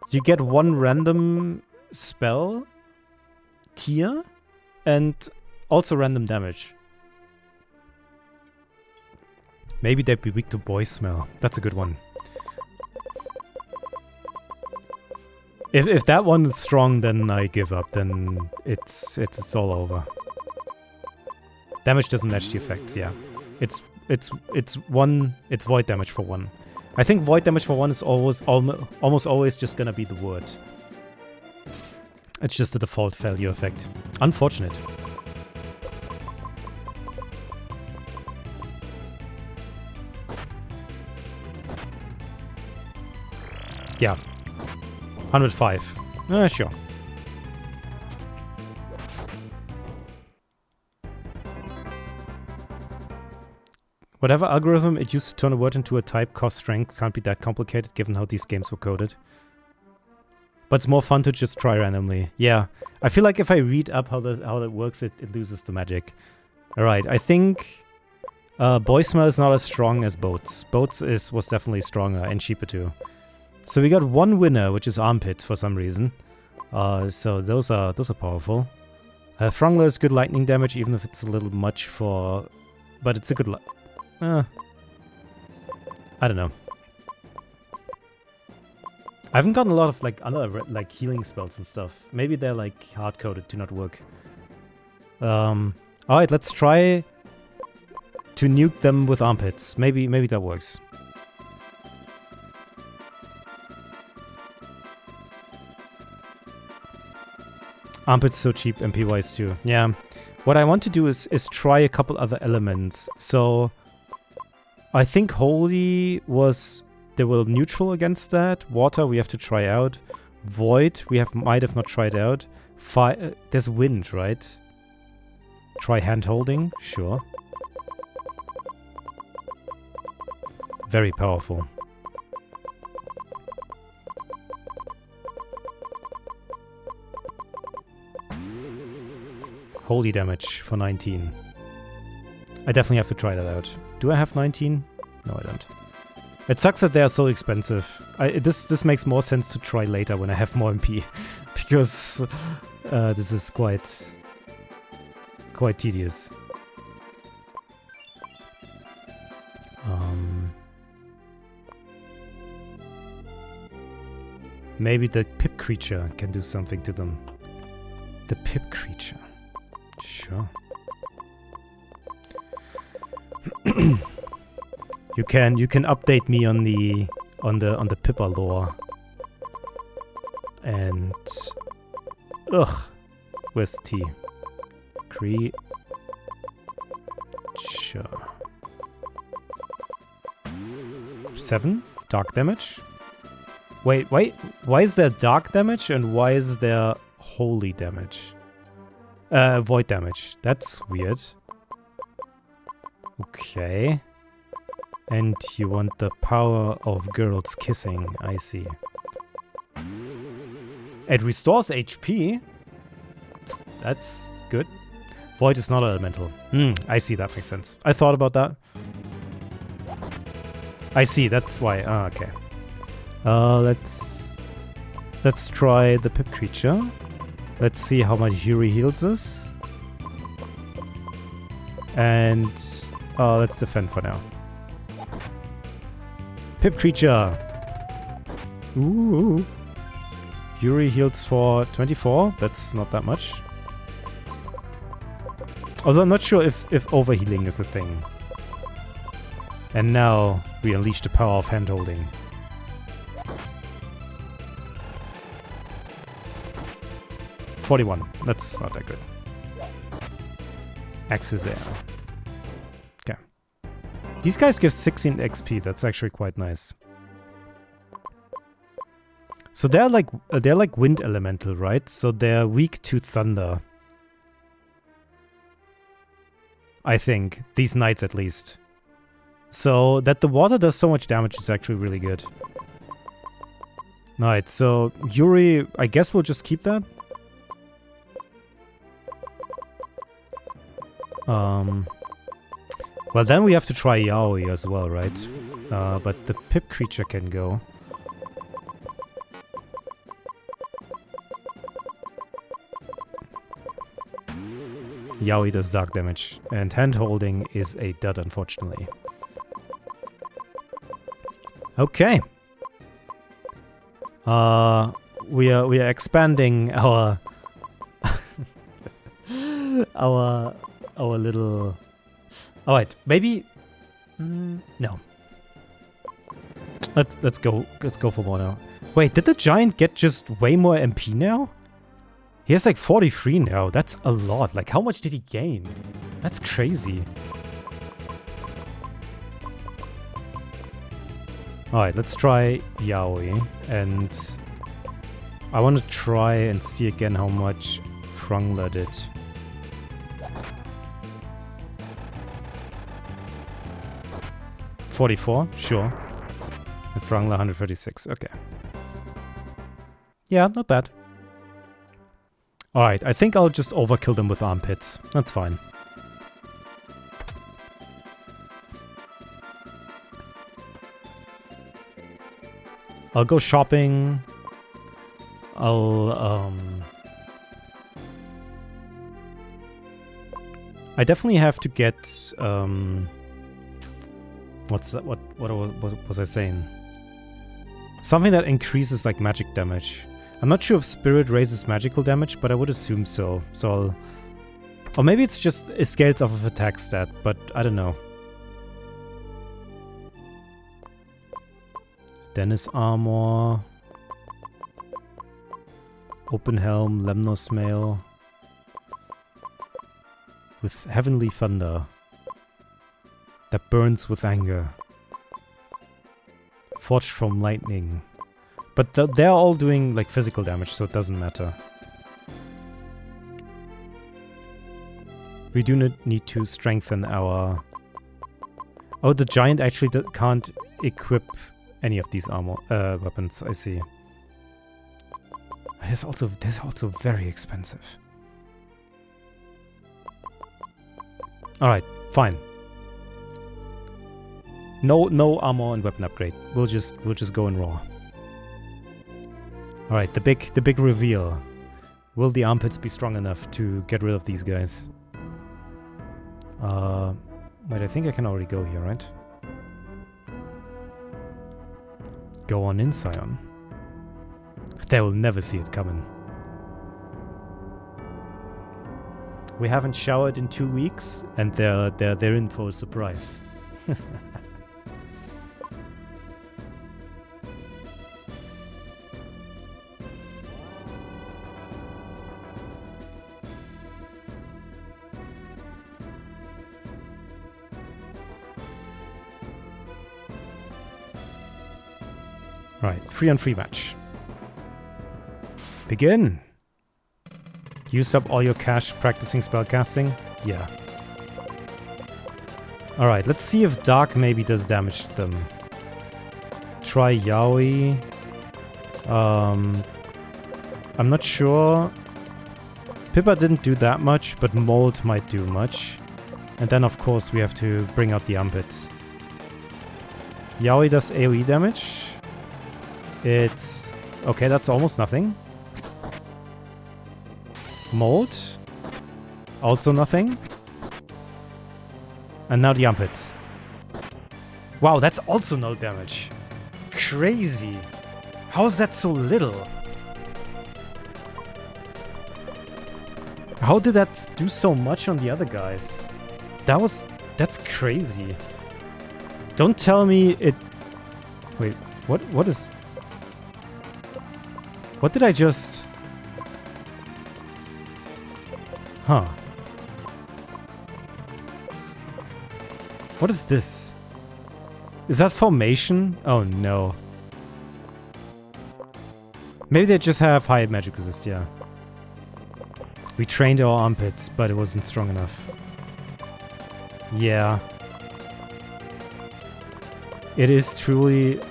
you get one random spell tier and also random damage. Maybe they'd be weak to boy smell. That's a good one. If that one is strong, then I give up. Then it's all over. Damage doesn't match the effects. Yeah, it's void damage for 1. I think void damage for 1 is almost always just gonna be the word. It's just the default value effect. Unfortunate. Yeah. 105. Sure. Whatever algorithm it used to turn a word into a type cost strength can't be that complicated given how these games were coded. But it's more fun to just try randomly. Yeah. I feel like if I read up how that works, it loses the magic. Alright, I think Boy Smell is not as strong as Boats. Boats was definitely stronger and cheaper too. So we got one winner, which is Armpit for some reason. So those are powerful. Frungler is good lightning damage, even if it's a little much for... But it's a good... I don't know. I haven't gotten a lot of like other like healing spells and stuff. Maybe they're like hard-coded to not work. Alright, let's try to nuke them with armpits. Maybe that works. Armpits so cheap, MP-wise too. Yeah. What I want to do is try a couple other elements. So I think Holy was... They were neutral against that. Water we have to try out. Void we might have not tried out. Fire... there's wind, right? Try hand-holding? Sure. Very powerful. Holy damage for 19. I definitely have to try that out. Do I have 19? No, I don't. It sucks that they are so expensive. This makes more sense to try later when I have more MP. Because this is quite tedious. Maybe the pip creature can do something to them. The pip creature. Sure. You can update me on the Pippa lore. And where's the T? Sure. 7 dark damage. Wait, why is there dark damage and why is there holy damage? Void damage. That's weird. Okay. And you want the power of girls kissing. I see. It restores HP. That's good. Void is not elemental. I see, that makes sense. I thought about that. I see, that's why. Okay. Let's try the pip creature. Let's see how much Yuri heals us. And let's defend for now. Pip creature. Ooh. Yuri heals for 24. That's not that much. Although I'm not sure if overhealing is a thing. And now we unleash the power of handholding. $41. That's not that good. Axe is there. Okay. These guys give 16 XP. That's actually quite nice. So they're like wind elemental, right? So they're weak to thunder. I think. These knights at least. So that the water does so much damage is actually really good. Alright, so Yuri, I guess we'll just keep that. Well, then we have to try Yaoi as well, right? But the pip creature can go. Yaoi does dark damage. And hand-holding is a dud, unfortunately. Okay. We are expanding our our little. All right, maybe. No. Let's go for more now. Wait, did the giant get just way more MP now? He has like 43 now. That's a lot. Like, how much did he gain? That's crazy. Alright, let's try Yaoi. And I want to try and see again how much Frangler did. $44, sure. And Frangler 136, okay. Yeah, not bad. Alright, I think I'll just overkill them with armpits. That's fine. I'll go shopping. I definitely have to get what's that? What was I saying? Something that increases like magic damage. I'm not sure if spirit raises magical damage, but I would assume so. So or maybe it's just it scales off of attack stat, but I don't know. Dennis armor. Open helm, Lemnos mail. With heavenly thunder. That burns with anger. Forged from lightning. But they're all doing like physical damage, so it doesn't matter. We do not need to strengthen our... Oh, the giant actually can't equip any of these armor weapons, I see. They're also very expensive. Alright, fine. No armor and weapon upgrade. We'll just go in raw. Alright, the big reveal. Will the armpits be strong enough to get rid of these guys? Wait, I think I can already go here, right? Go on in, Scion. They will never see it coming. We haven't showered in 2 weeks, and they're in for a surprise. Right, 3-on-3 match. Begin! Use up all your cash practicing spellcasting? Yeah. Alright, let's see if Dark maybe does damage to them. Try Yaoi. I'm not sure. Pippa didn't do that much, but Mold might do much. And then of course we have to bring out the armpits. Yaoi does AoE damage. It's... okay, that's almost nothing. Mold. Also nothing. And now the armpits. Wow, that's also no damage. Crazy. How is that so little? How did that do so much on the other guys? That's crazy. Don't tell me it... Wait, what is... What did I just... Huh. What is this? Is that formation? Oh no. Maybe they just have high magic resist, yeah. We trained our armpits, but it wasn't strong enough. Yeah. It is truly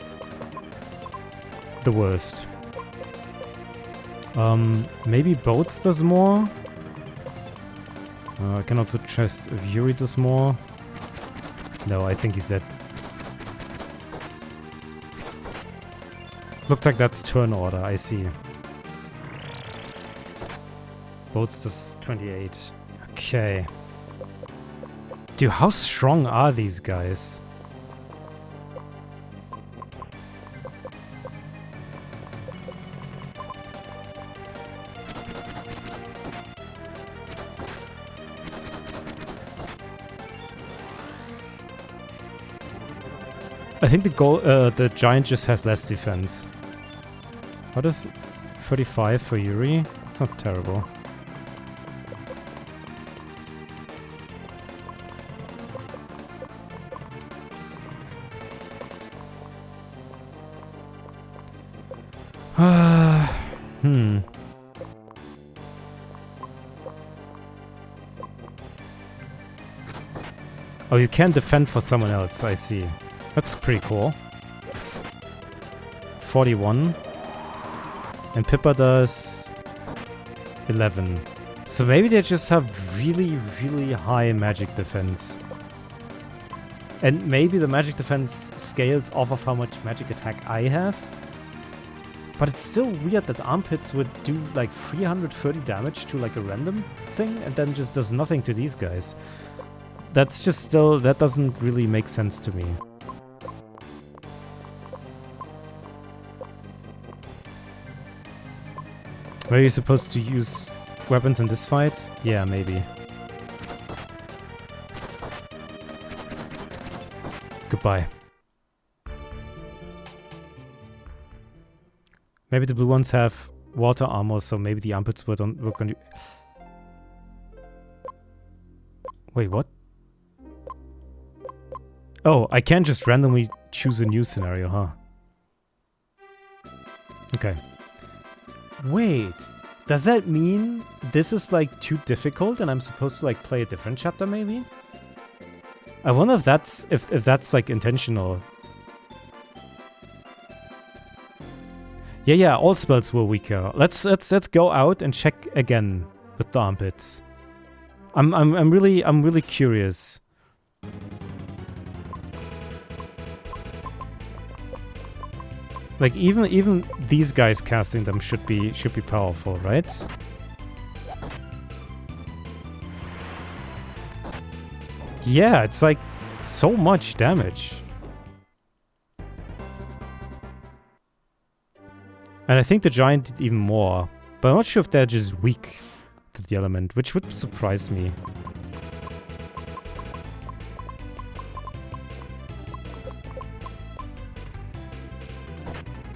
the worst. Maybe Boats does more? I can also trust if Yuri does more. No, I think he's dead. Looks like that's turn order, I see. Boats does 28. Okay. Dude, how strong are these guys? I think the giant just has less defense. What is 35 for Yuri? It's not terrible. Oh, you can defend for someone else, I see. That's pretty cool. 41. And Pippa does 11. So maybe they just have really, really high magic defense. And maybe the magic defense scales off of how much magic attack I have. But it's still weird that armpits would do like 330 damage to like a random thing and then just does nothing to these guys. That's just still, that doesn't really make sense to me. Were you supposed to use weapons in this fight? Yeah, maybe. Goodbye. Maybe the blue ones have water armor, so maybe the armpits would work on you. Wait, what? Oh, I can't just randomly choose a new scenario, huh? Okay. Wait, does that mean this is like too difficult and I'm supposed to like play a different chapter maybe? I wonder if that's if that's like intentional. Yeah, all spells were weaker. Let's go out and check again with the armpits. I'm really curious. Like even these guys casting them should be powerful, right? Yeah, it's like so much damage. And I think the giant did even more, but I'm not sure if they're just weak to the element, which would surprise me.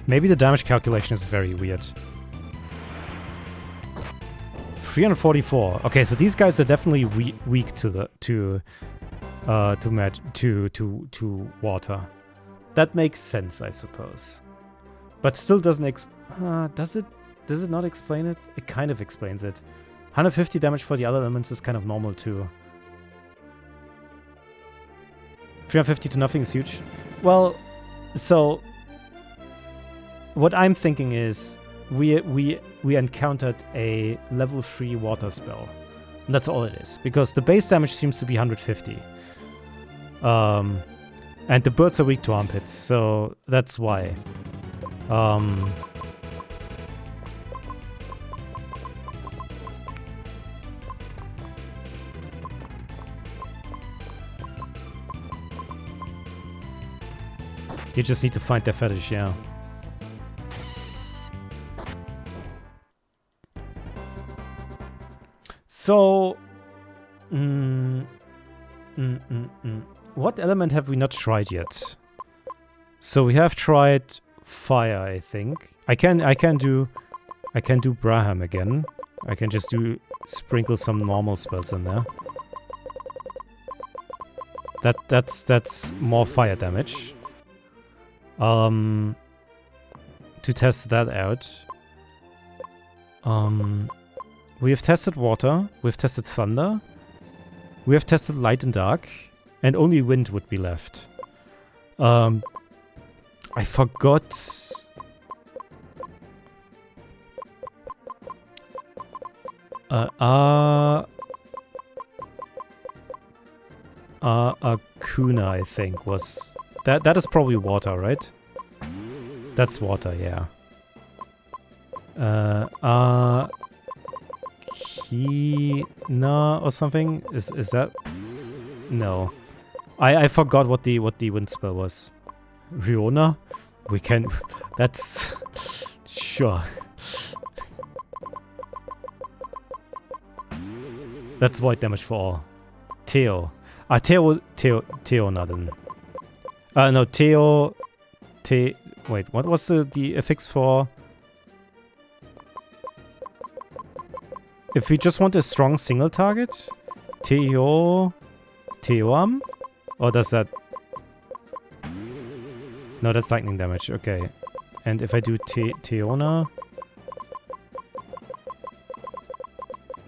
Maybe the damage calculation is very weird. 344. Okay, so these guys are definitely weak to water. That makes sense, I suppose. But still doesn't does it not explain it? It kind of explains it. 150 damage for the other elements is kind of normal too. 350 to nothing is huge. Well, so what I'm thinking is we encountered a level 3 water spell. And that's all it is. Because the base damage seems to be 150. And the birds are weak to armpits, so that's why. You just need to find their fetish, yeah. So, what element have we not tried yet? So we have tried fire, I think. I can do Braham again. I can just sprinkle some normal spells in there. That's more fire damage. To test that out. We have tested water, we've tested thunder, we have tested light and dark, and only wind would be left. I forgot... Akuna, I think, was... That is probably water, right? That's water, yeah. No, or something? Is that? No. I forgot what the wind spell was. Riona? We can... That's... Sure. That's void damage for all. Teo. Teo was... Teo not then. No, Teo... Wait, what was the affix for... If we just want a strong single target? Teoam? Or does that... No, that's lightning damage, okay. And if I do Teona...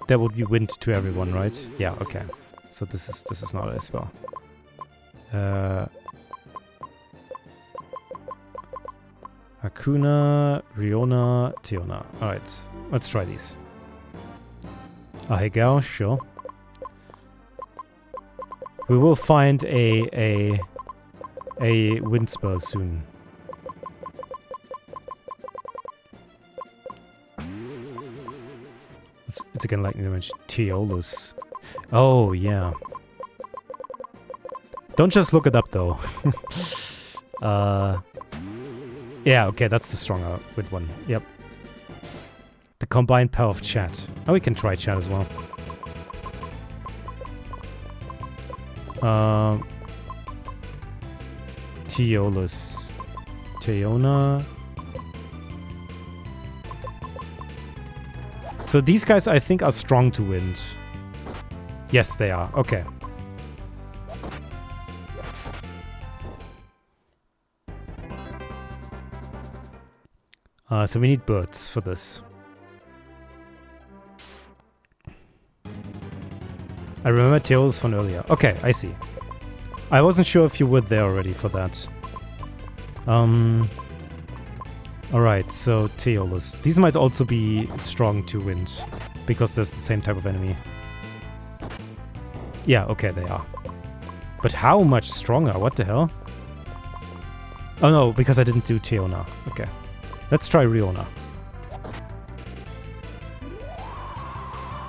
That would be wind to everyone, right? Yeah, okay. So this is not a spell. Hakuna, Riona, Teona. Alright, let's try these. Ahegao, sure. We will find a wind spell soon. It's again lightning damage. Teolus. Oh, yeah. Don't just look it up, though. Yeah, okay, that's the stronger wind one. Yep. The combined power of chat. Oh, we can try chat as well. Teolus. Teona. So these guys, I think, are strong to wind. Yes, they are. Okay. So we need birds for this. I remember Teolus from earlier. Okay, I see. I wasn't sure if you were there already for that. Alright, so Teolus. These might also be strong to wind, because there's the same type of enemy. Yeah, okay, they are. But how much stronger? What the hell? Oh no, because I didn't do Teona. Okay. Let's try Riona.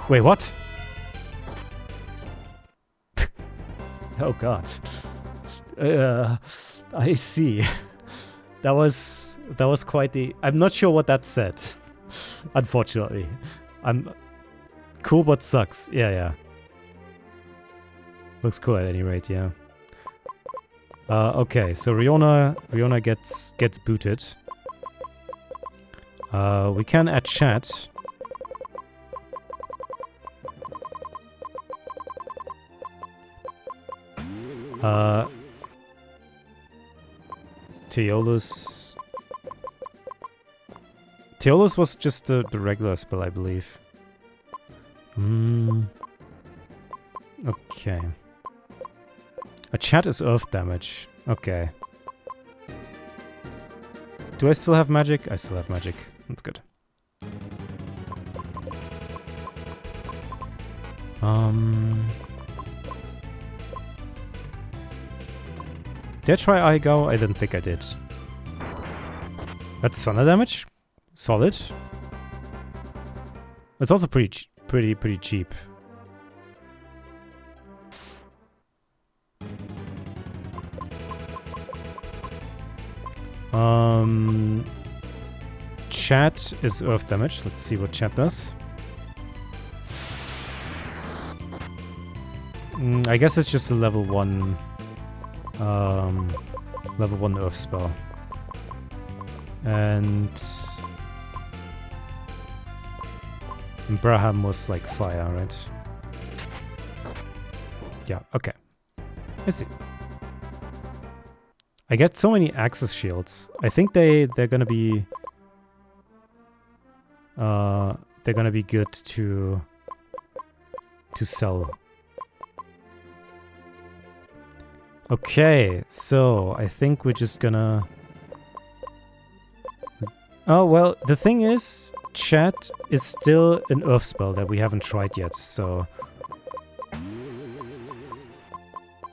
Wait, what? Oh god. I see. That was quite the... I'm not sure what that said. Unfortunately. I'm... Cool but sucks. Yeah. Looks cool at any rate, yeah. Okay, so Riona gets booted. We can add chat. Teolus. Teolus was just the regular spell, I believe. Okay. A chat is earth damage. Okay. Do I still have magic? I still have magic. That's good. Did I try Ahegao? I didn't think I did. That's thunder damage. Solid. It's also pretty cheap. Chat is earth damage. Let's see what chat does. I guess it's just a level 1 earth spell. And Braham was like fire, right? Yeah, okay. I see. I get so many access shields. I think they're gonna be good to sell. Okay, so I think we're just gonna... Oh, well, the thing is, chat is still an earth spell that we haven't tried yet, so...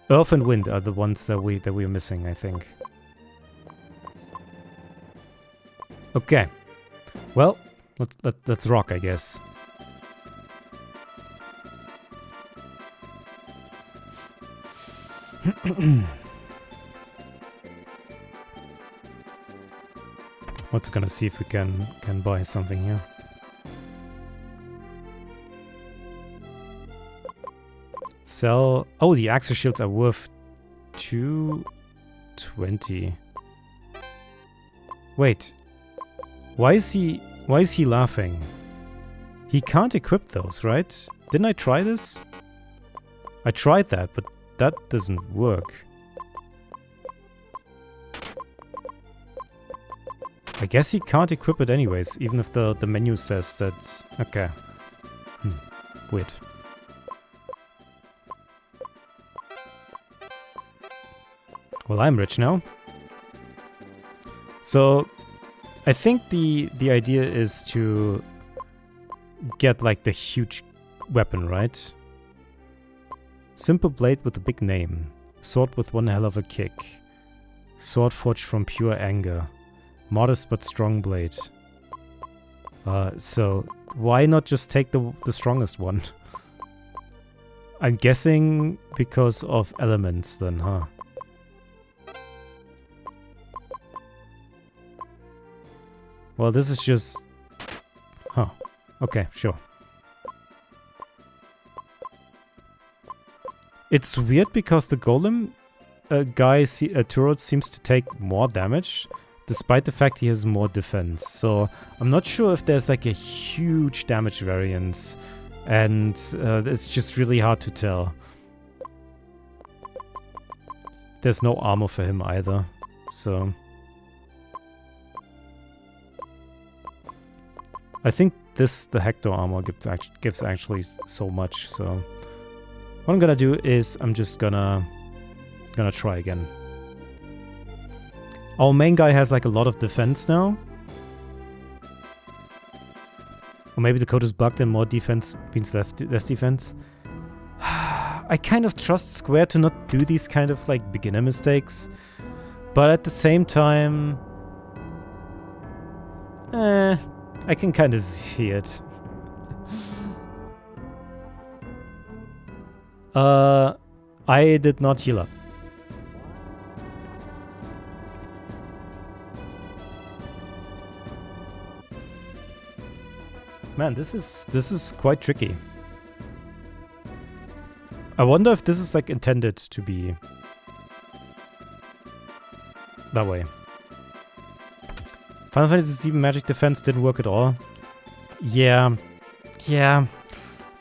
Earth and wind are the ones that we're missing, I think. Okay. Well, let's rock, I guess. What's gonna see if we can buy something here. Sell. Oh, the Axis shields are worth 220. Wait. Why is he laughing? He can't equip those, right? Didn't I try this? I tried that, but that doesn't work. I guess he can't equip it anyways, even if the menu says that... Okay. Weird. Well, I'm rich now. So, I think the idea is to get like the huge weapon, right? Simple blade with a big name. Sword with one hell of a kick. Sword forged from pure anger. Modest but strong blade. So why not just take the strongest one? I'm guessing because of elements then, huh? Well, this is just... Huh. Okay, sure. It's weird because the golem turret seems to take more damage, despite the fact he has more defense. So I'm not sure if there's like a huge damage variance, and it's just really hard to tell. There's no armor for him either, so... I think the Hector armor gives actually so much, so... What I'm gonna do is I'm just gonna try again. Our main guy has like a lot of defense now. Or maybe the code is bugged and more defense means less defense. I kind of trust Square to not do these kind of like beginner mistakes. But at the same time... I can kind of see it. I did not heal up. Man, this is quite tricky. I wonder if this is like intended to be that way. Final Fantasy VII magic defense didn't work at all. Yeah.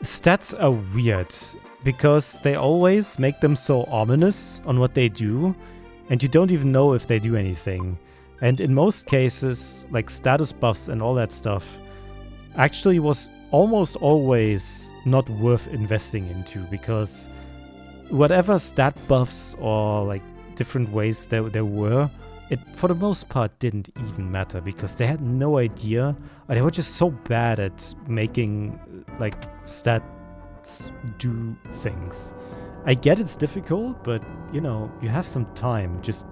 Stats are weird because they always make them so ominous on what they do, and you don't even know if they do anything. And in most cases, like status buffs and all that stuff, actually was almost always not worth investing into, because whatever stat buffs or like different ways there were, it for the most part didn't even matter because they had no idea, or they were just so bad at making like stats do things. I get it's difficult, but you know, you have some time. Just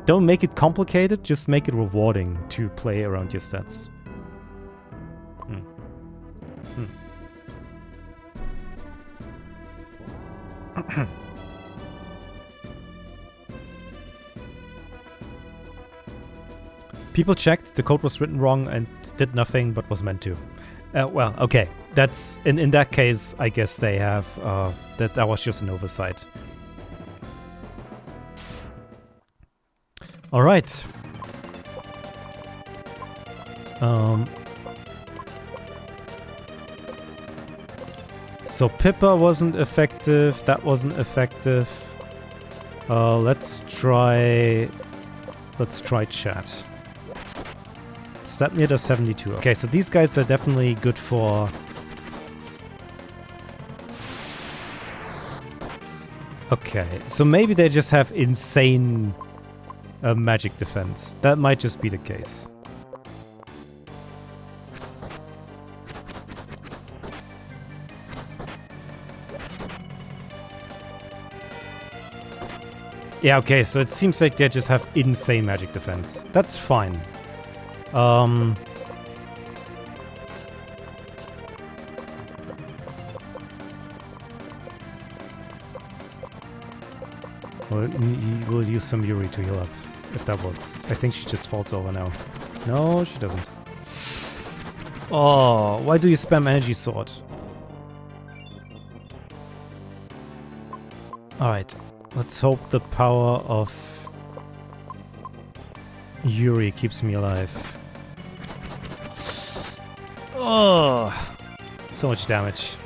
don't make it complicated, just make it rewarding to play around your stats. People checked, the code was written wrong and did nothing but was meant to. Well, okay. That's in that case, I guess they have that was just an oversight. All right. So Pippa wasn't effective. That wasn't effective. Let's try chat. Stat meter 72. Okay, so these guys are definitely good for... Okay, so maybe they just have insane magic defense. That might just be the case. Yeah, okay, so it seems like they just have insane magic defense. That's fine. We'll use some Yuri to heal up, if that works. I think she just falls over now. No, she doesn't. Oh, why do you spam energy sword? Alright, let's hope the power of Yuri keeps me alive. Oh, so much damage.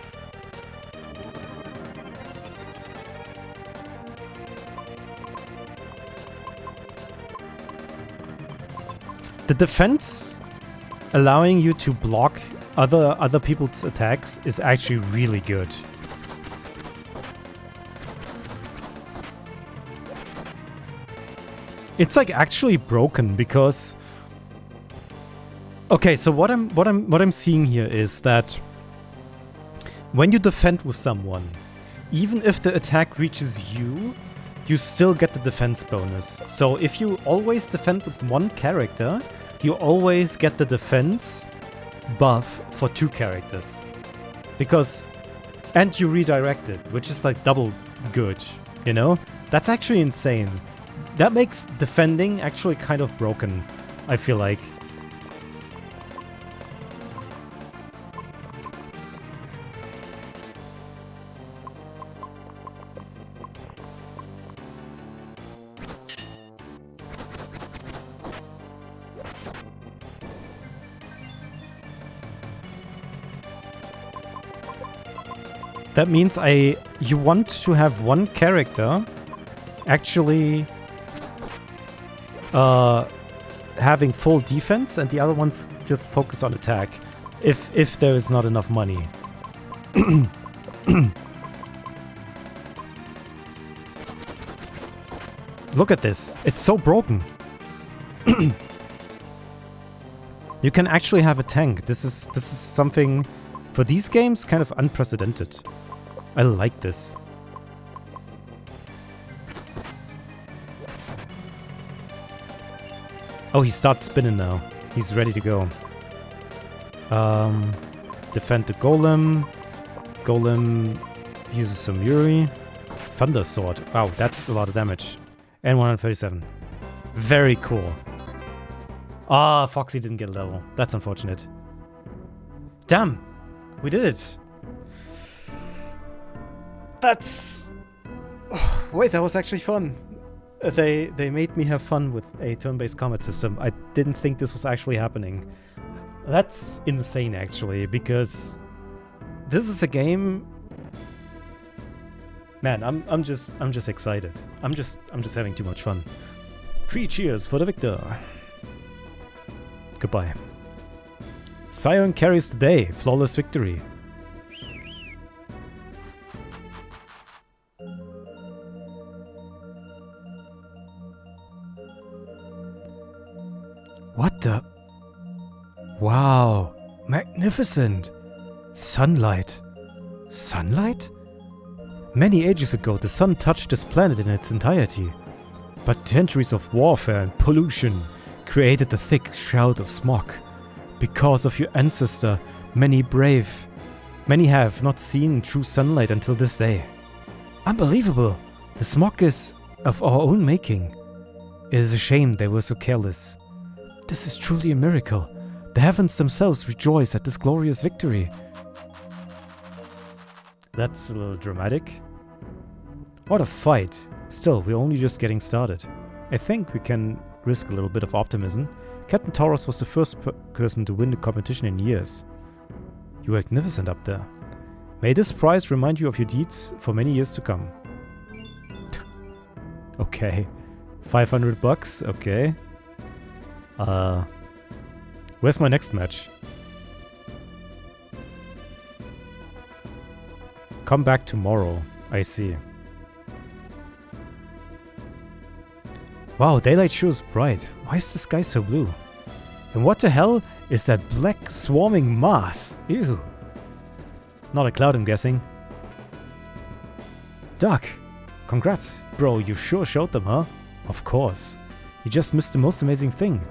The defense allowing you to block other people's attacks is actually really good. It's like actually broken because okay, so what I'm seeing here is that when you defend with someone, even if the attack reaches you, you still get the defense bonus. So if you always defend with one character, you always get the defense buff for 2 characters. And you redirect it, which is like double good, you know? That's actually insane. That makes defending actually kind of broken, I feel like. That means you want to have one character actually having full defense and the other ones just focus on attack if there is not enough money. Look at this. It's so broken. You can actually have a tank. This is something for these games kind of unprecedented. I like this. Oh, he starts spinning now. He's ready to go. Defend the golem. Golem uses some Yuri. Thunder sword. Wow, that's a lot of damage. And 137. Very cool. Ah, Foxy didn't get a level. That's unfortunate. Damn! We did it! That's... Wait, that was actually fun. They made me have fun with a turn-based combat system. I didn't think this was actually happening. That's insane, actually, because this is a game... Man, I'm just excited. I'm just having too much fun. 3 cheers for the victor. Goodbye. Siren carries the day. Flawless victory. What the? Wow. Magnificent. Sunlight. Sunlight? Many ages ago, the sun touched this planet in its entirety. But centuries of warfare and pollution created a thick shroud of smog. Because of your ancestor, many have not seen true sunlight until this day. Unbelievable! The smog is of our own making. It is a shame they were so careless. This is truly a miracle. The heavens themselves rejoice at this glorious victory. That's a little dramatic. What a fight. Still, we're only just getting started. I think we can risk a little bit of optimism. Captain Tauros was the first person to win the competition in years. You were magnificent up there. May this prize remind you of your deeds for many years to come. Okay. $500, okay. Where's my next match? Come back tomorrow. I see. Wow, daylight sure is bright. Why is the sky so blue? And what the hell is that black swarming mass? Ew. Not a cloud, I'm guessing. Duck! Congrats, bro, you sure showed them, huh? Of course. You just missed the most amazing thing.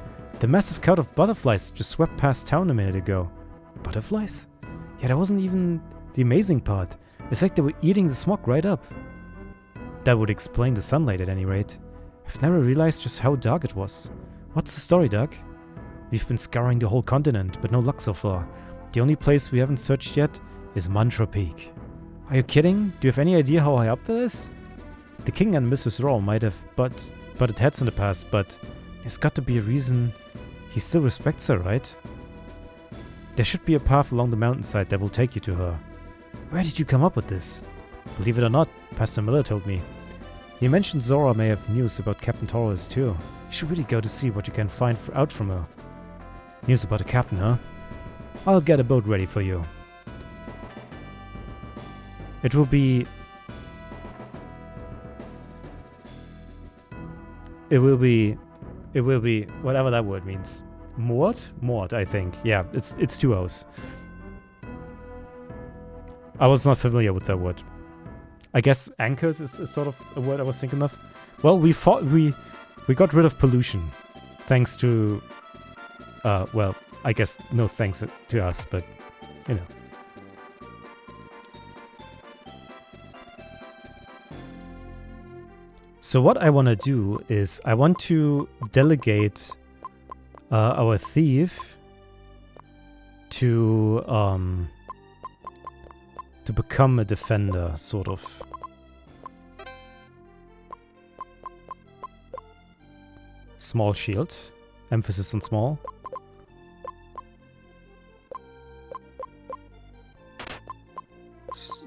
The massive cloud of butterflies just swept past town a minute ago. Butterflies? Yeah, that wasn't even the amazing part. It's like they were eating the smog right up. That would explain the sunlight at any rate. I've never realized just how dark it was. What's the story, Doug? We've been scouring the whole continent, but no luck so far. The only place we haven't searched yet is Mantra Peak. Are you kidding? Do you have any idea how high up that is? The king and Mrs. Raw might have butted heads in the past, but there's got to be a reason he still respects her, right? There should be a path along the mountainside that will take you to her. Where did you come up with this? Believe it or not, Pastor Miller told me. He mentioned Zora may have news about Captain Torres too. You should really go to see what you can find out from her. News about the captain, huh? I'll get a boat ready for you. It will be... whatever that word means. Moored? Moored, I think. Yeah, it's 2 O's. I was not familiar with that word. I guess anchored is sort of a word I was thinking of. Well, we got rid of pollution. Thanks to... well, I guess no thanks to us, but, you know. So what I want to do is I want to delegate our thief to become a defender, sort of. Small shield. Emphasis on small.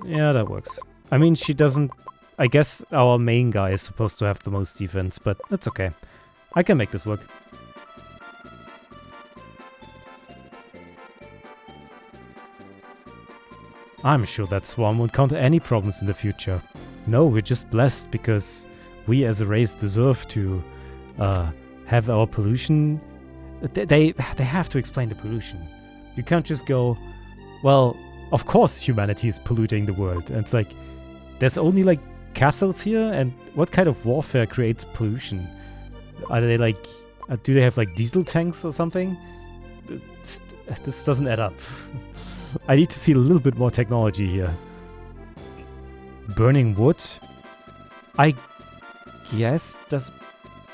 Yeah, that works. I mean, she doesn't... I guess our main guy is supposed to have the most defense, but that's okay. I can make this work. I'm sure that Swarm won't counter any problems in the future. No, we're just blessed because we as a race deserve to have our pollution... They have to explain the pollution. You can't just go, well, of course humanity is polluting the world. And it's like, there's only like castles here, and what kind of warfare creates pollution? Are they like, do they have like diesel tanks or something? This doesn't add up. I need to see a little bit more technology here. Burning wood? I guess, does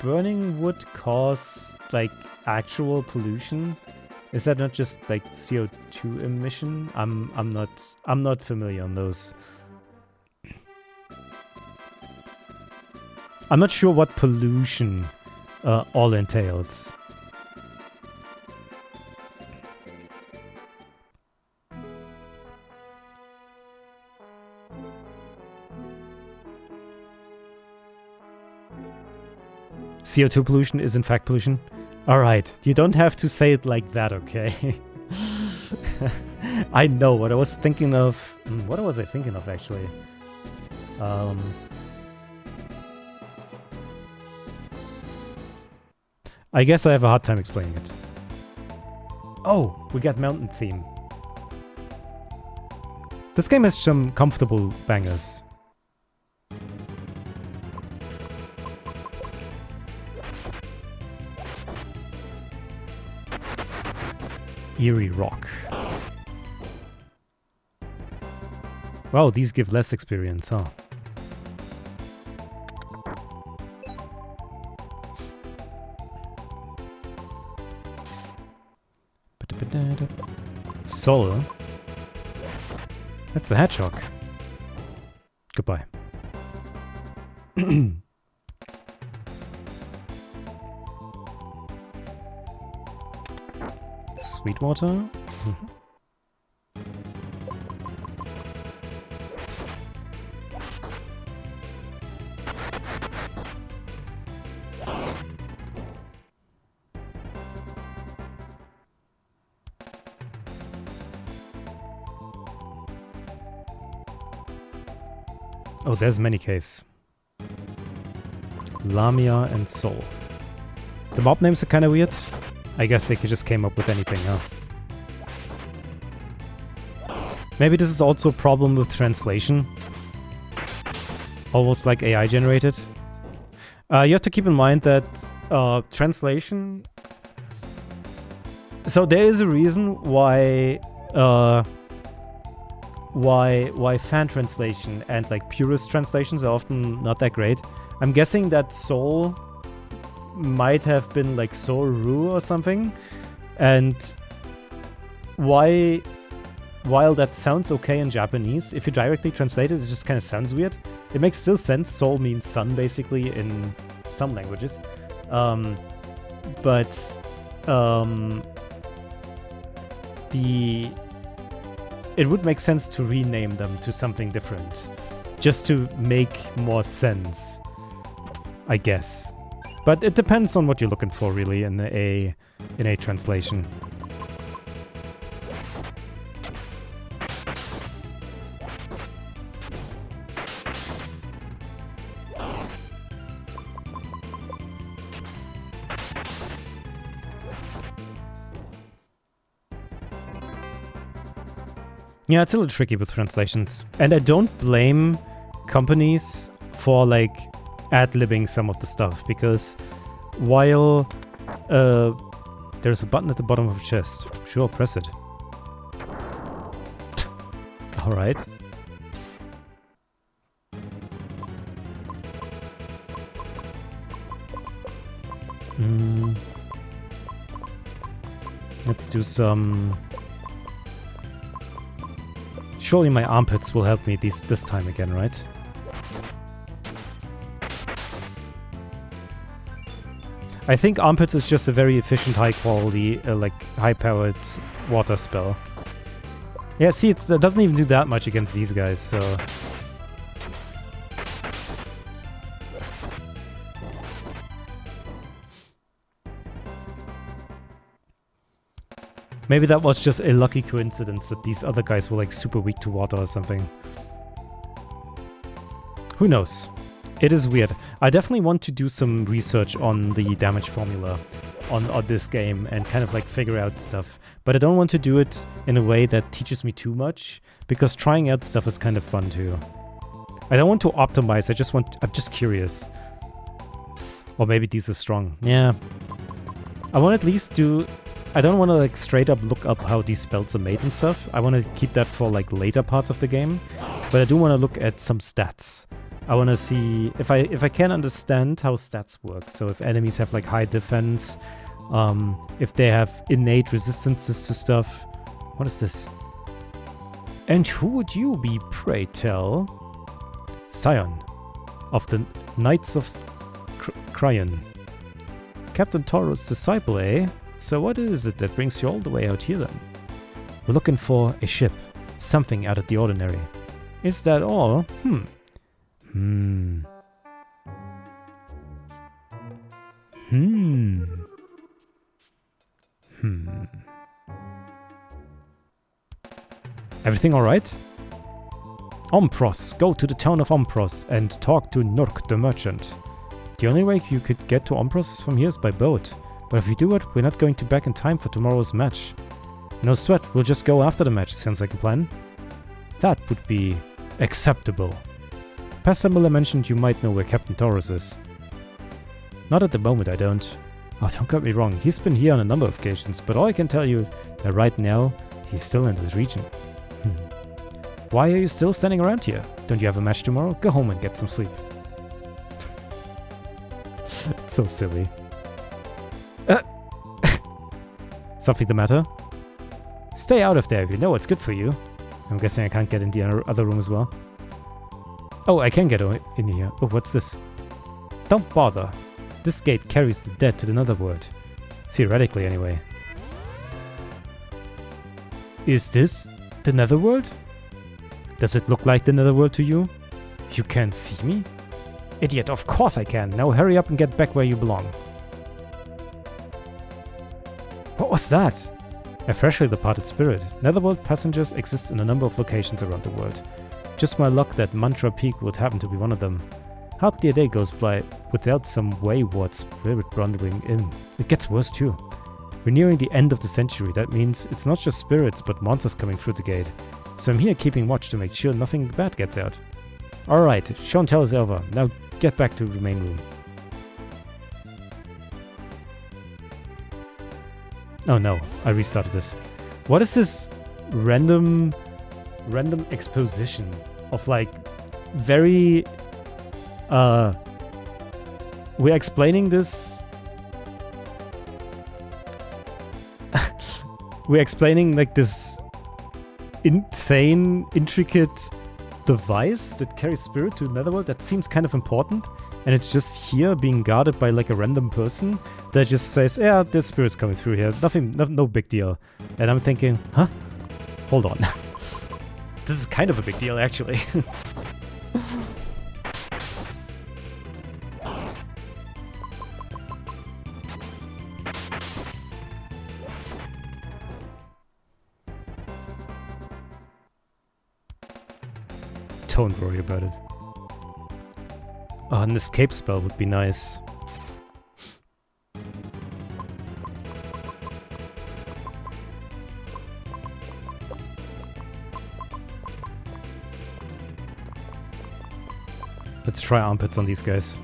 burning wood cause like actual pollution? Is that not just like CO2 emission? I'm not familiar on those. I'm not sure what pollution all entails. CO2 pollution is in fact pollution. Alright, you don't have to say it like that, okay? I know what I was thinking of. What was I thinking of, actually? I guess I have a hard time explaining it. Oh, we got mountain theme. This game has some comfortable bangers. Eerie rock. Wow, these give less experience, huh? Soul. That's a hedgehog. Goodbye. Sweetwater. Oh, there's many caves. Lamia and Soul. The mob names are kind of weird. I guess they just came up with anything, huh? Maybe this is also a problem with translation. Almost like AI generated. You have to keep in mind that translation... So there is a reason why why fan translation and like purist translations are often not that great. I'm guessing that Soul might have been like Soul Ru or something, and while that sounds okay in Japanese, if you directly translate it, it just kind of sounds weird. It makes still sense. Soul means sun, basically, in some languages. It would make sense to rename them to something different, just to make more sense, I guess. But it depends on what you're looking for, really, in a translation. Yeah, it's a little tricky with translations. And I don't blame companies for, like, ad-libbing some of the stuff, because while there's a button at the bottom of the chest. Sure, press it. Alright. Let's do some... Surely my armpits will help me this time again, right? I think armpits is just a very efficient, high-quality, like, high-powered water spell. Yeah, see, it doesn't even do that much against these guys, so... Maybe that was just a lucky coincidence that these other guys were like super weak to water or something. Who knows? It is weird. I definitely want to do some research on the damage formula on this game and kind of like figure out stuff. But I don't want to do it in a way that teaches me too much, because trying out stuff is kind of fun too. I don't want to optimize, I'm just curious. Or maybe these are strong. Yeah. I want to at least do... I don't want to like straight up look up how these spells are made and stuff. I want to keep that for like later parts of the game. But I do want to look at some stats. I want to see if I can understand how stats work. So if enemies have like high defense, if they have innate resistances to stuff. What is this? And who would you be, pray tell? Scion of the Knights of Cryon. Captain Tauro's disciple, eh? So what is it that brings you all the way out here then? We're looking for a ship. Something out of the ordinary. Is that all? Everything alright? Ompros. Go to the town of Ompros and talk to Nurk the merchant. The only way you could get to Ompros from here is by boat. But if we do it, we're not going to back in time for tomorrow's match. No sweat, we'll just go after the match. Sounds like a plan. That would be acceptable. Pastor Miller mentioned you might know where Captain Taurus is. Not at the moment, I don't. Oh, don't get me wrong, he's been here on a number of occasions, but all I can tell you that right now, he's still in this region. Why are you still standing around here? Don't you have a match tomorrow? Go home and get some sleep. It's so silly. Something the matter? Stay out of there if you know what's good for you. I'm guessing I can't get in the other room as well. Oh, I can get in here. Oh, what's this? Don't bother. This gate carries the dead to the netherworld. Theoretically, anyway. Is this the netherworld? Does it look like the netherworld to you? You can't see me? Idiot, of course I can. Now hurry up and get back where you belong. What was that? A freshly departed spirit. Netherworld passengers exist in a number of locations around the world. Just my luck that Mantra Peak would happen to be one of them. Hardly a day goes by without some wayward spirit wandering in. It gets worse too. We're nearing the end of the century. That means it's not just spirits but monsters coming through the gate. So I'm here keeping watch to make sure nothing bad gets out. Alright, show and tell is over. Now get back to the main room. Oh no, I restarted this. What is this random random exposition of like very we're explaining this we're explaining like this insane intricate device that carries spirit to the netherworld that seems kind of important, and it's just here being guarded by like a random person that just says, yeah, there's spirits coming through here, no big deal. And I'm thinking, huh, hold on. This is kind of a big deal actually. Don't worry about it. Oh, an escape spell would be nice. Let's try armpits on these guys.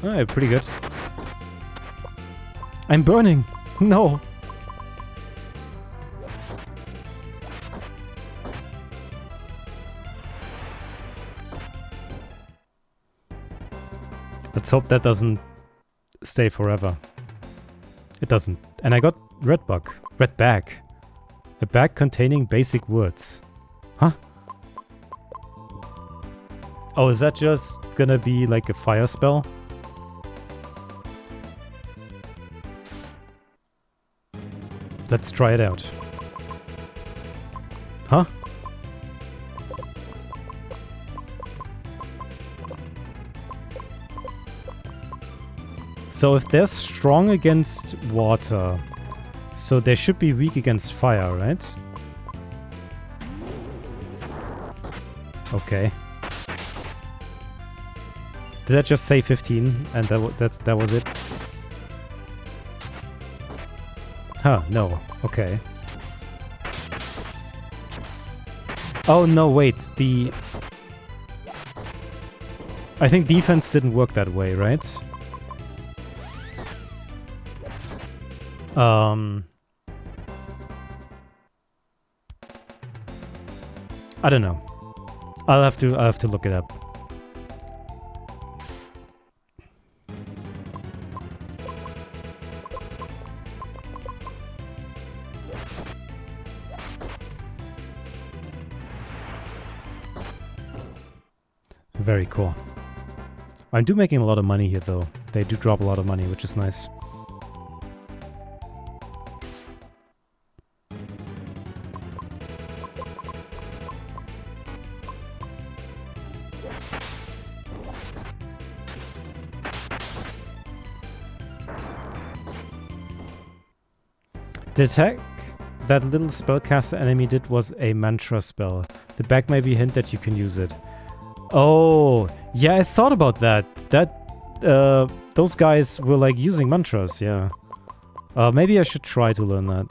Alright, pretty good. I'm burning! No! Let's hope that doesn't stay forever. It doesn't. And I got red bag. A bag containing basic words. Huh? Oh, is that just gonna be like a fire spell? Let's try it out. Huh? So if they're strong against water, so they should be weak against fire, right? Okay. Did I just say 15 and that was it? Huh, no. Okay. Oh, no, wait. I think defense didn't work that way, right? I don't know. I'll have to look it up. Very cool. I'm making a lot of money here, though. They do drop a lot of money, which is nice. The attack that little spellcaster enemy did was a mantra spell. The bag may be a hint that you can use it. Oh, yeah, I thought about that. Those guys were like using mantras, yeah. Maybe I should try to learn that.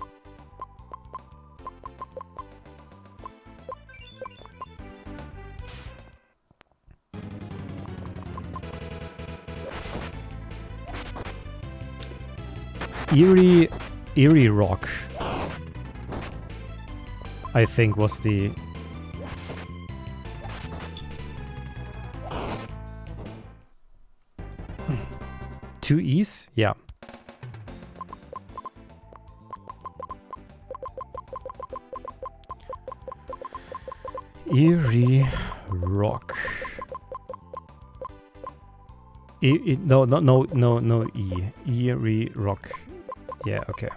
Eerie Rock, I think, was the... Two E's? Yeah. Eerie Rock. No E. Eerie Rock. Yeah, okay.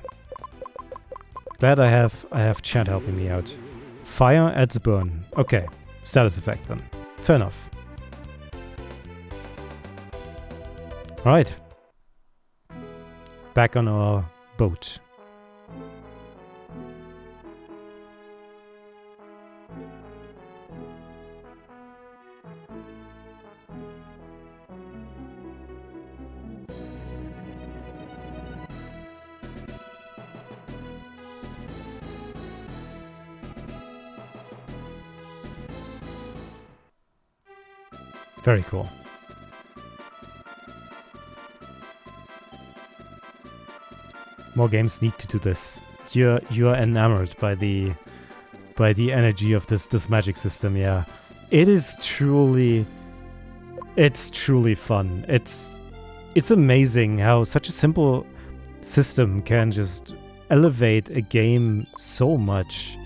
Glad I have chat helping me out. Fire adds burn. Okay. Status effect then. Fair enough. Alright. Back on our boat. Very cool. More games need to do this. You're enamored by the energy of this magic system. Yeah, it's truly fun. It's amazing how such a simple system can just elevate a game so much,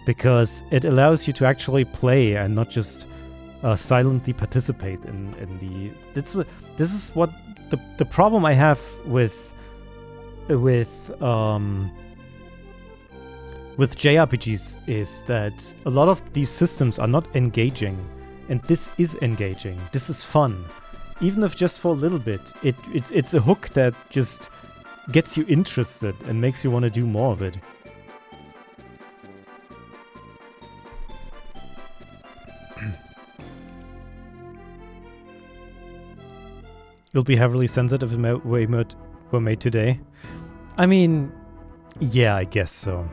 because it allows you to actually play and not just silently participate in the. This is what the problem I have with JRPGs is that a lot of these systems are not engaging, and this is engaging. This is fun, even if just for a little bit. It's a hook that just gets you interested and makes you want to do more of it. It'll be heavily censored if it were made today. I mean, yeah, I guess so.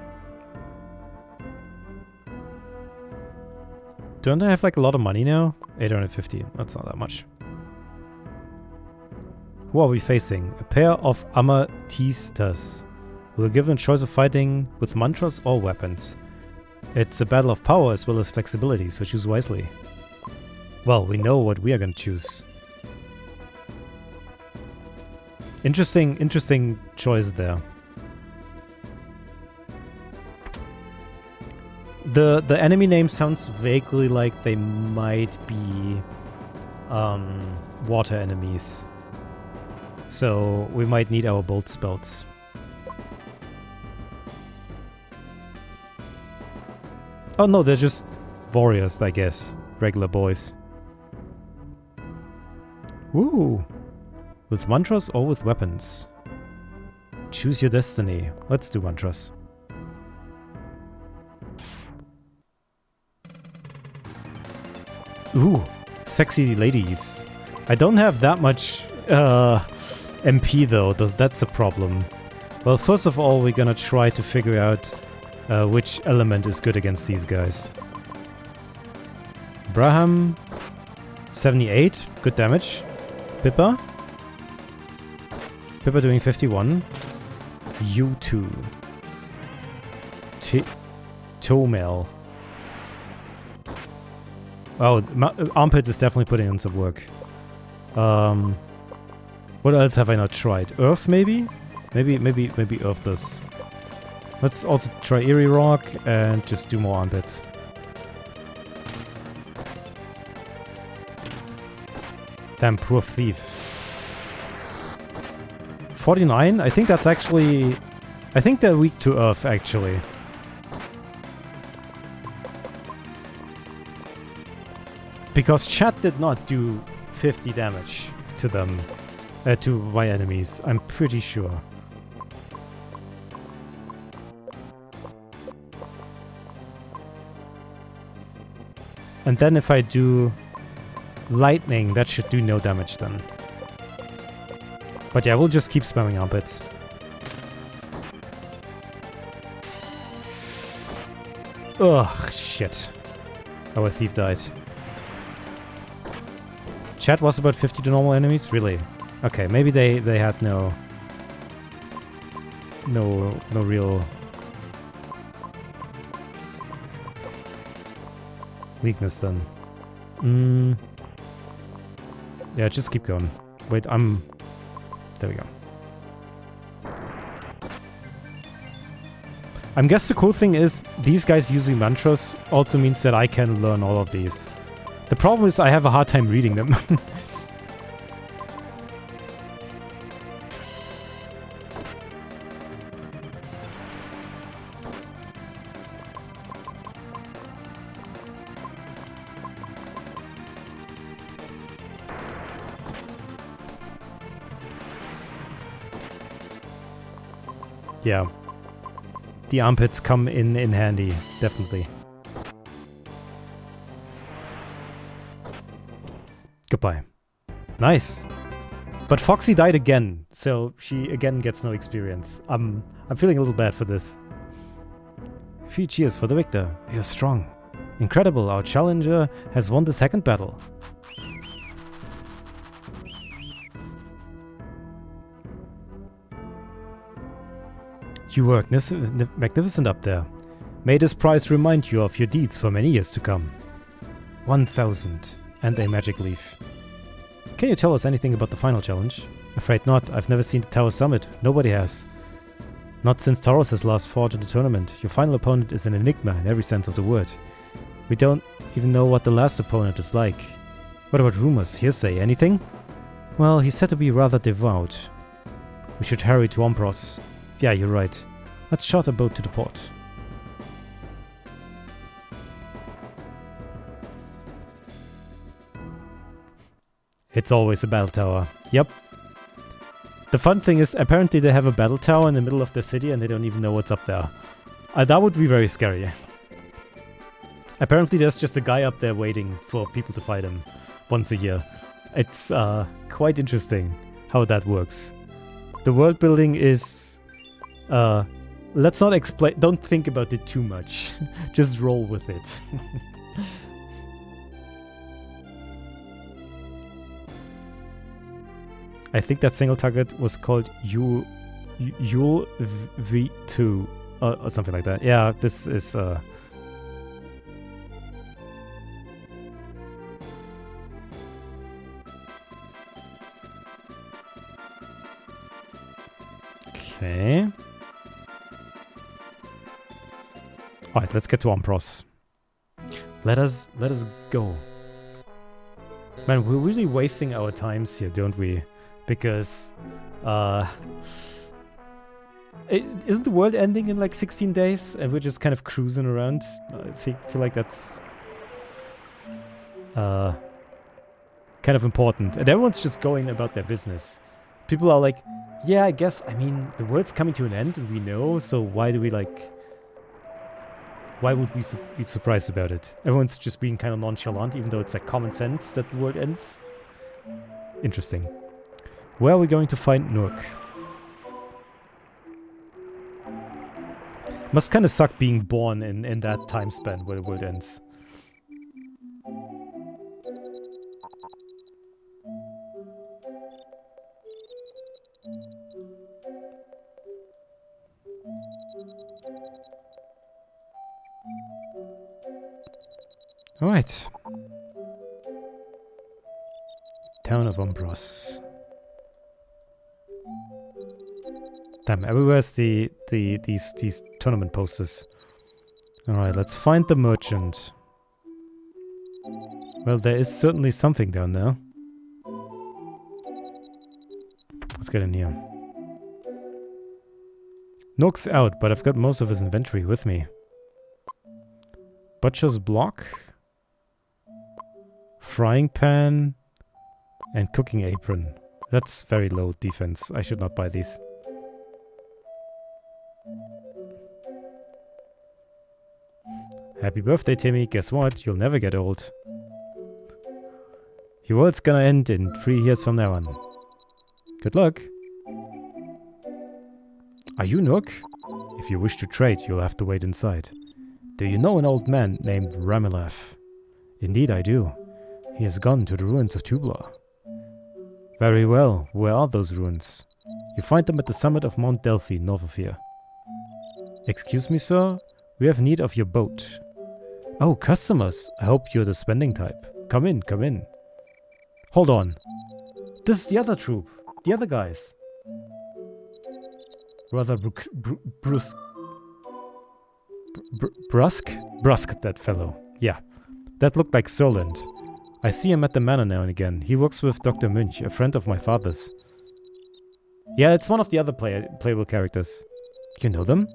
Don't I have like a lot of money now? 850. That's not that much. Who are we facing? A pair of amathistas. We're given a choice of fighting with mantras or weapons. It's a battle of power as well as flexibility, so choose wisely. Well, we know what we are going to choose. Interesting choice there. The enemy name sounds vaguely like they might be water enemies. So we might need our bolt spells. Oh no, they're just warriors, I guess. Regular boys. Ooh. With mantras or with weapons? Choose your destiny. Let's do mantras. Ooh, sexy ladies. I don't have that much MP though, that's a problem. Well, first of all, we're gonna try to figure out which element is good against these guys. Braham, 78, good damage. Pippa? Pippa doing 51. You two. Tomel. Oh, Armpit is definitely putting in some work. What else have I not tried? Earth, maybe? Maybe Earth does. Let's also try Eerie Rock and just do more Armpits. Damn, poor thief. 49? I think that's actually... I think they're weak to Earth, actually. Because chat did not do 50 damage to them, to my enemies, I'm pretty sure. And then if I do lightning, that should do no damage then. But yeah, we'll just keep spamming armpits. Ugh, shit. Our thief died. Chat was about 50 to normal enemies? Really? Okay, maybe they had no real weakness then. Yeah, just keep going. Wait, there we go. I guess the cool thing is these guys using mantras also means that I can learn all of these. The problem is I have a hard time reading them. Yeah. The armpits come in handy, definitely. Goodbye. Nice. But Foxy died again, so she again gets no experience. I'm feeling a little bad for this. 3 cheers for the victor. You're strong. Incredible, our challenger has won the second battle. You work magnificent up there. May this prize remind you of your deeds for many years to come. 1,000 and a magic leaf. Can you tell us anything about the final challenge? Afraid not. I've never seen the Tower Summit. Nobody has. Not since Taurus has last fought in the tournament. Your final opponent is an enigma in every sense of the word. We don't even know what the last opponent is like. What about rumors, hearsay, anything? Well, he's said to be rather devout. We should hurry to Ombros. Yeah, you're right. Let's charter a boat to the port. It's always a battle tower. Yep. The fun thing is, apparently they have a battle tower in the middle of the city and they don't even know what's up there. That would be very scary. Apparently there's just a guy up there waiting for people to fight him once a year. It's quite interesting how that works. The world building is... let's not explain... Don't think about it too much. Just roll with it. I think that single target was called Yule V2 or something like that. Yeah, this is... Okay. Alright, let's get to Ombros. Let us go. Man, we're really wasting our times here, don't we? Because isn't the world ending in like 16 days and we're just kind of cruising around? I feel like that's kind of important. And everyone's just going about their business. People are like, yeah, I guess, I mean, the world's coming to an end, we know, so why do we like... Why would we be surprised about it? Everyone's just being kind of nonchalant, even though it's like common sense that the world ends. Interesting. Where are we going to find Nook? Must kind of suck being born in that time span where the world ends. Alright. Town of Ombros. Damn, everywhere's these tournament posters. Alright, let's find the merchant. Well, there is certainly something down there. Let's get in here. Nook's out, but I've got most of his inventory with me. Butcher's block. Frying pan. And cooking apron. That's very low defense. I should not buy these. Happy birthday, Timmy. Guess what? You'll never get old. Your world's gonna end in 3 years from now on. Good luck. Are you Nook? If you wish to trade, you'll have to wait inside. Do you know an old man named Ramilath? Indeed I do. He has gone to the ruins of Tublar. Very well. Where are those ruins? You find them at the summit of Mount Delphi, north of here. Excuse me, sir? We have need of your boat. Oh, customers. I hope you're the spending type. Come in, come in. Hold on. This is the other troop. The other guys. Rather brusque, that fellow. Yeah. That looked like Surland. I see him at the manor now and again. He works with Dr. Munch, a friend of my father's. Yeah, it's one of the other playable characters. You know them?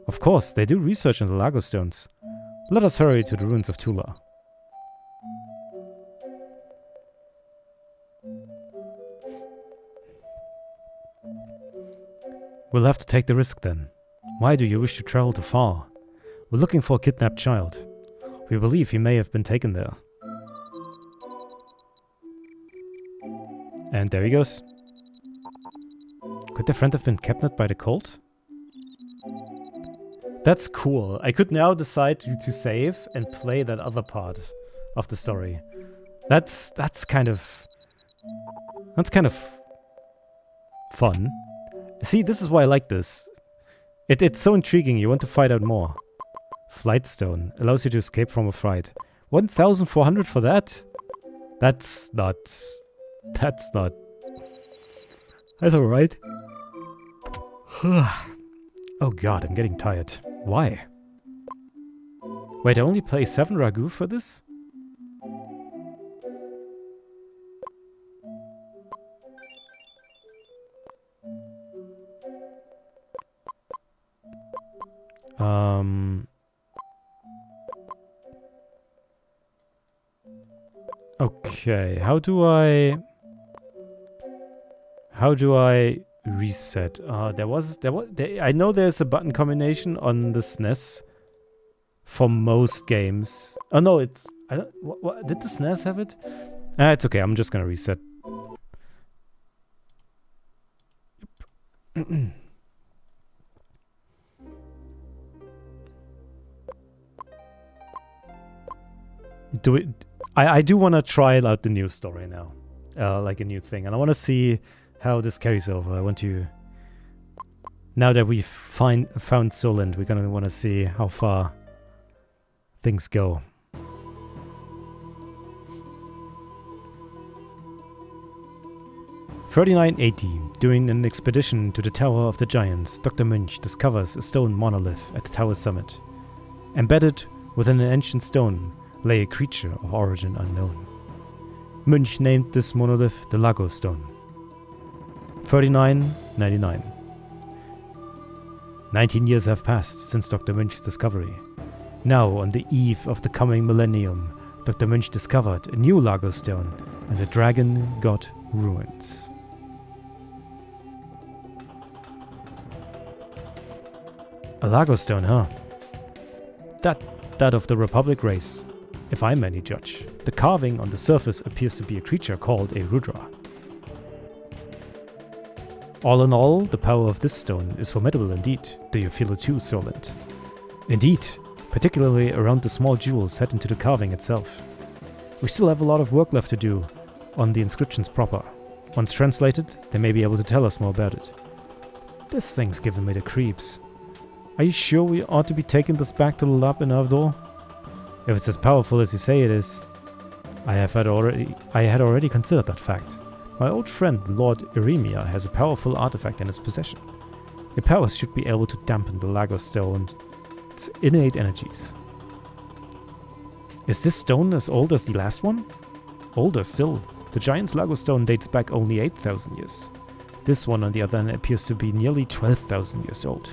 Of course, they do research on the Lago Stones. Let us hurry to the ruins of Tula. We'll have to take the risk then. Why do you wish to travel too far? We're looking for a kidnapped child. We believe he may have been taken there. And there he goes. Could their friend have been kidnapped by the cult? That's cool. I could now decide to save and play that other part of the story. That's kind of fun. See, this is why I like this. It's so intriguing. You want to find out more. Flight stone allows you to escape from a fright. 1,400 for that? That's not. That's not. That's alright. Oh god, I'm getting tired. Why? Wait, I only play 7 Ragu for this? Okay, how do I reset? I know there's a button combination on the SNES for most games. Oh no, it's what did the SNES have it? It's okay. I'm just gonna reset. I do want to try out the new story now, like a new thing, and I want to see how this carries over. I want to, now that we've found Solent, we're gonna want to see how far things go. (3980) During an expedition to the Tower of the Giants, Dr. Munch discovers a stone monolith at the tower's summit. Embedded within an ancient stone lay a creature of origin unknown. Munch named this monolith the Lago Stone. 3999. 19 years have passed since Dr. Munch's discovery. Now, on the eve of the coming millennium, Dr. Munch discovered a new Lago Stone, and the dragon god ruins. A Lago Stone, huh? That of the Republic race. If I'm any judge, the carving on the surface appears to be a creature called a Rudra. All in all, the power of this stone is formidable indeed. Do you feel it too, Solent? Indeed, particularly around the small jewel set into the carving itself. We still have a lot of work left to do on the inscriptions proper. Once translated, they may be able to tell us more about it. This thing's given me the creeps. Are you sure we ought to be taking this back to the lab in Avdor? If it's as powerful as you say it is, I had already considered that fact. My old friend Lord Eremia has a powerful artifact in his possession. Your powers should be able to dampen the Lago Stone's innate energies. Is this stone as old as the last one? Older still. The Giant's Lago Stone dates back only 8,000 years. This one, on the other hand, appears to be nearly 12,000 years old.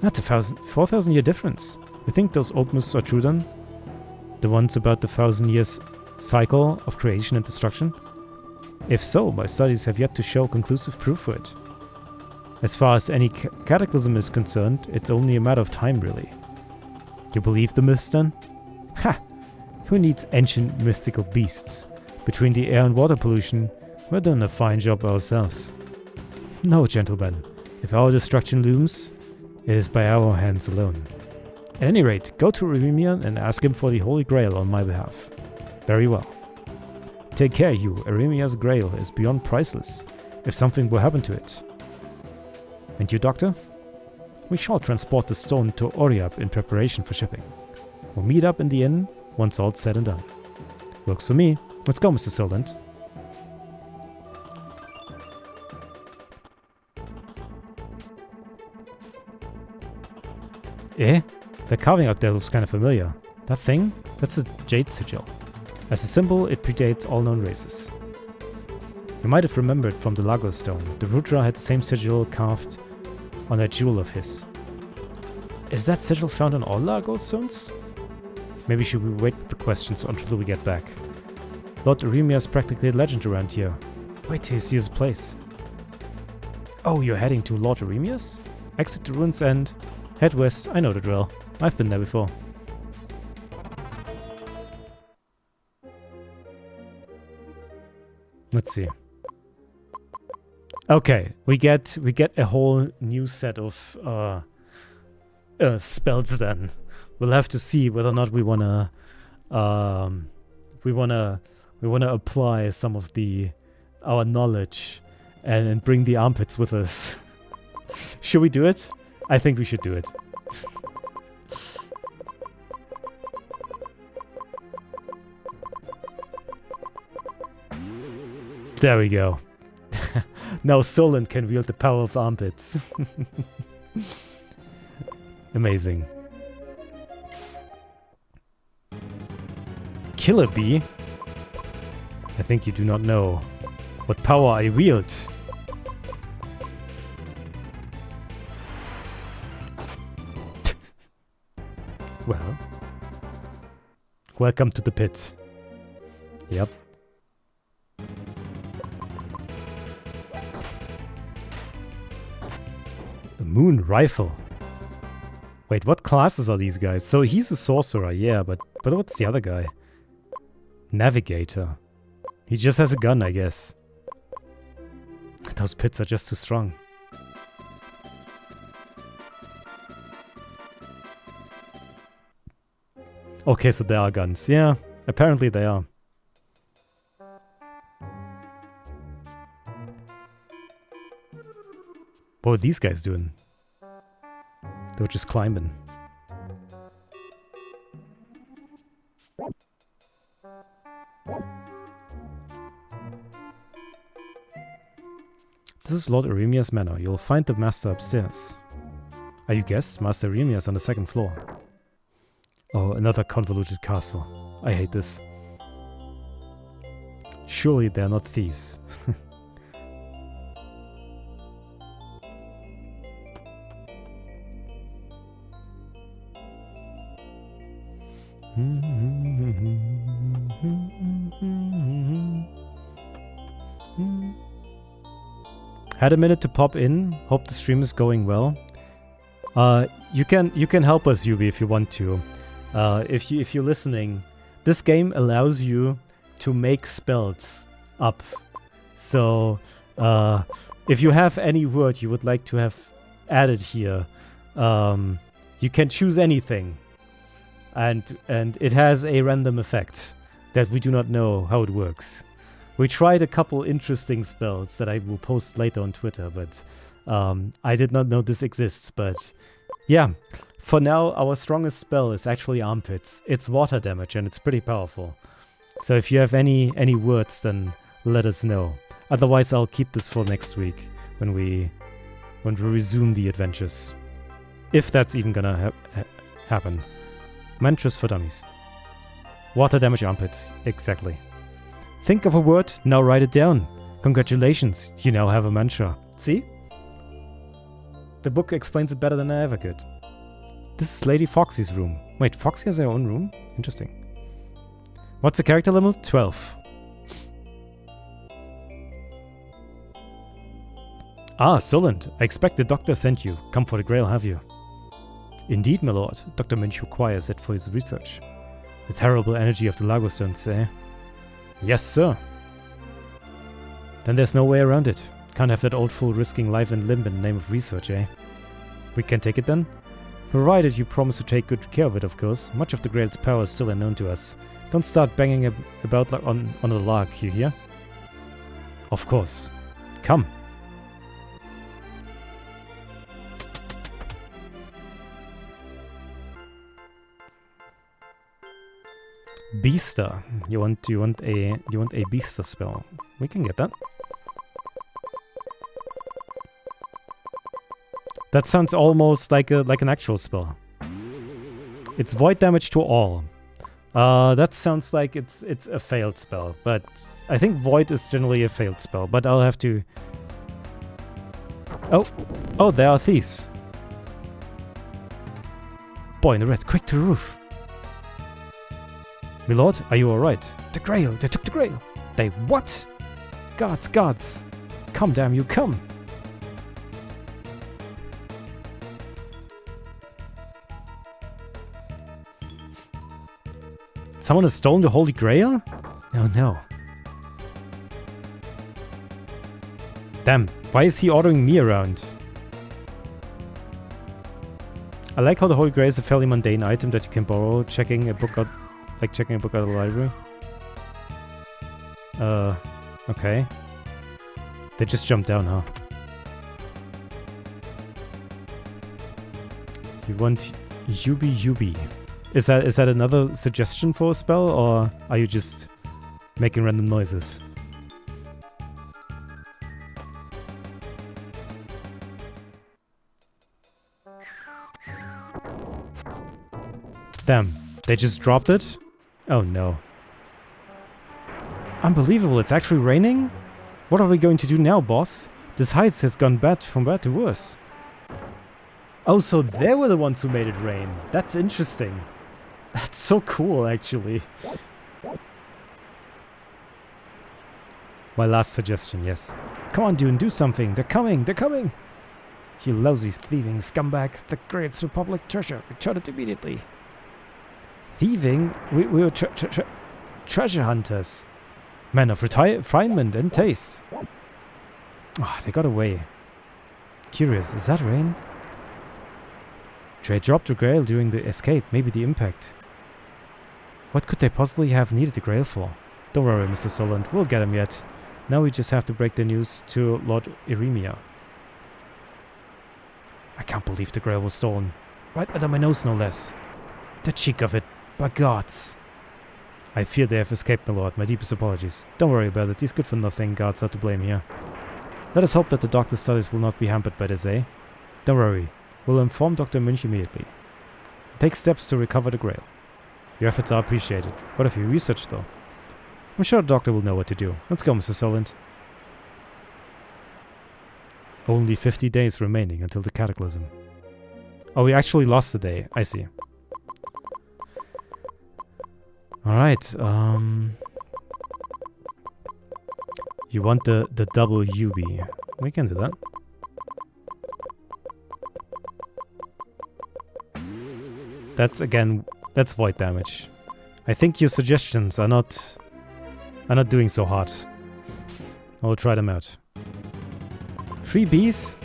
That's a 4,000 year difference. You think those old myths are true then? The ones about the 1,000 years cycle of creation and destruction? If so, my studies have yet to show conclusive proof for it. As far as any cataclysm is concerned, it's only a matter of time, really. You believe the myths then? Ha! Who needs ancient mythical beasts? Between the air and water pollution, we're doing a fine job ourselves. No, gentlemen. If our destruction looms, it is by our hands alone. At any rate, go to Eremia and ask him for the Holy Grail on my behalf. Very well. Take care, you. Eremia's Grail is beyond priceless, if something will happen to it. And you, Doctor? We shall transport the stone to Oriab in preparation for shipping. We'll meet up in the inn once all's said and done. Works for me. Let's go, Mr. Solent. Eh? The carving out there looks kind of familiar. That thing? That's a jade sigil. As a symbol, it predates all known races. You might have remembered from the Lago Stone. The Rudra had the same sigil carved on that jewel of his. Is that sigil found on all Lago Stones? Maybe should we wait with the questions until we get back? Lord Eremia is practically a legend around here. Wait till you see his place. Oh, you're heading to Lord Eremia's? Exit the ruins and head west. I know the drill. I've been there before. Let's see. Okay, we get a whole new set of spells then. We'll have to see whether or not we wanna apply some of our knowledge and bring the armpits with us. Should we do it? I think we should do it. There we go. Now Solent can wield the power of armpits. Amazing. Killer Bee? I think you do not know what power I wield. Well, welcome to the pit. Yep. A moon rifle. Wait, what classes are these guys? So he's a sorcerer, yeah, but what's the other guy? Navigator. He just has a gun, I guess. Those pits are just too strong. Okay, so there are guns. Yeah, apparently they are. What were these guys doing? They were just climbing. This is Lord Eremia's manor. You'll find the master upstairs. Are you guests? Master Eremia's on the second floor. Oh, another convoluted castle. I hate this. Surely they're not thieves. Had a minute to pop in. Hope the stream is going well. You can help us, Yubi, if you want to. If you're listening, this game allows you to make spells up. So if you have any word you would like to have added here, you can choose anything, and it has a random effect that we do not know how it works. We tried a couple interesting spells that I will post later on Twitter, but I did not know this exists. But yeah, for now, our strongest spell is actually armpits. It's water damage, and it's pretty powerful. So if you have any words, then let us know. Otherwise, I'll keep this for next week when we resume the adventures. If that's even gonna happen. Mantras for dummies. Water damage armpits. Exactly. Think of a word, now write it down. Congratulations, you now have a mantra. See? The book explains it better than I ever could. This is Lady Foxy's room. Wait, Foxy has her own room? Interesting. What's the character level? 12. Ah, Solent. I expect the doctor sent you. Come for the grail, have you? Indeed, my lord. Dr. Minch requires it for his research. The terrible energy of the Lagostones, eh? Yes, sir. Then there's no way around it. Can't have that old fool risking life and limb in the name of research, eh? We can take it then? Provided you promise to take good care of it, of course. Much of the Grail's power is still unknown to us. Don't start banging about like on a lark, you hear? Of course. Come. Beaster. You want a Beaster spell? We can get that. That sounds almost like an actual spell. It's void damage to all. That sounds like it's a failed spell, but I think void is generally a failed spell. But I'll have to. Oh, there are thieves. Boy in the red, quick to the roof. Milord, are you alright? The Grail! They took the Grail! They what? Guards, guards! Come, damn you, come! Someone has stolen the Holy Grail? Oh no. Damn, why is he ordering me around? I like how the Holy Grail is a fairly mundane item that you can borrow, checking a book out of the library. Okay. They just jumped down, huh? You want Yubi Yubi. Is that another suggestion for a spell, or are you just making random noises? Damn, they just dropped it? Oh no. Unbelievable, it's actually raining? What are we going to do now, boss? This heist has gone from bad to worse. Oh, so they were the ones who made it rain. That's interesting. That's so cool, actually. My last suggestion, yes. Come on, Dune, do something. They're coming, they're coming. You lousy thieving scumbag. The Great Republic treasure. Return it immediately. Thieving? We were treasure hunters. Men of refinement and taste. Ah, they got away. Curious, is that rain? They dropped the grail during the escape, maybe the impact. What could they possibly have needed the grail for? Don't worry, Mr. Solent, we'll get him yet. Now we just have to break the news to Lord Eremia. I can't believe the grail was stolen. Right under my nose, no less. The cheek of it, by gods. I fear they have escaped, my lord. My deepest apologies. Don't worry about it. These good-for-nothing gods are to blame here. Let us hope that the doctor's studies will not be hampered by this, eh? Don't worry. We'll inform Dr. Munch immediately. Take steps to recover the grail. Your efforts are appreciated. What have you researched, though? I'm sure the doctor will know what to do. Let's go, Mr. Solent. Only 50 days remaining until the cataclysm. Oh, we actually lost a day. I see. Alright, you want the double UB. We can do that. That's void damage. I think your suggestions are not doing so hard. I will try them out. 3 bees?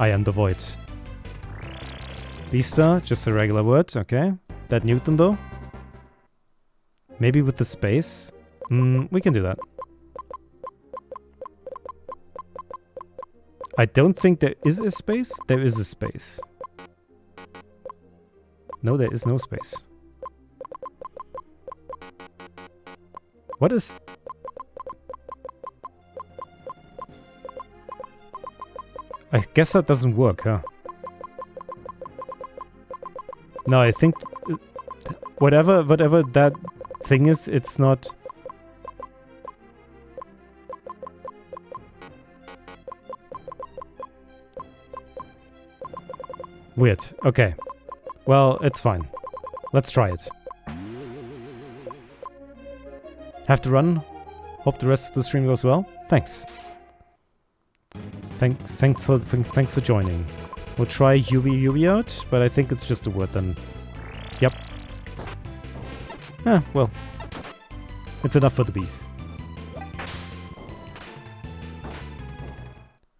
I am the void. Beastar, just a regular word, okay. That Newton though? Maybe with the space? We can do that. I don't think there is a space. There is a space. No, there is no space. What is... I guess that doesn't work, huh? No, I think whatever that thing is, it's not... Weird. Okay. Well, it's fine. Let's try it. Have to run. Hope the rest of the stream goes well. Thanks. Thanks for joining. We'll try Yubi out, but I think it's just a word then. Yep. Ah, well. It's enough for the bees.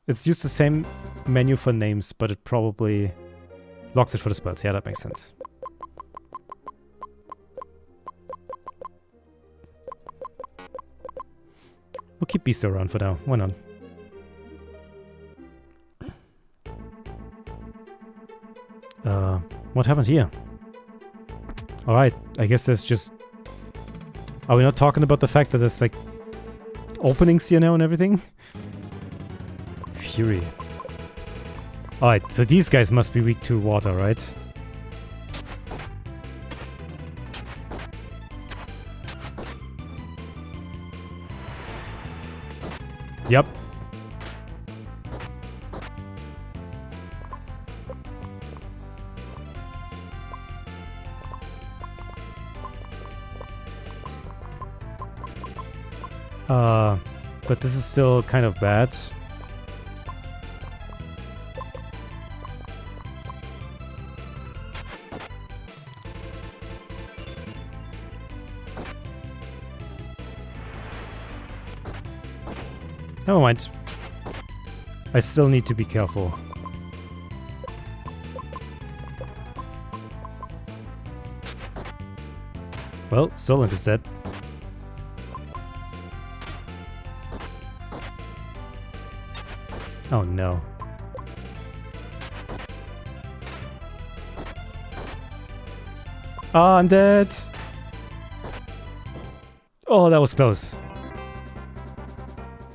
It's used the same menu for names, but it probably locks it for the spells. Yeah, that makes sense. We'll keep bees around for now. Why not? What happened here? Alright, I guess there's just... Are we not talking about the fact that there's like openings here now and everything? Fury. Alright, so these guys must be weak to water, right? Yep. But this is still kind of bad. Never mind. I still need to be careful. Well, Solent is dead. Oh no. Ah, I'm dead. Oh, that was close.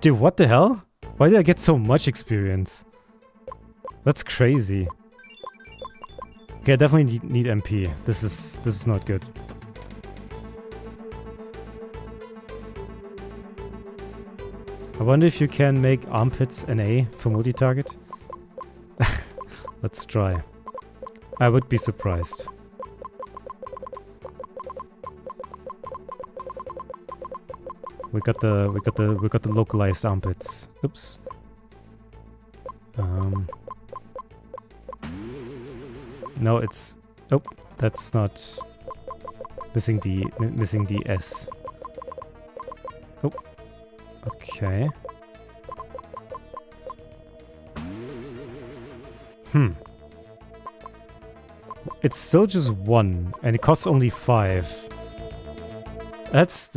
Dude, what the hell? Why did I get so much experience? That's crazy. Okay, I definitely need MP. This is not good. I wonder if you can make armpits an A for multi-target. Let's try. I would be surprised. We got the localized armpits. Oops. No, it's... Oh, that's not... Missing the S. Oh. Okay. It's still just 1, and it costs only 5. That's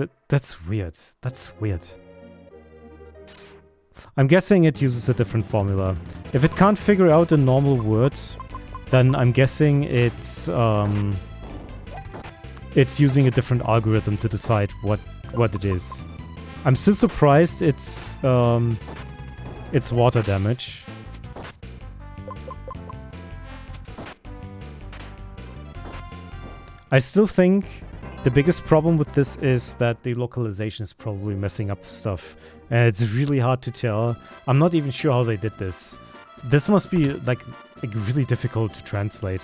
weird. That's weird. I'm guessing it uses a different formula. If it can't figure out a normal word, then I'm guessing it's using a different algorithm to decide what it is. I'm still surprised it's water damage. I still think the biggest problem with this is that the localization is probably messing up stuff. And it's really hard to tell. I'm not even sure how they did this. This must be like really difficult to translate.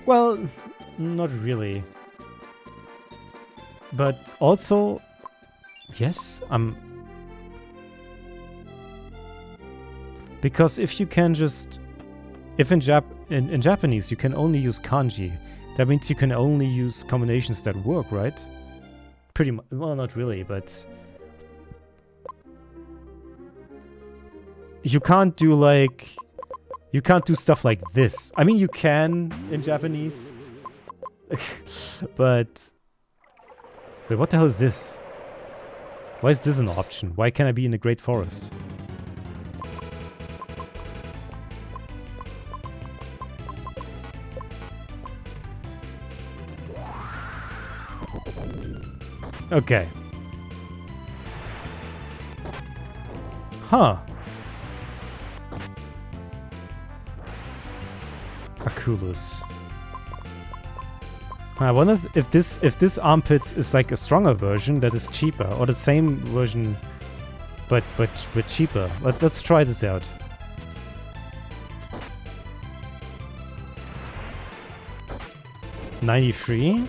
Well, not really. But also, yes, because if you can just... If in Japanese you can only use kanji, that means you can only use combinations that work, right? Pretty much. Well, not really, but... You can't do like... You can't do stuff like this. I mean, you can in Japanese. But... Wait, what the hell is this? Why is this an option? Why can't I be in the Great Forest? Okay. Huh. Aculus. I wonder if this armpits is like a stronger version that is cheaper, or the same version but cheaper. Let's try this out. $93.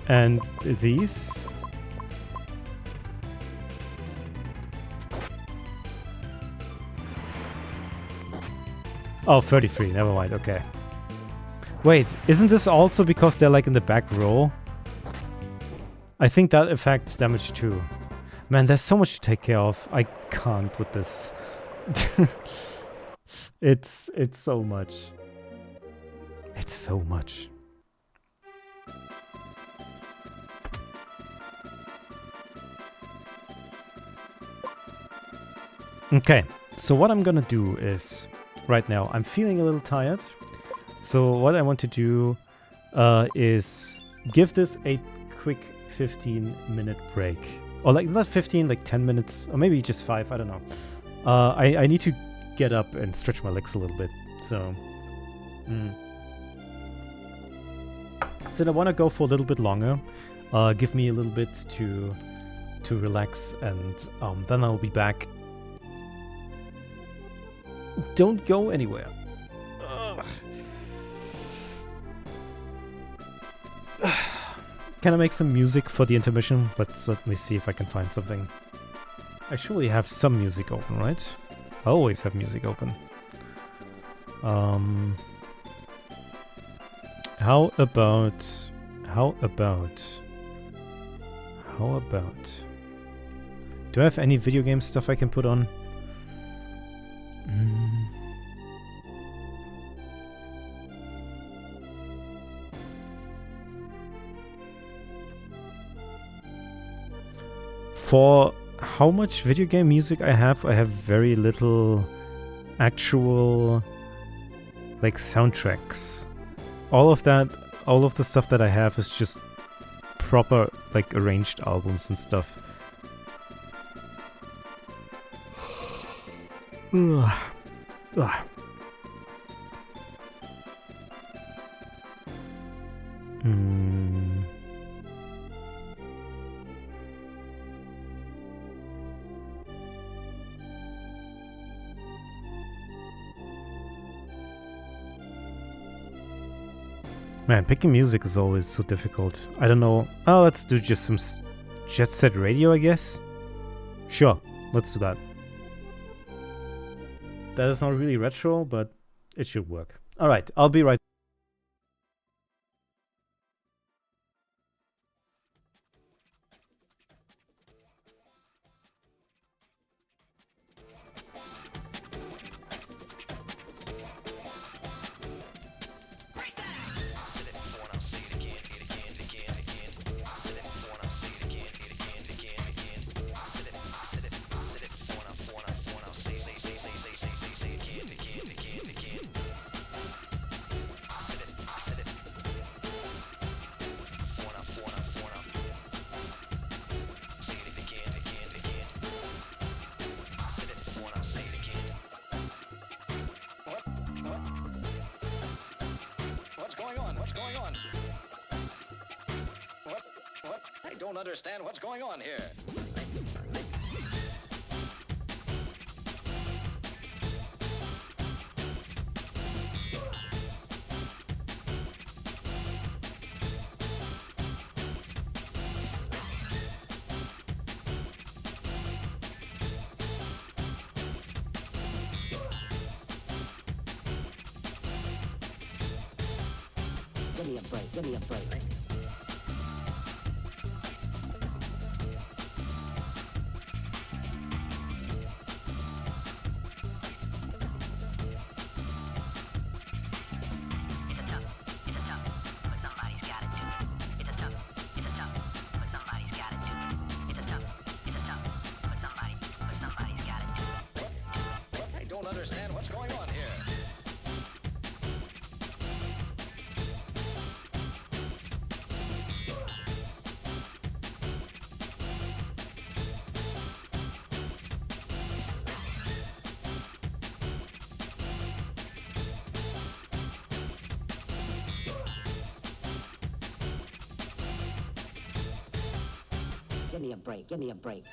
And these? Oh, 33. Never mind. Okay. Wait, isn't this also because they're like in the back row? I think that affects damage too. Man, there's so much to take care of. I can't with this. It's so much. It's so much. Okay, so what I'm gonna do is, right now, I'm feeling a little tired. So what I want to do is give this a quick 15-minute break. Or like, not 15, like 10 minutes, or maybe just 5, I don't know. I need to get up and stretch my legs a little bit, so... So I want to go for a little bit longer. Give me a little bit to relax, and then I'll be back. Don't go anywhere. Can I make some music for the intermission? Let me see if I can find something. I surely have some music open, right? I always have music open. How about... Do I have any video game stuff I can put on? For how much video game music I have very little actual like soundtracks. All of that, all of the stuff that I have is just proper like arranged albums and stuff. Ugh. Ugh. Man, picking music is always so difficult. I don't know. Oh, let's do just some Jet Set Radio, I guess? Sure, let's do that. That is not really retro, but it should work. Alright, I'll be right. Understand what's going on here. Give me a break, give me a break. Give me a break, give me a break.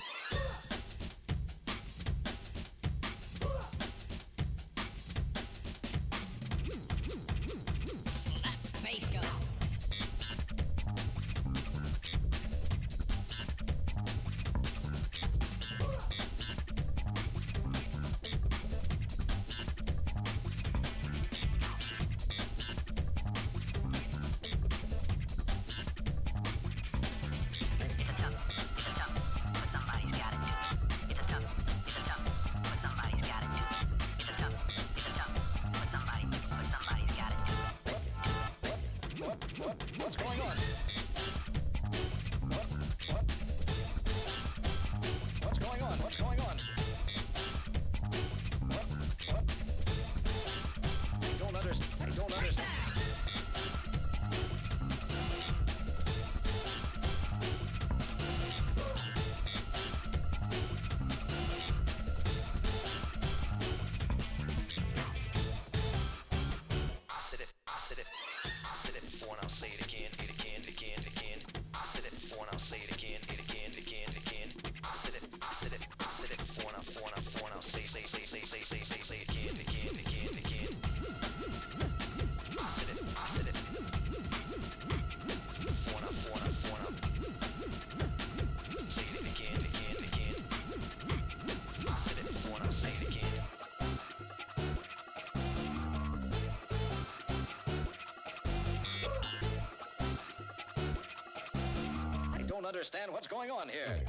Understand what's going on here.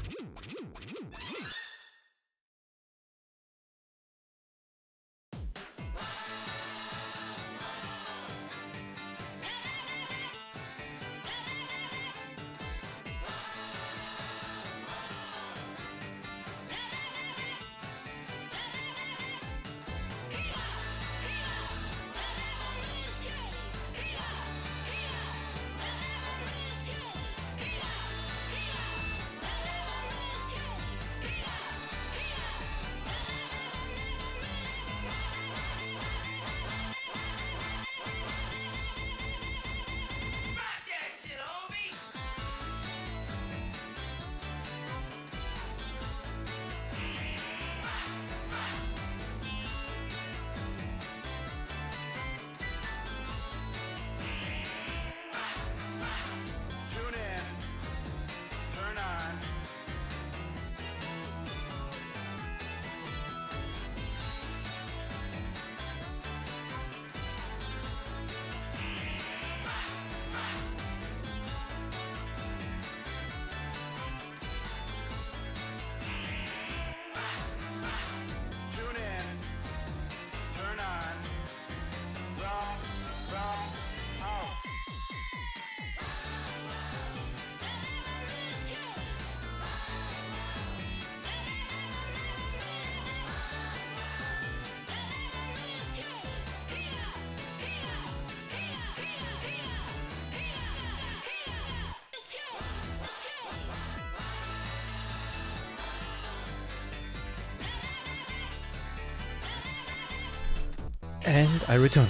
And I return.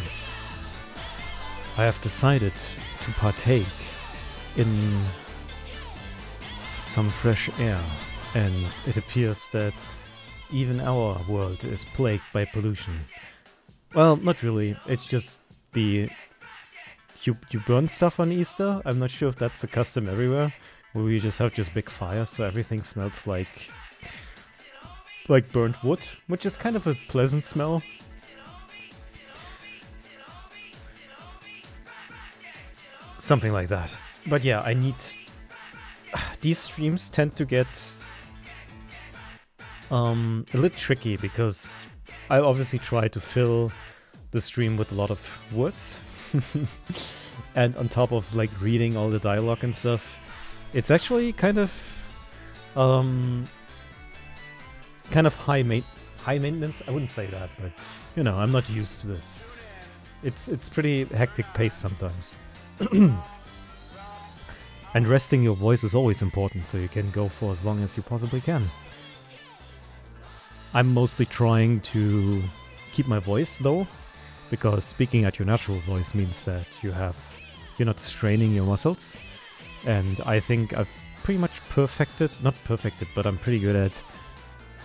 I have decided to partake in some fresh air, and it appears that even our world is plagued by pollution. Well, not really. It's just the... You burn stuff on Easter? I'm not sure if that's a custom everywhere, where we just have big fires, so everything smells like burnt wood, which is kind of a pleasant smell. Something like that. But yeah, I need... These streams tend to get a little tricky, because I obviously try to fill the stream with a lot of words. And on top of like reading all the dialogue and stuff, it's actually kind of high maintenance. I wouldn't say that, but you know, I'm not used to this. It's pretty hectic pace sometimes. And resting your voice is always important, so you can go for as long as you possibly can. I'm mostly trying to keep my voice low, because speaking at your natural voice means that you're not straining your muscles. And I think I've pretty much not perfected, but I'm pretty good at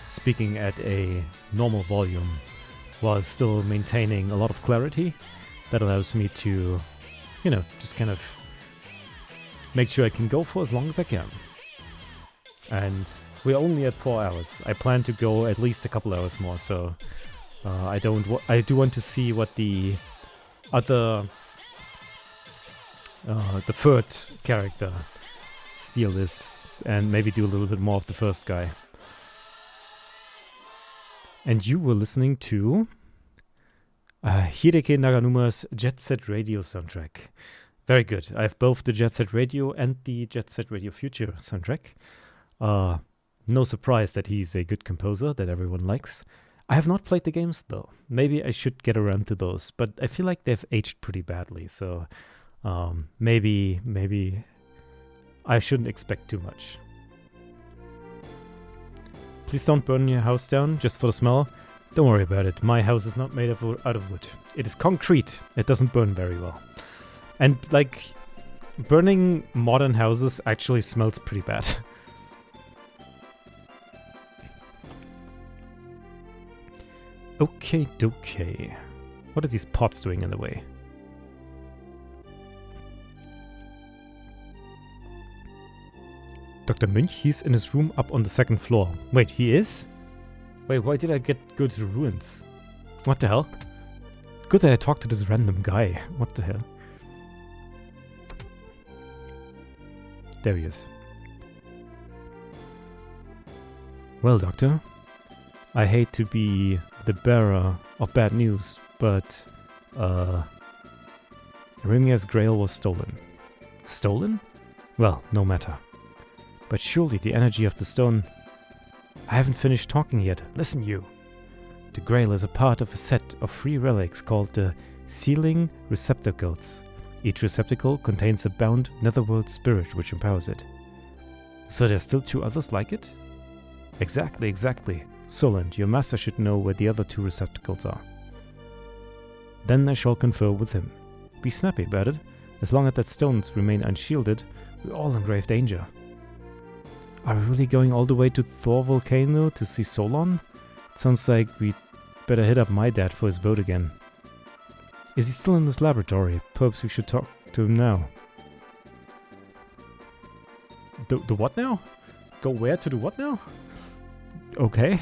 speaking at a normal volume while still maintaining a lot of clarity. That allows me to, just kind of make sure I can go for as long as I can. And we're only at 4 hours. I plan to go at least a couple hours more, so I do want to see what the other, the third character steal is, and maybe do a little bit more of the first guy. And you were listening to Hideki Naganuma's Jet Set Radio soundtrack. Very good. I have both the Jet Set Radio and the Jet Set Radio Future soundtrack. No surprise that he's a good composer that everyone likes. I have not played the games though. Maybe I should get around to those, but I feel like they've aged pretty badly, so maybe I shouldn't expect too much. Please don't burn your house down just for the smell. Don't worry about it. My house is not made out of wood. It is concrete. It doesn't burn very well. And like, burning modern houses actually smells pretty bad. Okay, dokay. What are these pots doing in the way? Dr. Münch, he's in his room up on the second floor. Wait, he is? Wait, why did I go to the ruins? What the hell? Good that I talked to this random guy. What the hell? There he is. Well, Doctor, I hate to be the bearer of bad news, but Remia's grail was stolen. Stolen? Well, no matter. But surely the energy of the stone... I haven't finished talking yet. Listen, you. The grail is a part of a set of 3 relics called the Sealing Receptacles. Each receptacle contains a bound netherworld spirit which empowers it. So there's still 2 others like it? Exactly. Soland, your master should know where the other 2 receptacles are. Then I shall confer with him. Be snappy about it. As long as that stones remain unshielded, we're all in grave danger. Are we really going all the way to Thor Volcano to see Solon? It sounds like we'd better hit up my dad for his boat again. Is he still in this laboratory? Perhaps we should talk to him now. The what now? Go where to the what now? Okay.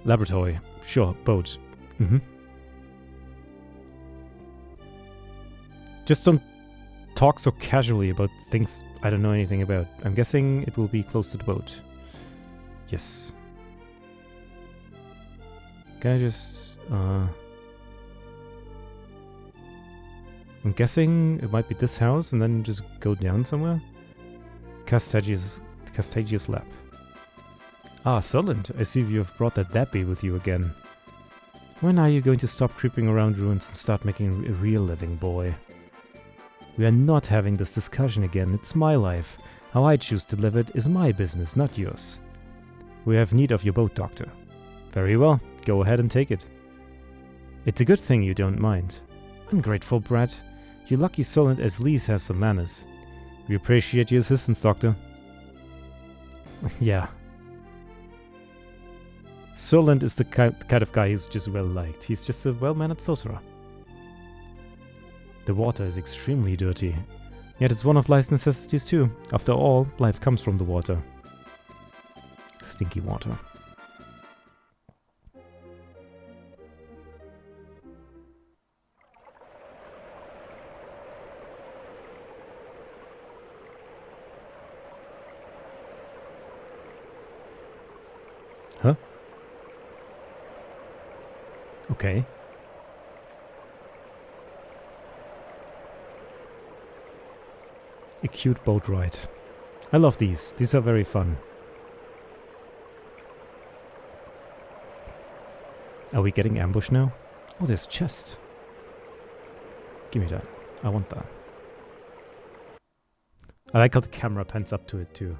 Laboratory. Sure, boat. Just don't talk so casually about things I don't know anything about. I'm guessing it will be close to the boat. Yes. Can I just... I'm guessing it might be this house and then just go down somewhere? Castagia's lab. Ah, Soland, I see you've brought that Dappy with you again. When are you going to stop creeping around ruins and start making a real living, boy? We are not having this discussion again. It's my life. How I choose to live it is my business, not yours. We have need of your boat, Doctor. Very well. Go ahead and take it. It's a good thing you don't mind. Ungrateful brat. You're lucky Solent at least has some manners. We appreciate your assistance, Doctor. Yeah. Solent is the kind of guy who's just well liked. He's just a well-mannered sorcerer. The water is extremely dirty. Yet it's one of life's necessities too. After all, life comes from the water. Stinky water. Huh? Okay. A cute boat ride. I love these. These are very fun. Are we getting ambushed now? Oh, there's chest. Give me that. I want that. I like how the camera pans up to it too.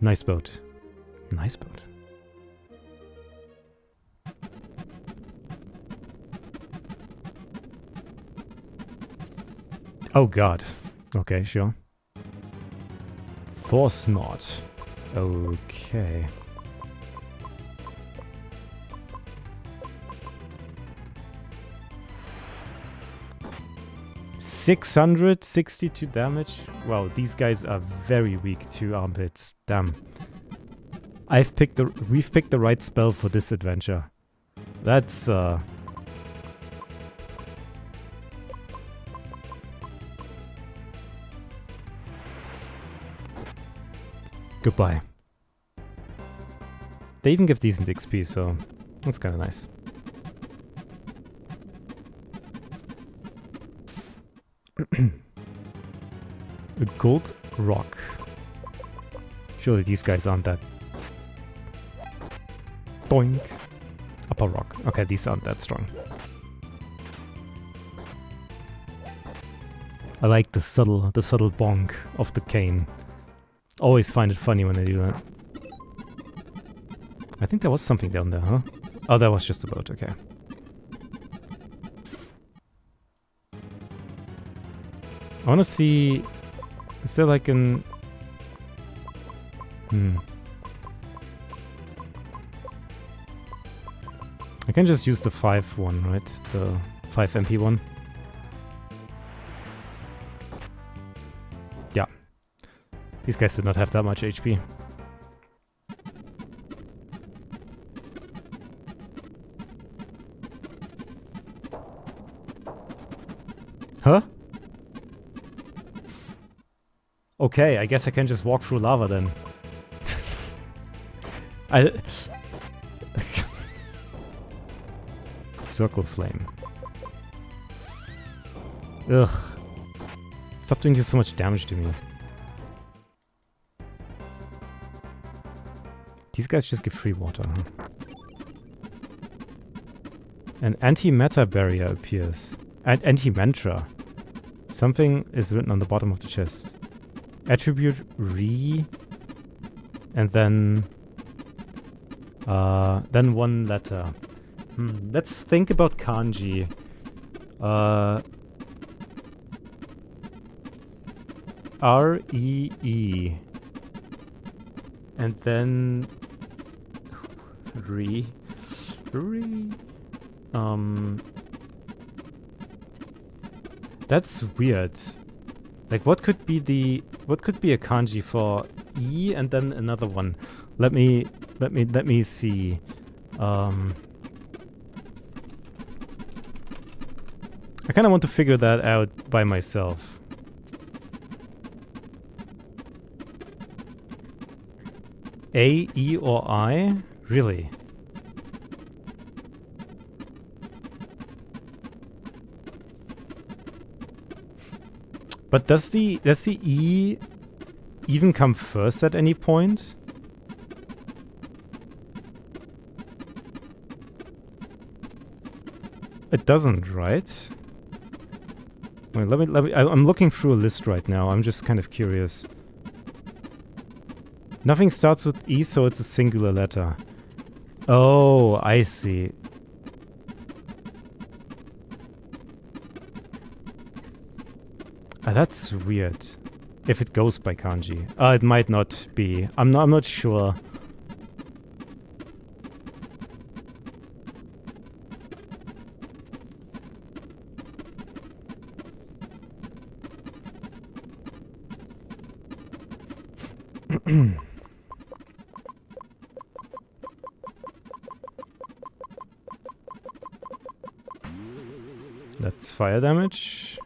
Nice boat. Nice boat. Oh god. Okay, sure. Force knot. Okay. $662 damage. Wow, these guys are very weak to armpits. Damn. We've picked the right spell for this adventure. That's goodbye. They even give decent XP, so that's kind of nice. A gold rock. Surely these guys aren't that. Boink. Upper rock. Okay, these aren't that strong. I like the subtle bonk of the cane. Always find it funny when they do that. I think there was something down there, huh? Oh, that was just a boat, okay. I wanna see... Is there like an... I can just use the 5 one, right? The 5 MP one. Yeah. These guys did not have that much HP. Huh? Okay, I guess I can just walk through lava then. Circle flame. Ugh. Stop doing so much damage to me. These guys just give free water, huh? An anti-matter barrier appears. And anti-mantra. Something is written on the bottom of the chest. Attribute re, and then one letter. Let's think about kanji. R-E-E. And then re. That's weird. Like, what could be a kanji for E and then another one? Let me see. I kind of want to figure that out by myself. A, E, or I? Really? But does the E even come first at any point? It doesn't, right? Wait, let me. I'm looking through a list right now. I'm just kind of curious. Nothing starts with E, so it's a singular letter. Oh, I see. That's weird. If it goes by kanji. It might not be. I'm not sure. That's fire damage.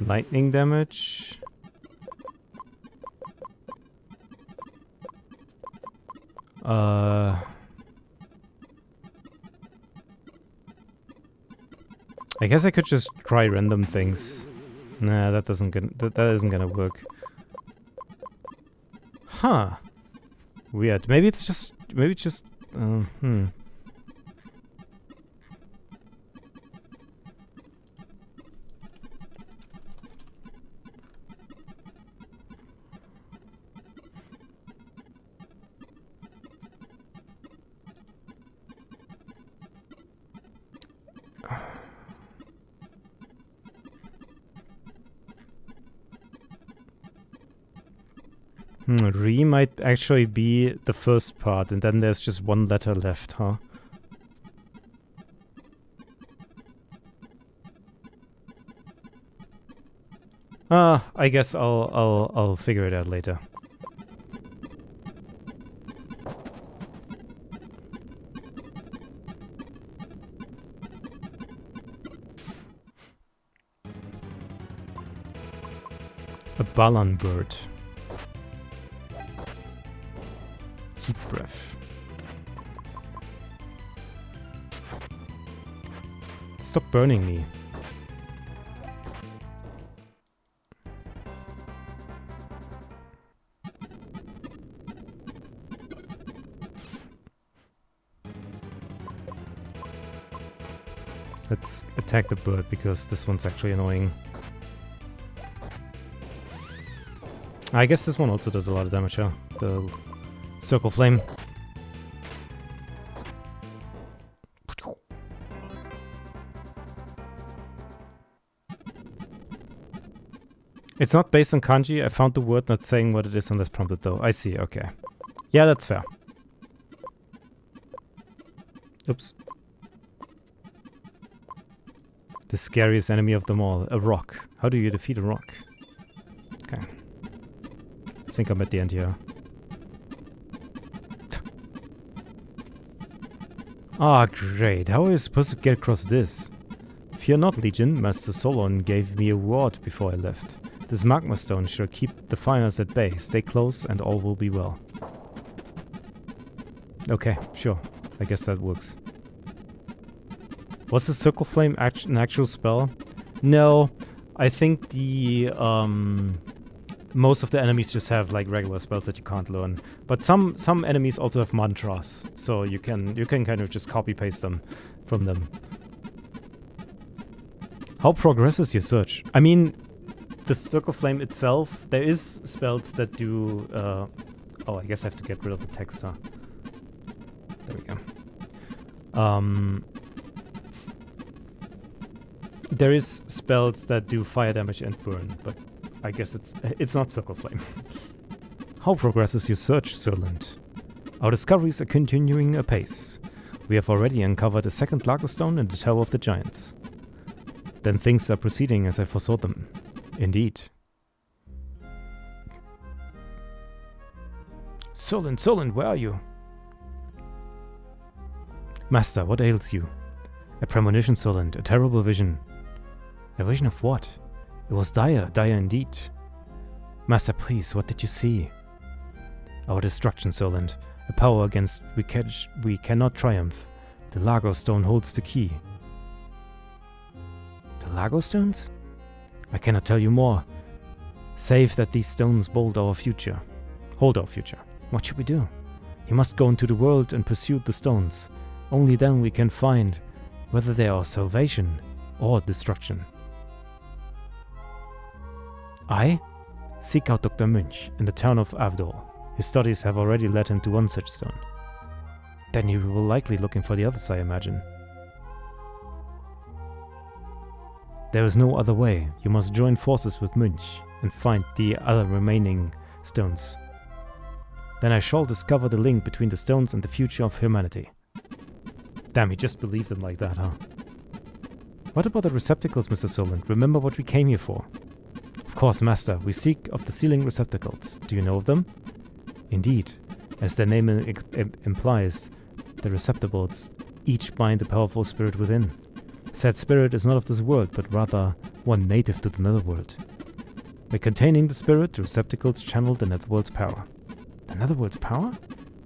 Lightning damage. I guess I could just try random things. Nah, that isn't gonna work. Huh. Weird. Maybe it's just Re might actually be the first part, and then there's just one letter left, huh? I guess I'll figure it out later. A Balan bird. Deep breath. Stop burning me. Let's attack the bird because this one's actually annoying. I guess this one also does a lot of damage, huh? The circle flame. It's not based on kanji. I found the word not saying what it is unless prompted though. I see, okay. Yeah, that's fair. Oops. The scariest enemy of them all. A rock. How do you defeat a rock? Okay. I think I'm at the end here. Ah, great. How are you supposed to get across this? Fear not, Legion. Master Solon gave me a reward before I left. This magma stone shall keep the fires at bay. Stay close and all will be well. Okay, sure. I guess that works. Was the circle flame an actual spell? No. I think the most of the enemies just have like regular spells that you can't learn. But some enemies also have mantras, so you can kind of just copy paste them from them. How progresses your search? I mean, the circle flame itself, there is spells that do oh, I guess I have to get rid of the text, huh? There we go. There is spells that do fire damage and burn, but I guess it's not circle flame. How progresses your search, Sirland? Our discoveries are continuing apace. We have already uncovered a second Lago stone in the Tower of the Giants. Then things are proceeding as I foresaw them. Indeed. Sirland, where are you? Master, what ails you? A premonition, Sirland, a terrible vision. A vision of what? It was dire indeed. Master, please, what did you see? Our destruction, Sirland. A power against we cannot triumph. The Lago stone holds the key. The Lago stones? I cannot tell you more. Save that these stones hold our future. What should we do? You must go into the world and pursue the stones. Only then we can find whether they are salvation or destruction. I? Seek out Dr. Munch in the town of Avdol. His studies have already led him to one such stone. Then you were likely looking for the others, I imagine. There is no other way. You must join forces with Munch and find the other remaining stones. Then I shall discover the link between the stones and the future of humanity. Damn, he just believed them like that, huh? What about the receptacles, Mr. Solent? Remember what we came here for? Of course, Master. We seek of the sealing receptacles. Do you know of them? Indeed. As their name implies, the receptacles each bind a powerful spirit within. Said spirit is not of this world, but rather one native to the netherworld. By containing the spirit, the receptacles channel the netherworld's power. The netherworld's power?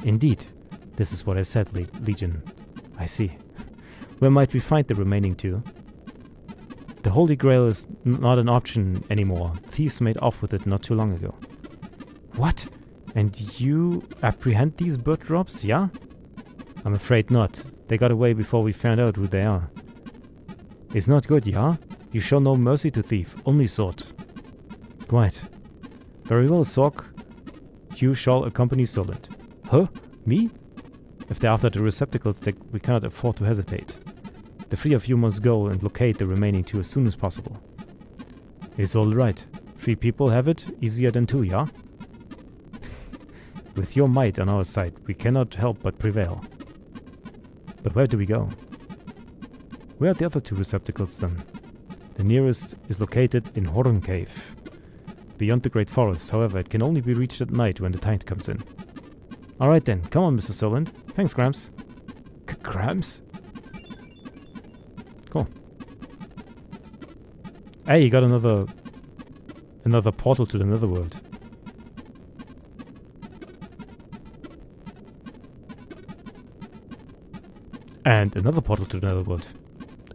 Indeed. This is what I said, Legion. I see. Where might we find the remaining two? The Holy Grail is not an option anymore. Thieves made off with it not too long ago. What? And you apprehend these bird drops, yeah? I'm afraid not. They got away before we found out who they are. It's not good, yeah? You show no mercy to thief, only sword. Quite. Very well, Sork. You shall accompany Solent. Huh? Me? If they're after the receptacles, we cannot afford to hesitate. The three of you must go and locate the remaining two as soon as possible. It's all right. 3 people have it, easier than 2, yeah? With your might on our side, we cannot help but prevail. But where do we go? Where are the other 2 receptacles then? The nearest is located in Horn Cave, beyond the Great Forest. However, it can only be reached at night when the tide comes in. Alright then, come on, Mr. Solent. Thanks, Gramps. Gramps? Cool. Hey, you got another portal to the netherworld. And another portal to the netherworld.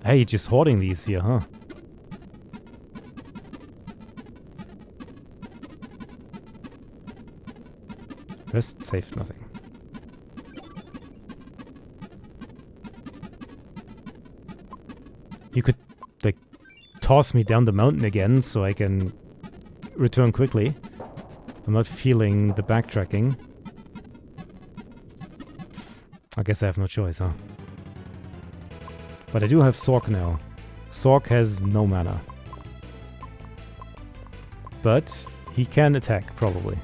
Hey, just hoarding these here, huh? Rest safe, nothing. You could, like, toss me down the mountain again so I can return quickly. I'm not feeling the backtracking. I guess I have no choice, huh? But I do have Sork now. Sork has no mana. But he can attack, probably.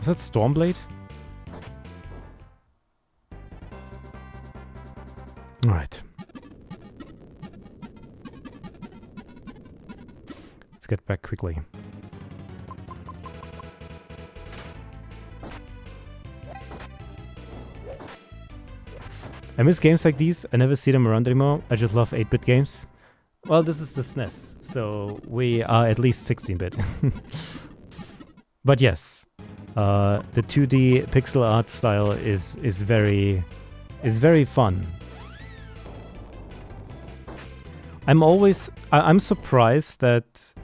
Is that Stormblade? Alright. Let's get back quickly. I miss games like these. I never see them around anymore. I just love 8-bit games. Well, this is the SNES, so we are at least 16-bit. But yes, the 2D pixel art style is very fun. I'm surprised that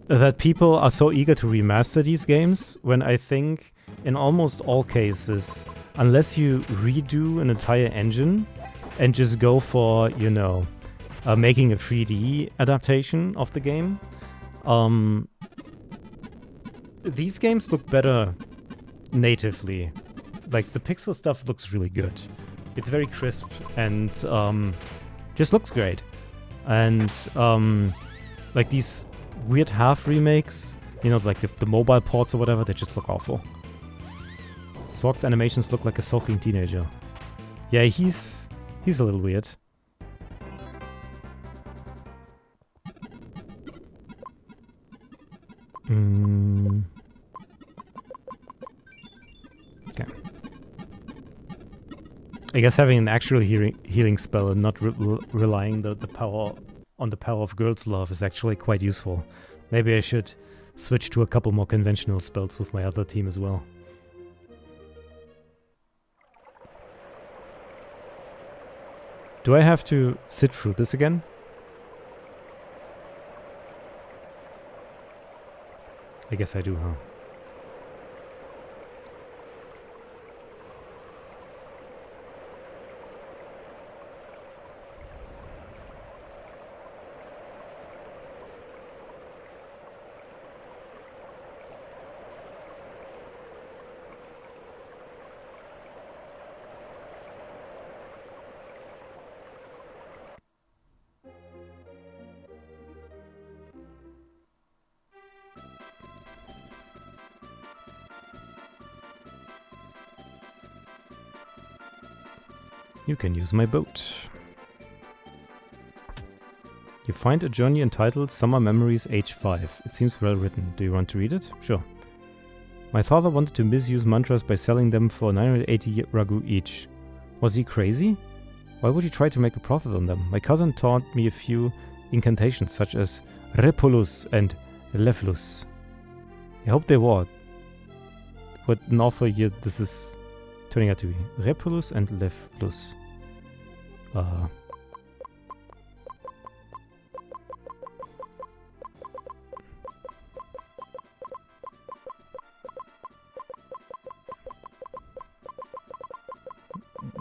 that people are so eager to remaster these games, when I think in almost all cases, unless you redo an entire engine and just go for, you know, making a 3D adaptation of the game, these games look better natively. Like, the pixel stuff looks really good. It's very crisp and just looks great. And like these weird half remakes, you know, like the mobile ports or whatever, they just look awful. Sork's animations look like a sulking teenager. Yeah, he's a little weird. Okay. I guess having an actual healing spell and not relying the power on the power of girl's love is actually quite useful. Maybe I should switch to a couple more conventional spells with my other team as well. Do I have to sit through this again? I guess I do, huh? You can use my boat. You find a journey entitled Summer Memories Age 5. It seems well written. Do you want to read it? Sure. My father wanted to misuse mantras by selling them for 980 ragu each. Was he crazy? Why would he try to make a profit on them? My cousin taught me a few incantations such as Repulus and Leflus. I hope they work. What an awful year this is turning out to be. Repulus and Leflus.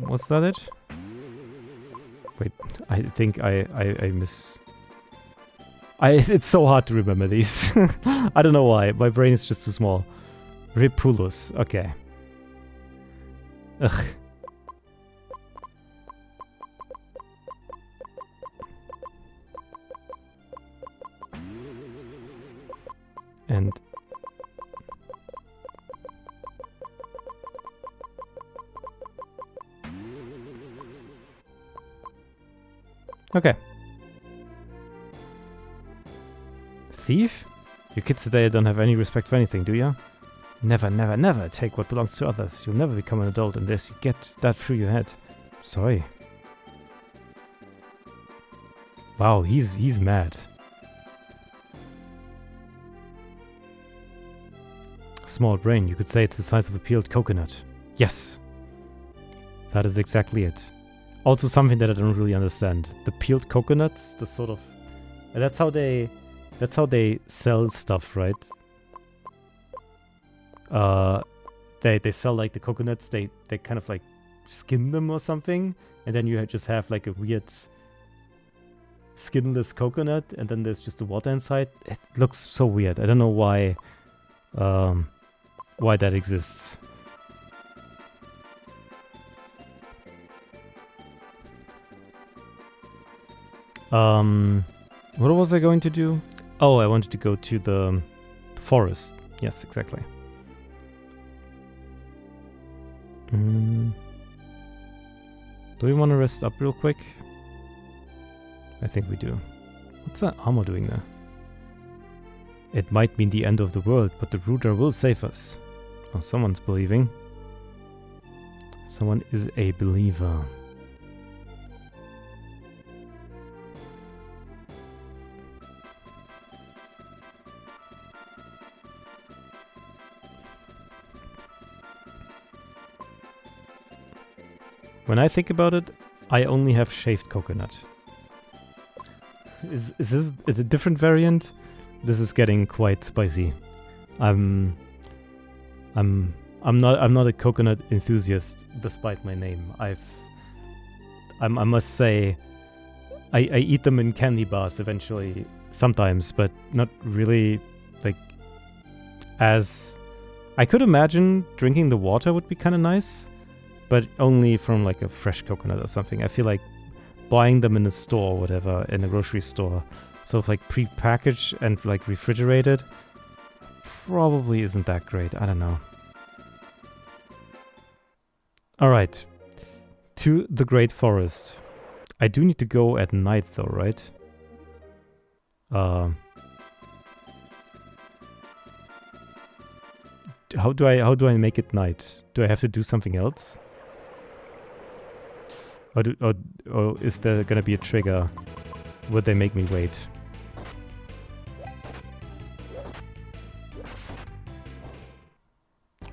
Was that it? Wait, I think I miss... It's so hard to remember these. I don't know why. My brain is just too small. Repulus. Okay. Ugh. And... Okay. Thief? You kids today don't have any respect for anything, do ya? Never, never, never take what belongs to others. You'll never become an adult unless you get that through your head. Sorry. Wow, he's mad. Small brain, you could say it's the size of a peeled coconut. Yes. That is exactly it. Also something that I don't really understand. The peeled coconuts, the sort of... That's how they sell stuff, right? They sell like the coconuts, they kind of like skin them or something, and then you just have like a weird skinless coconut, and then there's just the water inside. It looks so weird. I don't know why that exists. What was I going to do? Oh, I wanted to go to the forest. Yes, exactly. Do we want to rest up real quick? I think we do. What's that armor doing there? It might mean the end of the world, but the router will save us. Oh, someone's believing. Someone is a believer. When I think about it, I only have shaved coconut. Is this a different variant? This is getting quite spicy. I'm not a coconut enthusiast, despite my name. I must say, I eat them in candy bars eventually, sometimes, but not really like as. I could imagine drinking the water would be kind of nice, but only from like a fresh coconut or something. I feel like buying them in a store or whatever, in a grocery store, sort of like pre-packaged and like refrigerated, probably isn't that great. I don't know. Alright. To the Great Forest. I do need to go at night though, right? How do I make it night? Do I have to do something else? Or is there gonna be a trigger? Would they make me wait?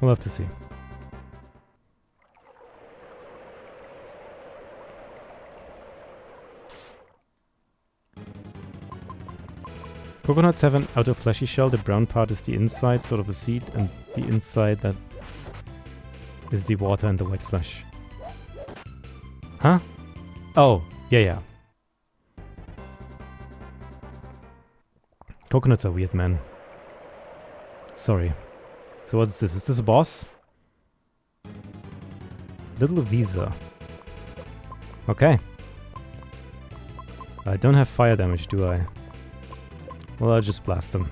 We'll have to see. Coconuts have an outer fleshy shell. The brown part is the inside, sort of a seed, and the inside that is the water and the white flesh. Huh? Oh, yeah. Coconuts are weird, man. Sorry. So what is this? Is this a boss? Little Visa. Okay. I don't have fire damage, do I? Well, I'll just blast them.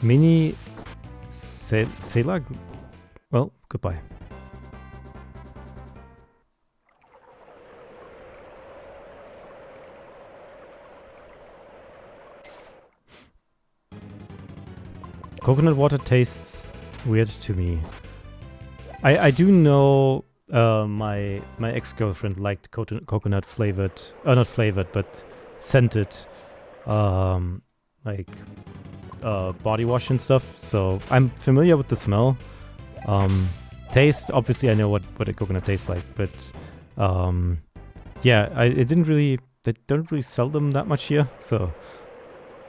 Mini Sailor Goodbye. Coconut water tastes weird to me. I do know my ex-girlfriend liked coconut flavored, not flavored, but scented, like body wash and stuff. So I'm familiar with the smell. Taste, obviously, I know what a coconut tastes like, but yeah, it didn't really. They don't really sell them that much here, so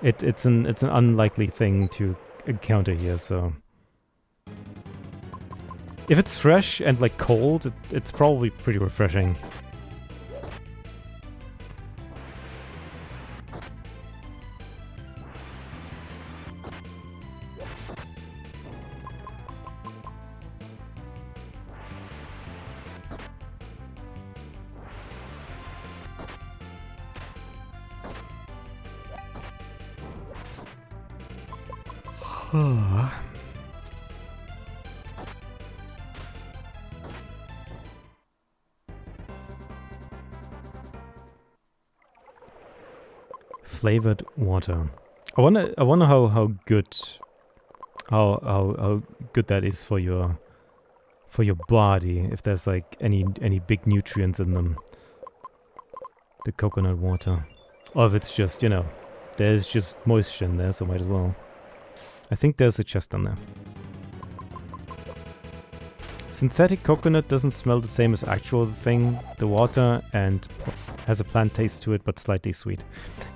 it's an unlikely thing to encounter here. So if it's fresh and like cold, it's probably pretty refreshing. Flavored water. I wonder how good how good that is for your body, if there's like any big nutrients in them. The coconut water. Or if it's just, you know, there's just moisture in there, so might as well. I think there's a chest on there. Synthetic coconut doesn't smell the same as actual thing, the water, and has a plant taste to it, but slightly sweet.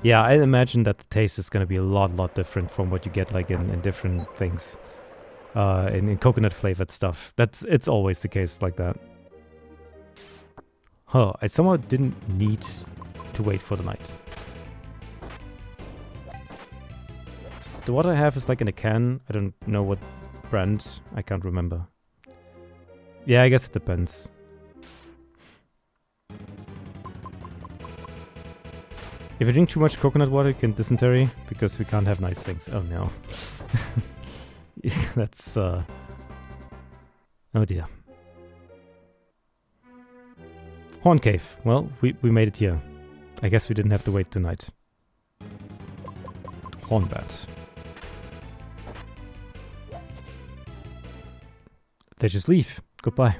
Yeah, I imagine that the taste is going to be a lot different from what you get like in different things. In coconut flavored stuff. It's always the case like that. Huh, I somehow didn't need to wait for the night. The water I have is like in a can. I don't know what brand. I can't remember. Yeah, I guess it depends. If you drink too much coconut water, you can dysentery, because we can't have nice things. Oh no. That's, oh dear. Horn Cave. Well, we made it here. I guess we didn't have to wait tonight. Hornbat. They just leave. Goodbye.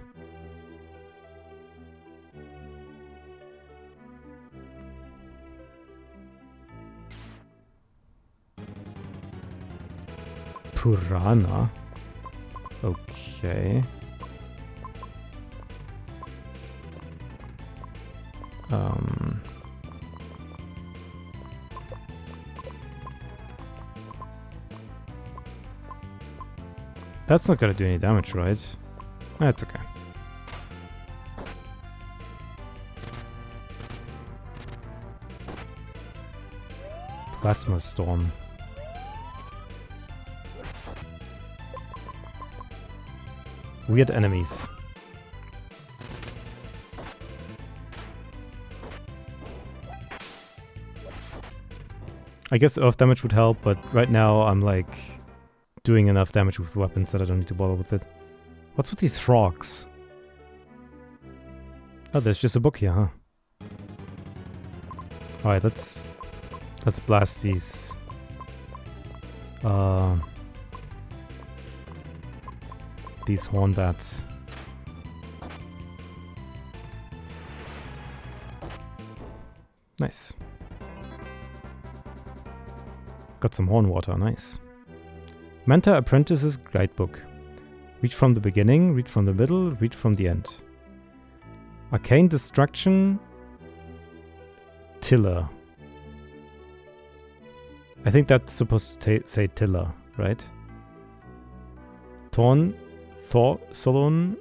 Purana. Okay. That's not gonna do any damage, right? That's okay. Plasma Storm. Weird enemies. I guess earth damage would help, but right now I'm like doing enough damage with weapons that I don't need to bother with it. What's with these frogs? Oh, there's just a book here, huh? Alright, let's blast these. These hornbats. Nice. Got some horn water, nice. Manta Apprentice's Guidebook. Read from the beginning, read from the middle, read from the end. Arcane Destruction. Tiller. I think that's supposed to say Tiller, right? Thor, Solon,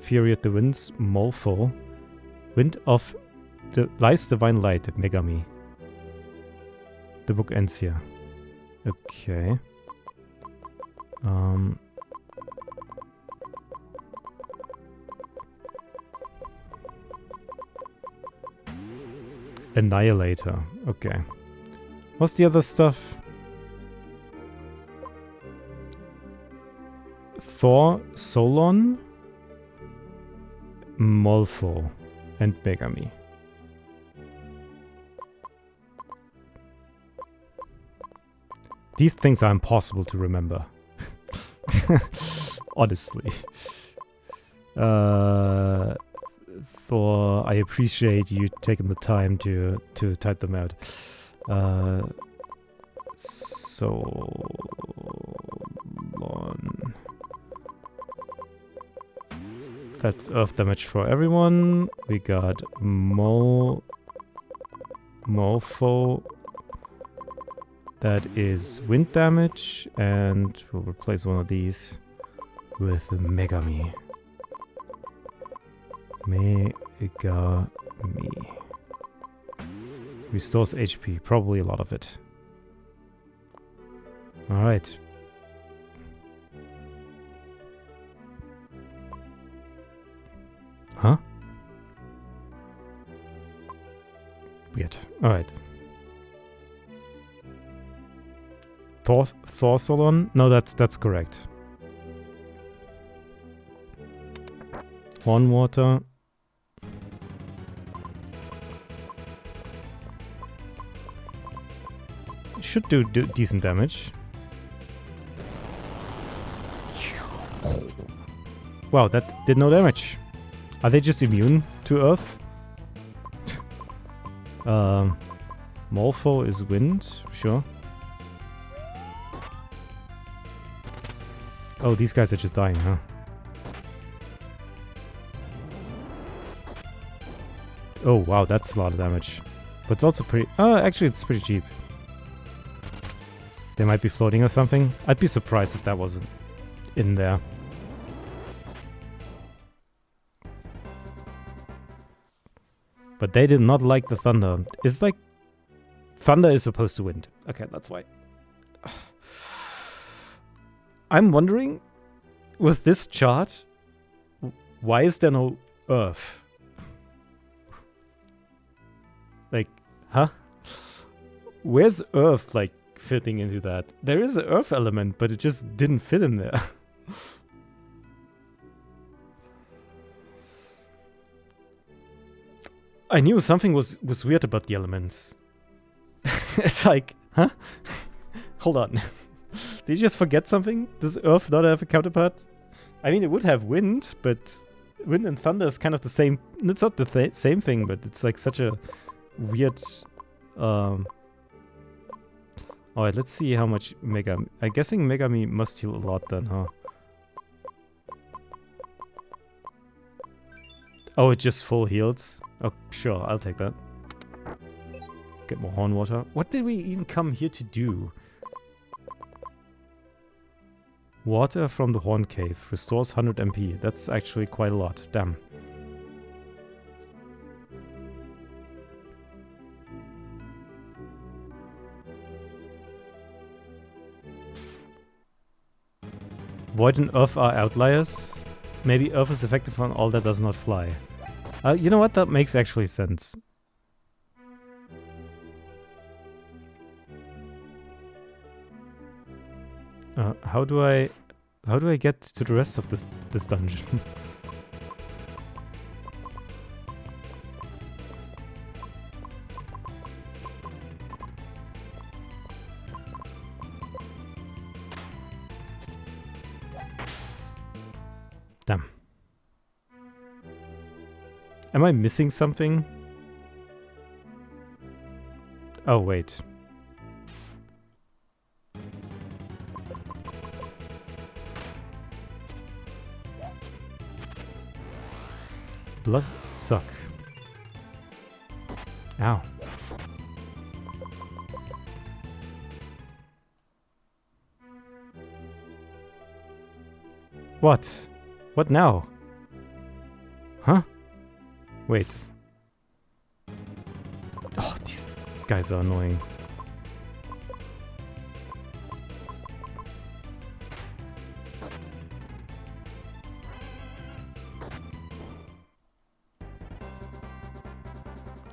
Fury at the Winds, Molfo, Wind of the Life's Divine Light, Megami. The book ends here. Okay. Annihilator. Okay. What's the other stuff? Thor, Solon, Molfo, and Megami. These things are impossible to remember. Honestly. Thor, I appreciate you taking the time to type them out. Solon. That's earth damage for everyone. We got Molfo. That is wind damage, and we'll replace one of these with Megami. Megami. Restores HP, probably a lot of it. Alright. Huh? Weird. Alright. Thor Solon? No, that's correct. Horn water. Should do decent damage. Wow, that did no damage. Are they just immune to earth? Molfo is wind, sure. Oh, these guys are just dying, huh? Oh, wow, that's a lot of damage. But it's also pretty... actually, it's pretty cheap. They might be floating or something. I'd be surprised if that wasn't in there. But they did not like the thunder. It's like... Thunder is supposed to wind. Okay, that's why. I'm wondering, with this chart, why is there no earth? Like, huh? Where's earth, like, fitting into that? There is an earth element, but it just didn't fit in there. I knew something was weird about the elements. It's like, huh? Hold on. Did you just forget something? Does Earth not have a counterpart? I mean, it would have wind, but wind and thunder is kind of the same. It's not the same thing, but it's like such a weird... Alright, let's see how much Megami... I'm guessing Megami must heal a lot then, huh? Oh, it just full heals? Oh, sure, I'll take that. Get more horn water. What did we even come here to do? Water from the Horn Cave. Restores 100 MP. That's actually quite a lot. Damn. Void and Earth are outliers. Maybe Earth is effective on all that does not fly. You know what? That makes actually sense. How do I get to the rest of this dungeon? Damn. Am I missing something? Oh, wait. Blood suck. Ow. What? What now? Huh? Wait. Oh, these guys are annoying.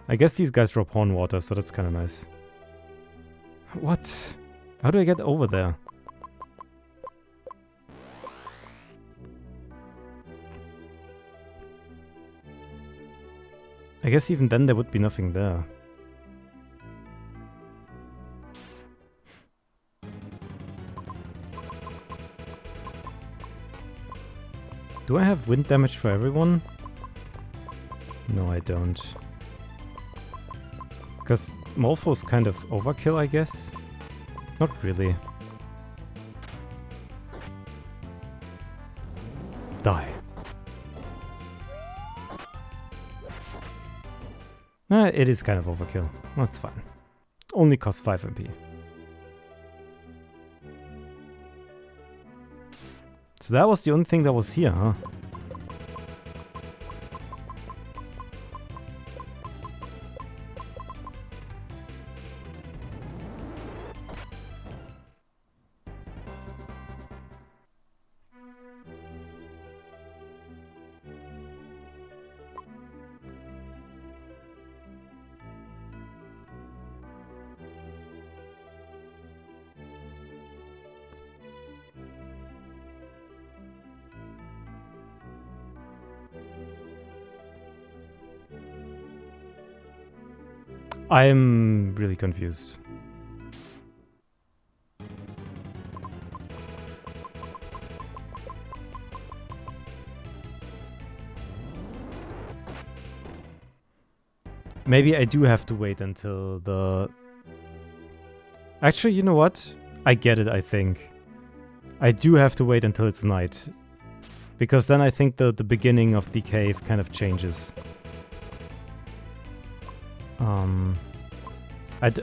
I guess these guys drop horn water, so that's kind of nice. What? How do I get over there? I guess even then there would be nothing there. Do I have wind damage for everyone? No, I don't. Because Morpho's kind of overkill, I guess? Not really. Die. It is kind of overkill. That's fine. Only costs 5 MP. So that was the only thing that was here, huh? I'm really confused. Maybe I do have to wait until the... Actually, you know what? I get it, I think. I do have to wait until it's night. Because then I think the beginning of the cave kind of changes.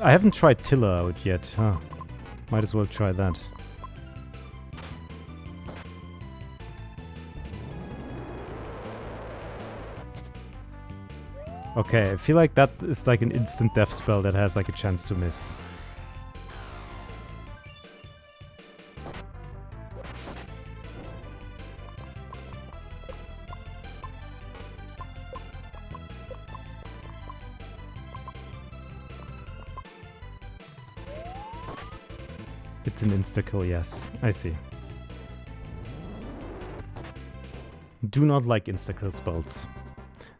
I haven't tried Tiller out yet, huh? Might as well try that. Okay, I feel like that is like an instant death spell that has like a chance to miss. It's an insta-kill, yes. I see. Do not like insta-kill spells.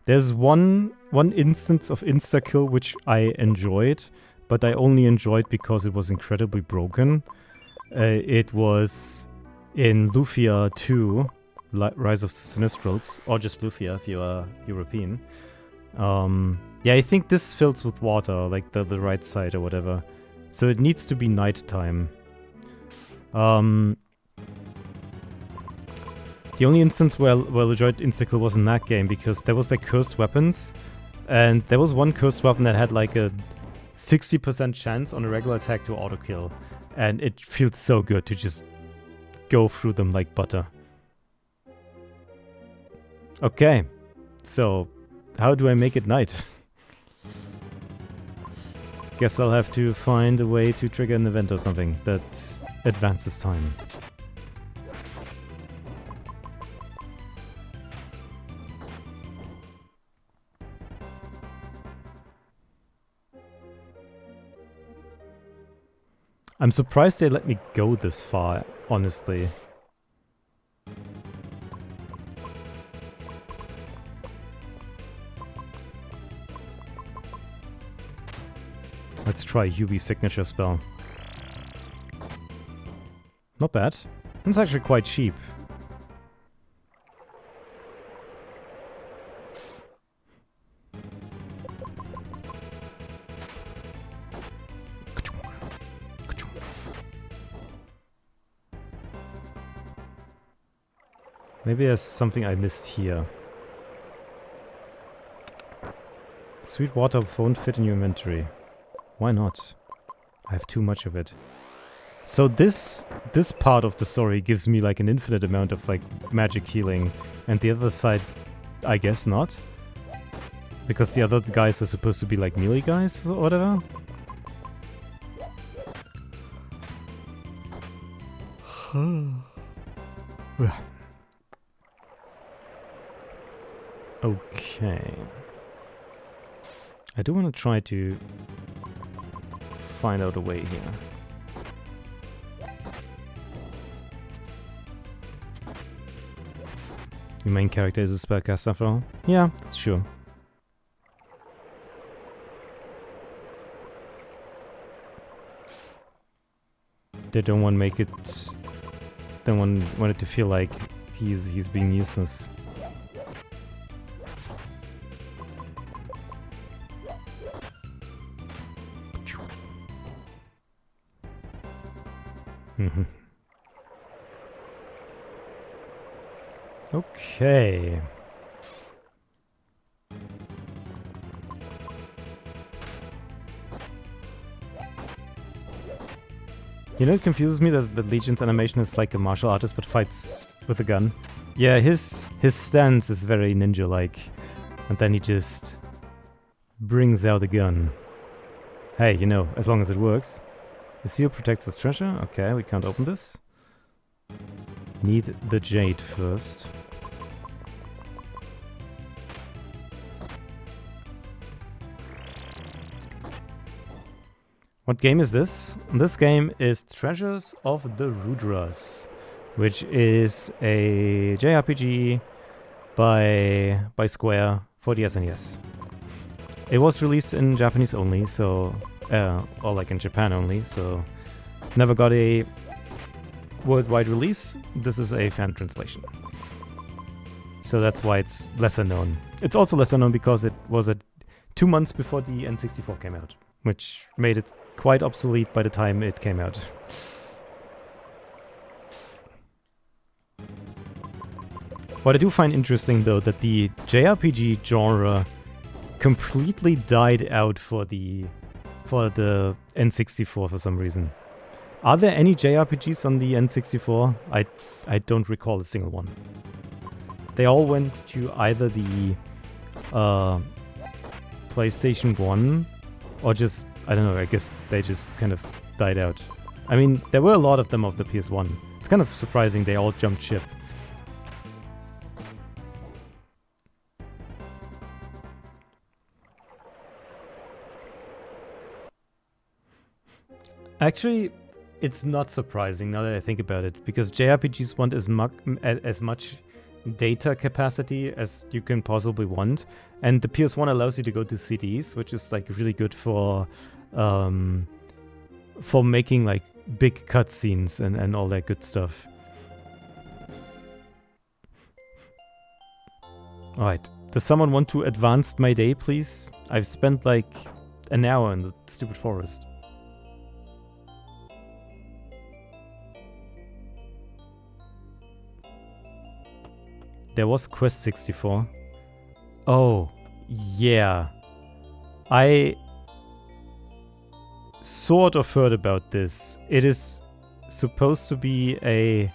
There's one instance of insta-kill which I enjoyed, but I only enjoyed because it was incredibly broken. It was in Lufia 2, Rise of the Sinistrals, or just Lufia if you are European. Yeah, I think this fills with water, like the right side or whatever. So it needs to be nighttime. The only instance where enjoyed insta-kill was in that game, because there was like cursed weapons, and there was one cursed weapon that had like a 60% chance on a regular attack to auto-kill, and it feels so good to just go through them like butter. Okay, so how do I make it night? Guess I'll have to find a way to trigger an event or something that advances time. I'm surprised they let me go this far, honestly. Let's try UV signature spell. Not bad. It's actually quite cheap. Maybe there's something I missed here. Sweet water won't fit in your inventory. Why not? I have too much of it. So this part of the story gives me like an infinite amount of like magic healing, and the other side, I guess not. Because the other guys are supposed to be like melee guys or whatever. Okay. I do want to try to find out a way here. Your main character is a spellcaster after all? Yeah, that's sure. They don't want to make it... Don't want it to feel like he's being useless. Okay. You know, it confuses me that the Legion's animation is like a martial artist but fights with a gun. Yeah, his stance is very ninja-like. And then he just brings out a gun. Hey, you know, as long as it works. The seal protects his treasure. Okay, we can't open this. Need the jade first. What game is this? This game is Treasures of the Rudras, which is a JRPG by Square for the SNES. It was released in Japanese only, so or like in Japan only, so never got a worldwide release. This is a fan translation. So that's why it's lesser known. It's also lesser known because it was 2 months before the N64 came out, which made it quite obsolete by the time it came out. What I do find interesting though, that the JRPG genre completely died out for the N64 for some reason. Are there any JRPGs on the N64? I don't recall a single one. They all went to either the PlayStation 1 or just, I don't know, I guess they just kind of died out. I mean, there were a lot of them of the PS1. It's kind of surprising they all jumped ship. Actually, it's not surprising now that I think about it, because JRPGs want as much data capacity as you can possibly want, and the PS1 allows you to go to CDs, which is like really good for making like big cutscenes and all that good stuff. Alright, does someone want to advance my day, please? I've spent like an hour in the stupid forest. There was Quest 64. Oh, yeah. I sort of heard about this. It is supposed to be a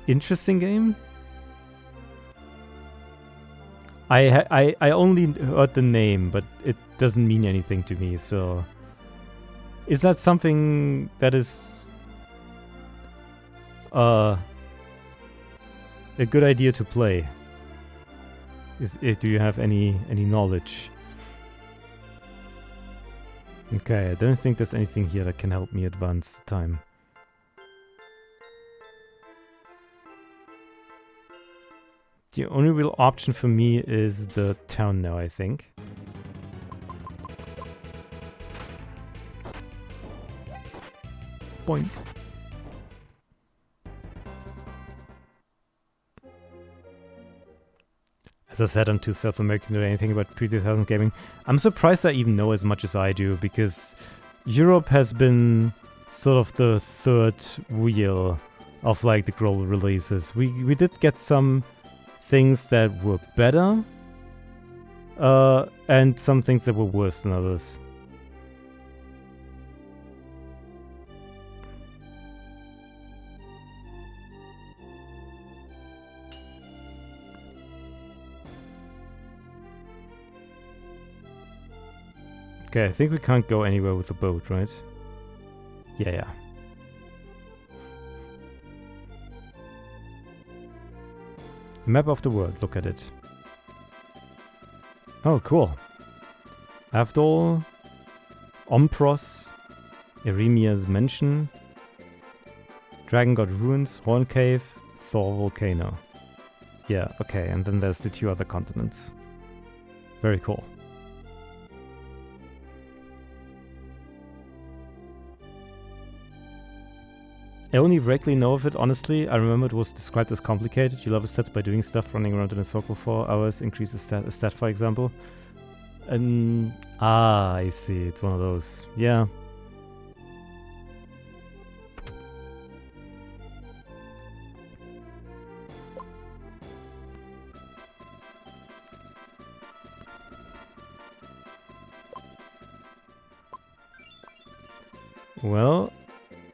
interesting game. I only heard the name, but it doesn't mean anything to me, so... Is that something that is... a good idea to play? Do you have any knowledge? Okay, I don't think there's anything here that can help me advance the time. The only real option for me is the town now, I think. Boink. As I said, I'm too South-American to know anything about pre-2000 gaming. I'm surprised I even know as much as I do, because Europe has been sort of the third wheel of like the global releases. We did get some things that were better, and some things that were worse than others. Okay, I think we can't go anywhere with the boat, right? Yeah. Map of the world, look at it. Oh, cool. Avdol, Ompros, Eremia's Mansion, Dragon God Ruins, Horn Cave, Thor Volcano. Yeah, okay, and then there's the 2 other continents. Very cool. I only vaguely know of it, honestly. I remember it was described as complicated. You level stats by doing stuff, running around in a circle for hours, increases stat, for example. I see. It's one of those. Yeah. Well,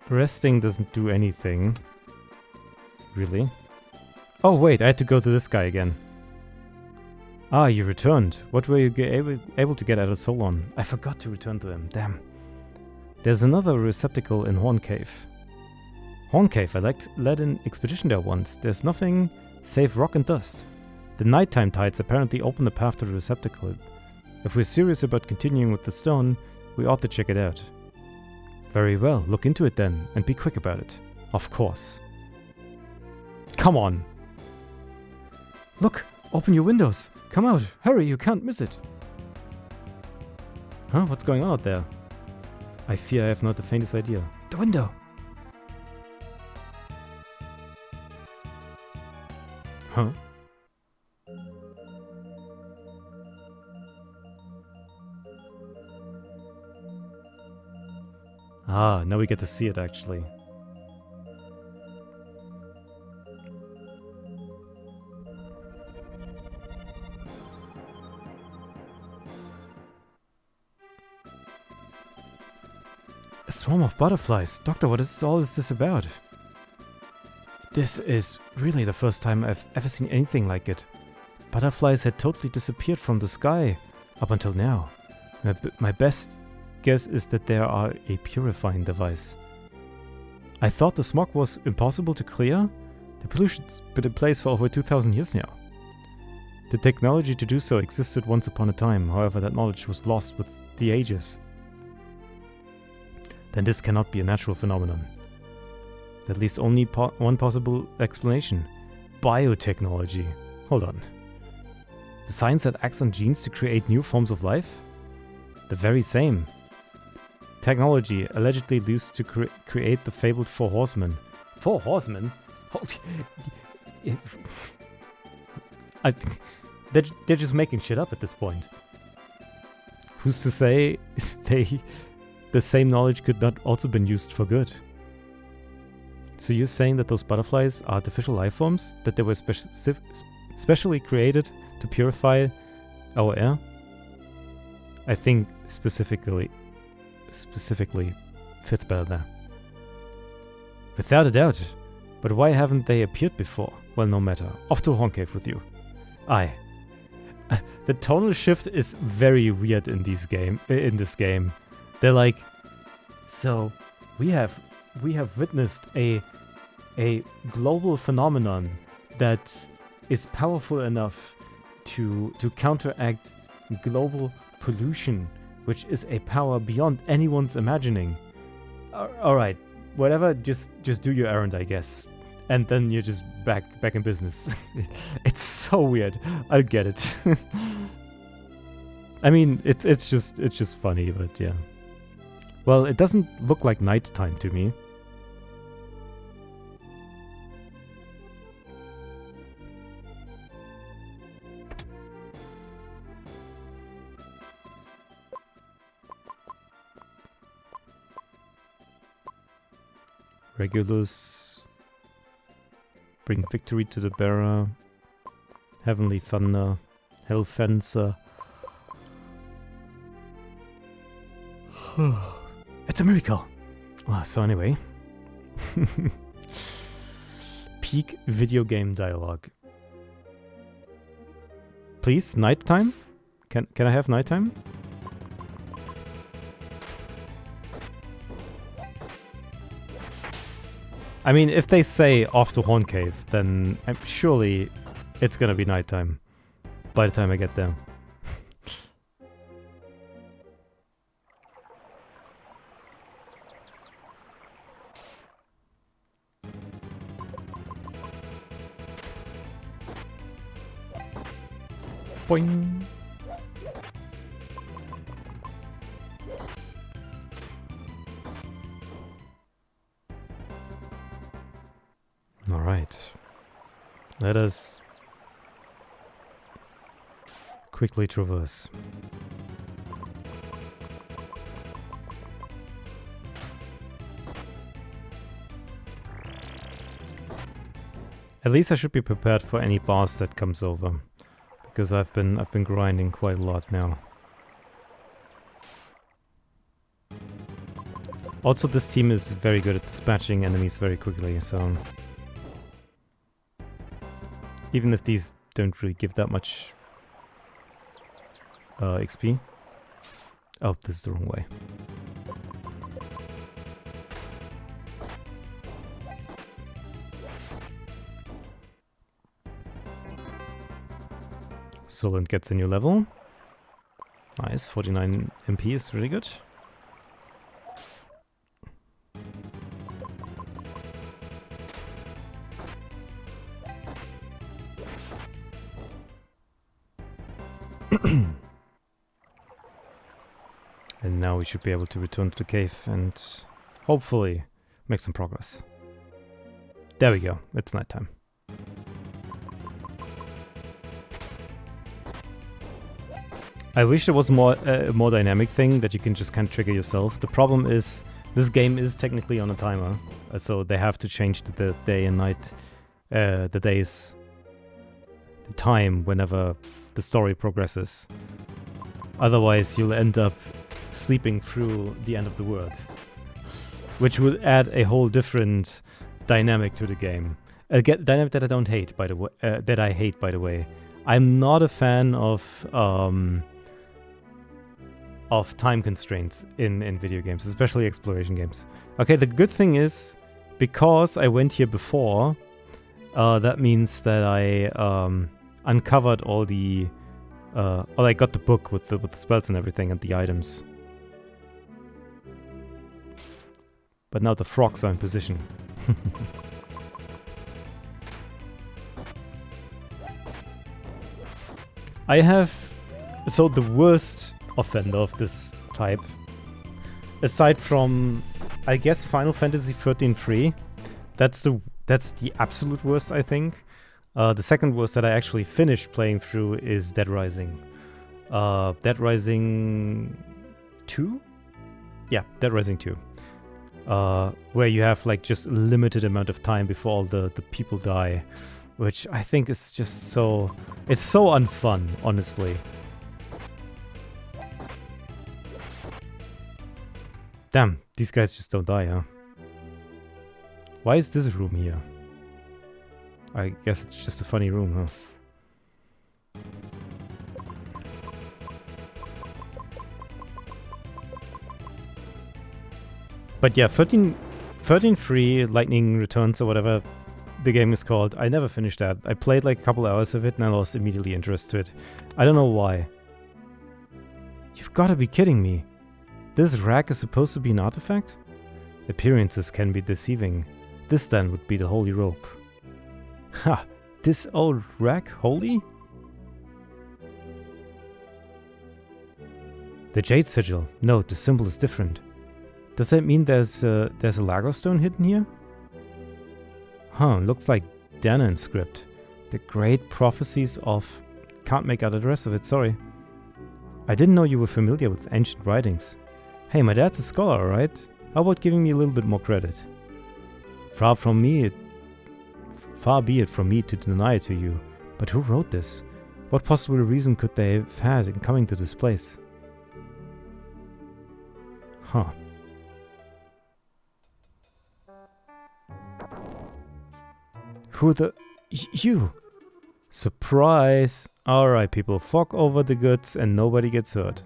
resting doesn't do anything. Really? Oh wait, I had to go to this guy again. Ah, you returned. What were you able to get out of Solon? I forgot to return to him. Damn. There's another receptacle in Horn Cave. Horn Cave, I led an expedition there once. There's nothing save rock and dust. The nighttime tides apparently open the path to the receptacle. If we're serious about continuing with the stone, we ought to check it out. Very well, look into it then, and be quick about it. Of course. Come on! Look! Open your windows! Come out! Hurry, you can't miss it! Huh? What's going on out there? I fear I have not the faintest idea. The window! Huh? Ah, now we get to see it actually. A swarm of butterflies. Doctor, what is all this about? This is really the first time I've ever seen anything like it. Butterflies had totally disappeared from the sky up until now. My best guess is that they are a purifying device. I thought the smog was impossible to clear. The pollution's been in place for over 2,000 years now. The technology to do so existed once upon a time, however that knowledge was lost with the ages. Then this cannot be a natural phenomenon. At least only one possible explanation. Biotechnology. Hold on. The science that acts on genes to create new forms of life? The very same. Technology allegedly used to create the fabled Four Horsemen. Four Horsemen? They're just making shit up at this point. Who's to say the same knowledge could not also been used for good? So you're saying that those butterflies are artificial life forms? That they were specially created to purify our air? I think specifically fits better there. Without a doubt. But why haven't they appeared before? Well, no matter. Off to Horn Cave with you. Aye. The tonal shift is very weird in this game. They're like, so we have witnessed a global phenomenon that is powerful enough to counteract global pollution, which is a power beyond anyone's imagining. All right, whatever. Just do your errand, I guess, and then you're just back in business. It's so weird. I get it. I mean, it's just funny, but yeah. Well, it doesn't look like nighttime to me. Regulus. Bring victory to the bearer. Heavenly Thunder. Hell Fencer. It's a miracle. So anyway. Peak video game dialogue. Please, nighttime? Can I have nighttime? I mean, if they say off to Horn Cave, then surely it's gonna be nighttime by the time I get there. Boing. Let us quickly traverse. At least I should be prepared for any boss that comes over, because I've been grinding quite a lot now. Also, this team is very good at dispatching enemies very quickly, so even if these don't really give that much XP. Oh, this is the wrong way. Solent gets a new level. Nice, 49 MP is really good. And now we should be able to return to the cave and hopefully make some progress. There we go, it's nighttime. I wish there was a more dynamic thing that you can just kind of trigger yourself. The problem is this game is technically on a timer, so they have to change the day and night, the time whenever the story progresses. Otherwise, you'll end up sleeping through the end of the world, which would add a whole different dynamic to the game. A dynamic that I don't hate, by the way. That I hate, by the way. I'm not a fan of time constraints in video games, especially exploration games. Okay, the good thing is, because I went here before, that means that I uncovered all the... I got the book with the spells and everything and the items. But now the frogs are in position. I have... So the worst offender of this type, aside from, I guess, Final Fantasy 13-3, that's the absolute worst, I think. The second worst that I actually finished playing through is Dead Rising. Dead Rising 2? Yeah, Dead Rising 2. Where you have like just a limited amount of time before all the people die, which I think is just so... It's so unfun, honestly. Damn, these guys just don't die, huh? Why is this room here? I guess it's just a funny room, huh? But yeah, 13.3 Lightning Returns or whatever the game is called. I never finished that. I played like a couple hours of it and I lost immediately interest to it. I don't know why. You've got to be kidding me. This rack is supposed to be an artifact? Appearances can be deceiving. This then would be the holy rope. Ha! This old rack holy? The jade sigil. No, the symbol is different. Does that mean there's a Lago stone hidden here? Huh, looks like Danann script. The great prophecies of... Can't make out the rest of it, sorry. I didn't know you were familiar with ancient writings. Hey, my dad's a scholar, right? How about giving me a little bit more credit? Far be it from me to deny it to you. But who wrote this? What possible reason could they have had in coming to this place? Huh. Who the... You! Surprise! Alright people, fork over the goods and nobody gets hurt.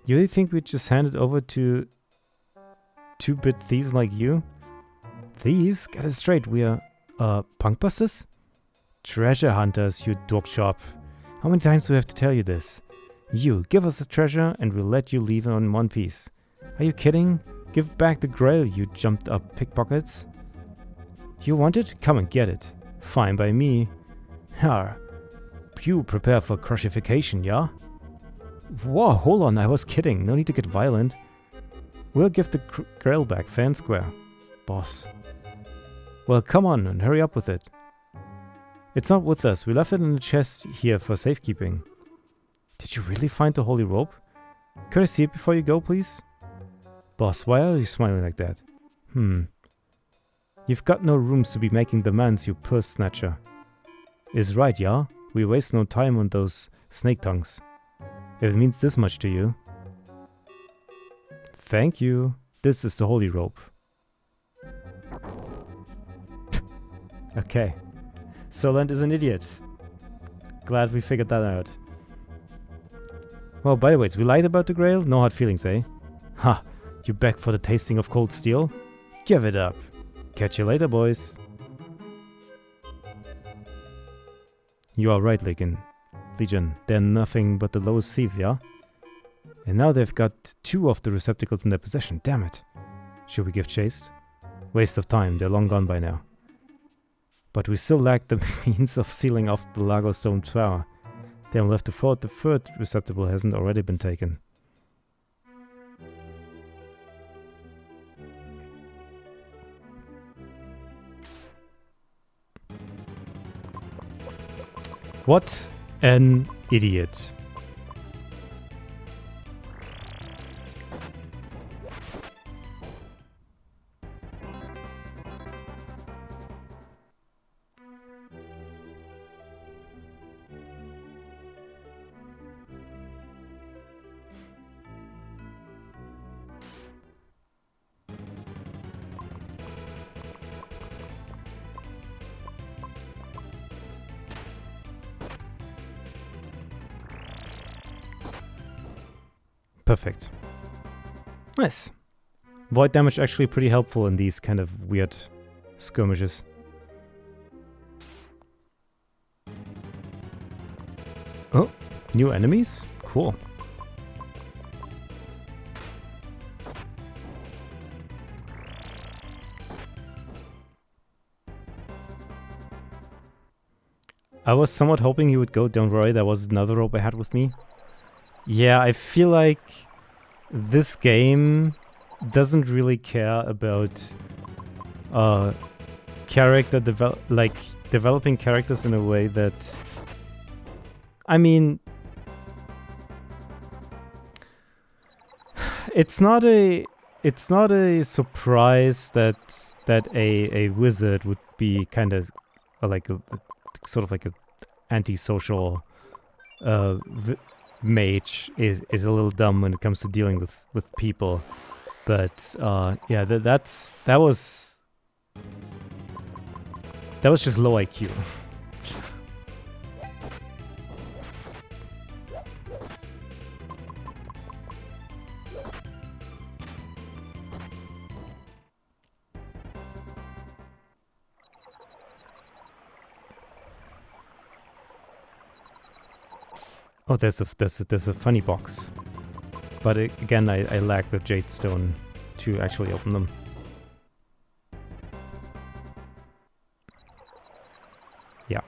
You really think we'd just hand it over to 2-bit thieves like you? Thieves? Get it straight, we are, punk busters? Treasure hunters, you dog shop. How many times do we have to tell you this? You, give us the treasure and we'll let you leave in one piece. Are you kidding? Give back the grail, you jumped up pickpockets. You want it? Come and get it. Fine by me. Har. You prepare for crucifixion, yeah? Whoa, hold on, I was kidding. No need to get violent. We'll give the grail back fair and square. Boss. Well, come on and hurry up with it. It's not with us. We left it in the chest here for safekeeping. Did you really find the holy rope? Could I see it before you go, please? Boss, why are you smiling like that? You've got no rooms to be making demands, you purse snatcher. Is right, yeah? We waste no time on those snake tongues. If it means this much to you. Thank you. This is the holy rope. Okay. Soland is an idiot. Glad we figured that out. Well, by the way, we lied about the Grail? No hard feelings, eh? Ha! You back for the tasting of cold steel? Give it up. Catch you later, boys. You are right, Legion. They're nothing but the lowest thieves, yeah? And now they've got 2 of the receptacles in their possession. Damn it. Should we give chase? Waste of time. They're long gone by now. But we still lack the means of sealing off the Lago Stone Tower. Damn, left to thought the 3rd receptacle hasn't already been taken. What an idiot. Perfect. Nice. Void damage actually pretty helpful in these kind of weird skirmishes. Oh, new enemies? Cool. I was somewhat hoping he would go. Don't worry, there was another rope I had with me. Yeah, I feel like this game doesn't really care about developing characters in a way that, I mean, it's not a surprise that a wizard would be kind of like a sort of like a antisocial mage is a little dumb when it comes to dealing with people, but yeah, that was just low IQ. Oh, there's a funny box, but again, I lack the jade stone to actually open them. Yeah.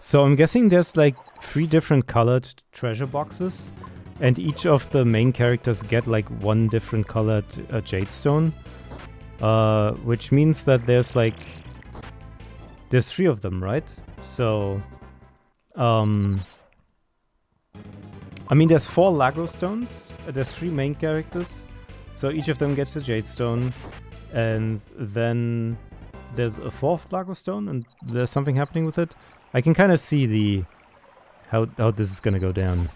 So I'm guessing there's like 3 different colored treasure boxes, and each of the main characters get like 1 different colored jade stone, which means that there's 3 of them, right? So. I mean, there's 4 Lago stones. There's 3 main characters, so each of them gets a jade stone, and then there's a 4th Lago stone, and there's something happening with it. I can kind of see how this is gonna go down.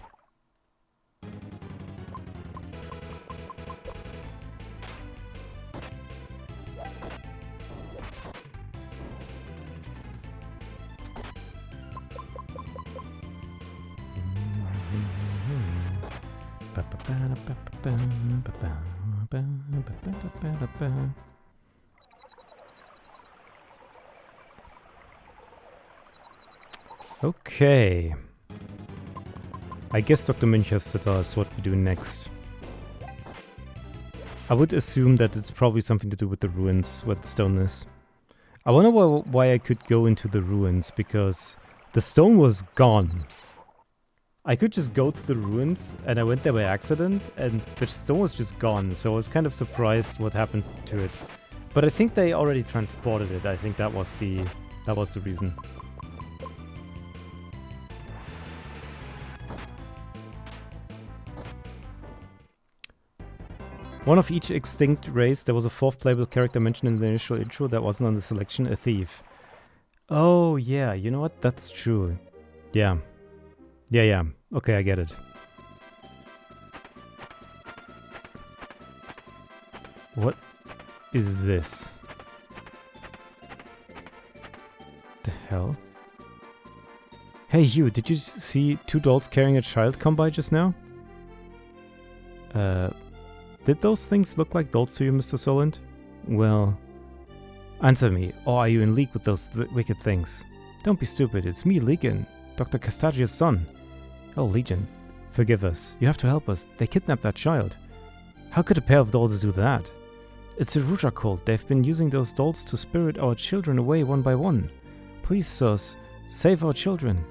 Okay. I guess Dr. Münch has to tell us what we do next. I would assume that it's probably something to do with the ruins, where the stone is. I wonder why I could go into the ruins, because the stone was gone. I could just go to the ruins, and I went there by accident, and the stone was just gone, so I was kind of surprised what happened to it. But I think they already transported it. I think that was the That was the reason. One of each extinct race, there was a fourth playable character mentioned in the initial intro that wasn't on the selection, a thief. Oh, yeah, you know what? That's true. Yeah. Yeah. Okay, I get it. What is this? The hell? Hey you, did you see two dolls carrying a child come by just now? Did those things look like dolls to you, Mr. Solent? Well, answer me, or are you in league with those wicked things? Don't be stupid, it's me, Legion, Dr. Castagia's son. Oh, Legion, forgive us. You have to help us. They kidnapped that child. How could a pair of dolls do that? It's a Rudra cult. They've been using those dolls to spirit our children away one by one. Please, sirs, save our children.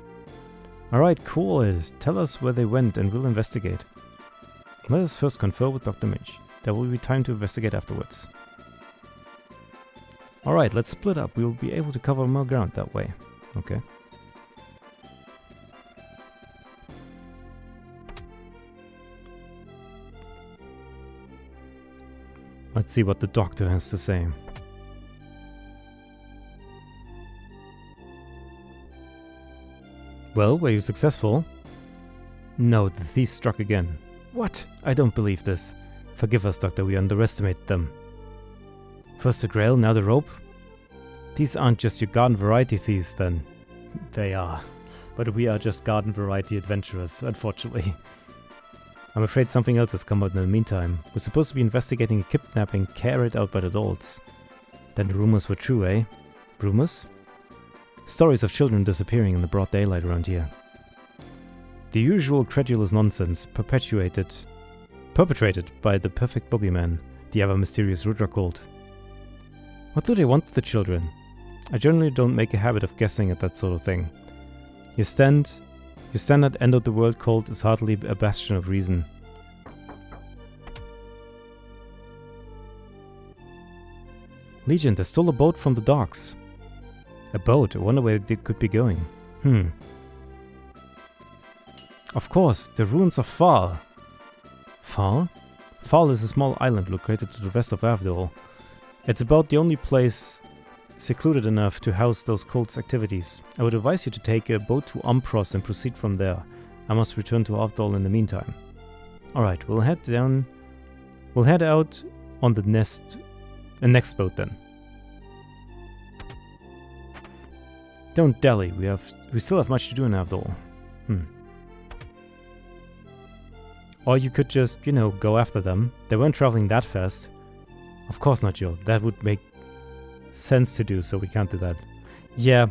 Alright, cool. Tell us where they went and we'll investigate. Let us first confer with Dr. Mitch. There will be time to investigate afterwards. Alright, let's split up. We will be able to cover more ground that way. Okay. Let's see what the doctor has to say. Well, were you successful? No, the thieves struck again. What? I don't believe this. Forgive us, Doctor, we underestimated them. First the grail, now the rope? These aren't just your garden variety thieves, then. They are. But we are just garden variety adventurers, unfortunately. I'm afraid something else has come out in the meantime. We're supposed to be investigating a kidnapping carried out by the dolls. Then the rumors were true, eh? Rumors? Stories of children disappearing in the broad daylight around here. The usual credulous nonsense perpetrated by the perfect boogeyman, the ever-mysterious Rudra cult. What do they want with the children? I generally don't make a habit of guessing at that sort of thing. Your standard end of the world cult is hardly a bastion of reason. Legion, they stole a boat from the docks. A boat? I wonder where they could be going. Of course, the ruins of Fal. Fal? Fal is a small island located to the west of Avdol. It's about the only place secluded enough to house those cult's activities. I would advise you to take a boat to Umpros and proceed from there. I must return to Avdol in the meantime. Alright, we'll head out on the next boat then. Don't dally, we still have much to do in Avdol. Or you could just, go after them. They weren't traveling that fast. Of course not, Joe. That would make sense to do, so we can't do that. Yeah,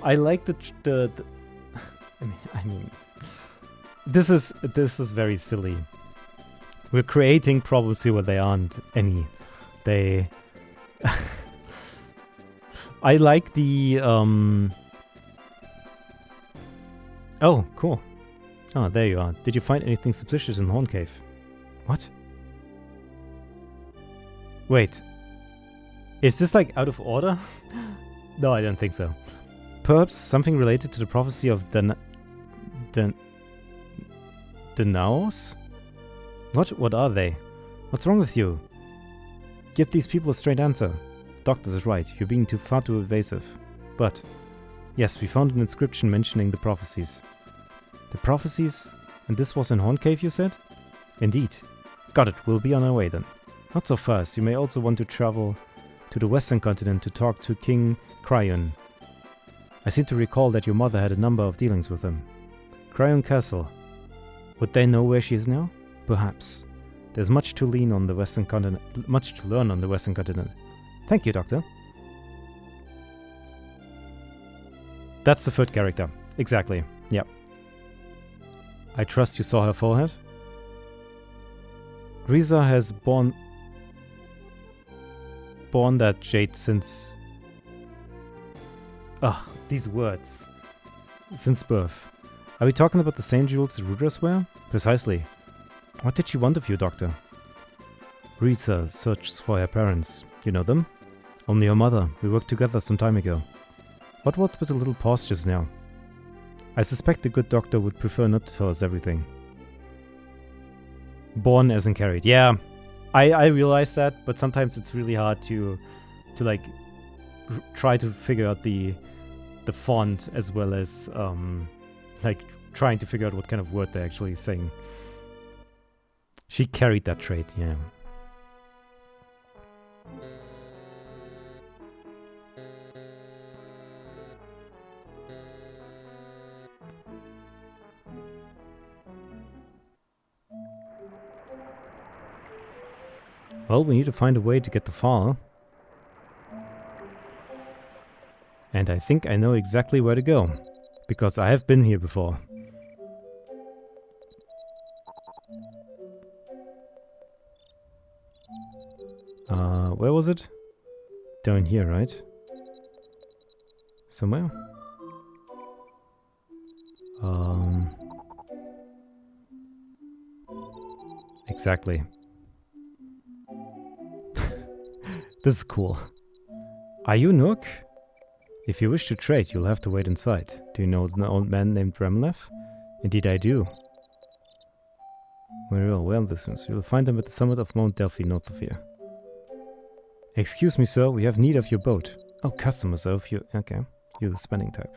I like the I mean, this is very silly. We're creating problems here where they aren't any. I like the Oh, cool. Oh, there you are. Did you find anything suspicious in the Horn Cave? What? Wait. Is this like out of order? No, I don't think so. Perhaps something related to the prophecy of Danaos? What are they? What's wrong with you? Give these people a straight answer. Doctor is right. You're being far too evasive. But yes, we found an inscription mentioning the prophecies. The prophecies? And this was in Horn Cave, you said? Indeed. Got it. We'll be on our way then. Not so fast. You may also want to travel to the western continent to talk to King Cryon. I seem to recall that your mother had a number of dealings with him. Cryon Castle. Would they know where she is now? Perhaps. There's much to learn on the western continent. Thank you, Doctor. That's the third character. Exactly. Yep. I trust you saw her forehead? Riza has borne that jade since... Ugh, these words. Since birth. Are we talking about the same jewels the Rudras wear? Precisely. What did she want of you, Doctor? Riza searches for her parents. You know them? Only her mother. We worked together some time ago. What was with the little pause just now? I suspect a good doctor would prefer not to tell us everything. Born as in carried. Yeah, I realize that, but sometimes it's really hard to like try to figure out the font as well as like trying to figure out what kind of word they're actually saying. She carried that trait, yeah. Well, we need to find a way to get the file. And I think I know exactly where to go. Because I have been here before. Where was it? Down here, right? Somewhere? Exactly. This is cool. Are you Nook? If you wish to trade, you'll have to wait inside. Do you know an old man named Remlev? Indeed I do. Very well, this is. You'll find them at the summit of Mount Delphi, north of here. Excuse me, sir, we have need of your boat. Oh, customer, sir, if you... Okay, you're the spending type.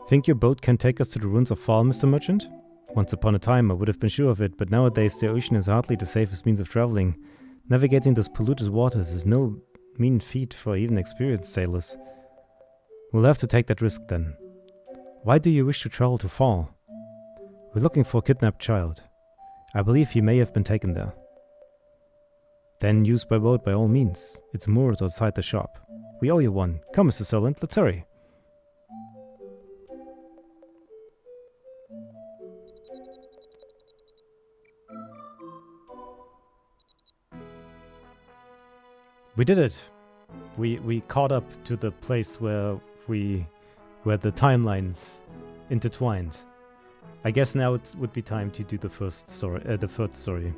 Think your boat can take us to the ruins of Fall, Mr. Merchant? Once upon a time I would have been sure of it, but nowadays the ocean is hardly the safest means of traveling. Navigating those polluted waters is no mean feat for even experienced sailors. We'll have to take that risk then. Why do you wish to travel to Fall? We're looking for a kidnapped child. I believe he may have been taken there. Then use by boat by all means. It's moored outside the shop. We owe you one. Come, Mr. Solent, let's hurry. We did it. We caught up to the place where the timelines intertwined. I guess now it would be time to do the first story, the third story.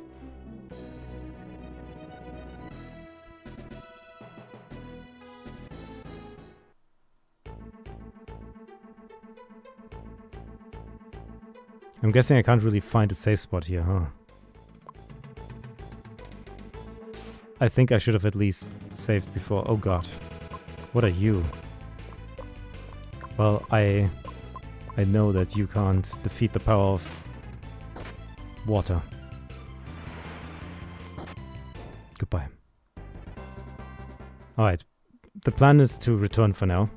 I'm guessing I can't really find a safe spot here, huh? I think I should have at least saved before. Oh god. What are you? Well, I know that you can't defeat the power of water. Goodbye. Alright. The plan is to return for now.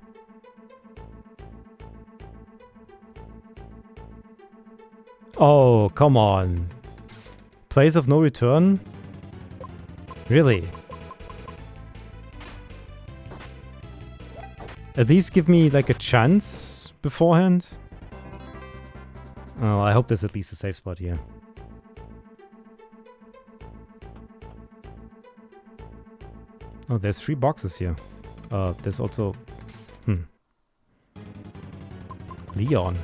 Oh, come on. Place of no return? Really? At least give me like a chance beforehand? Oh, I hope there's at least a safe spot here. Oh, there's 3 boxes here. There's also... Leon.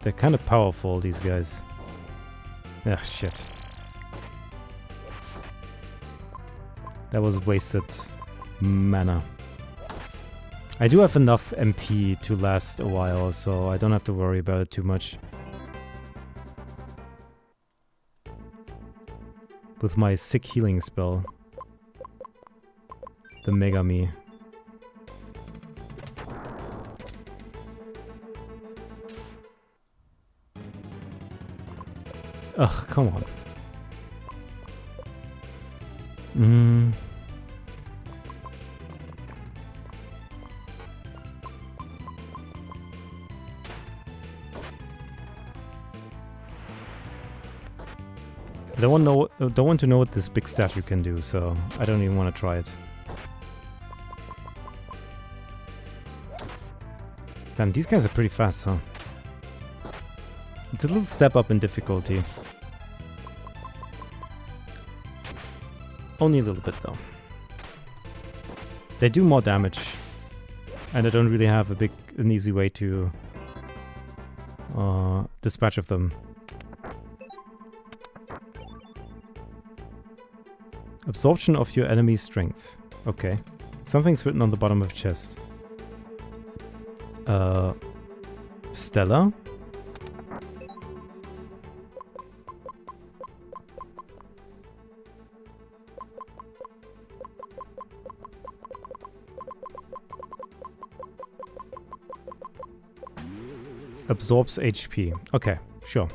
They're kind of powerful, these guys. Ah, shit. That was wasted mana. I do have enough MP to last a while, so I don't have to worry about it too much. With my sick healing spell. The Megami. Ugh, come on. I don't want to know what this big statue can do, so I don't even want to try it. Damn, these guys are pretty fast, huh? It's a little step up in difficulty. Only a little bit though. They do more damage, and I don't really have an easy way to dispatch of them. Absorption of your enemy's strength. Okay. Something's written on the bottom of the chest. Stella? Absorbs HP. Okay, sure.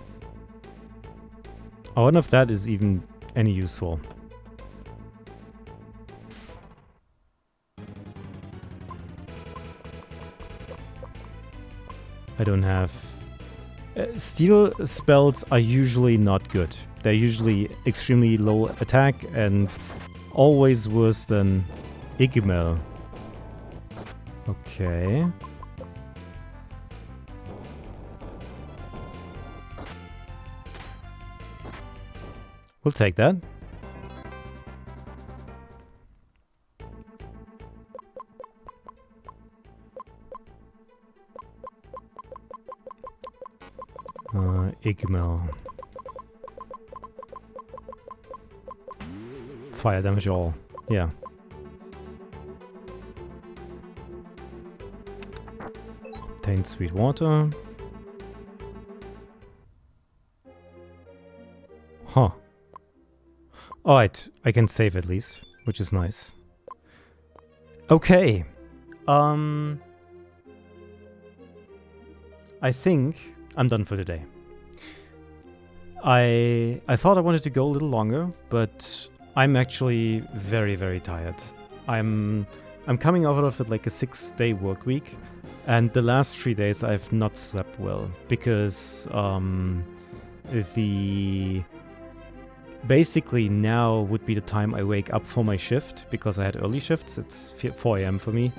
I wonder if that is even any useful. I don't have... steel spells are usually not good. They're usually extremely low attack and always worse than Igmel. Okay. We'll take that. Igmel. Fire damage all. Yeah. Obtain sweet water. Huh. Alright, I can save at least, which is nice. Okay. I think I'm done for today. I thought I wanted to go a little longer, but I'm actually very, very tired. I'm coming out of it like a 6-day work week, and the last 3 days I've not slept well because basically now would be the time I wake up for my shift because I had early shifts. It's 4 a.m. for me.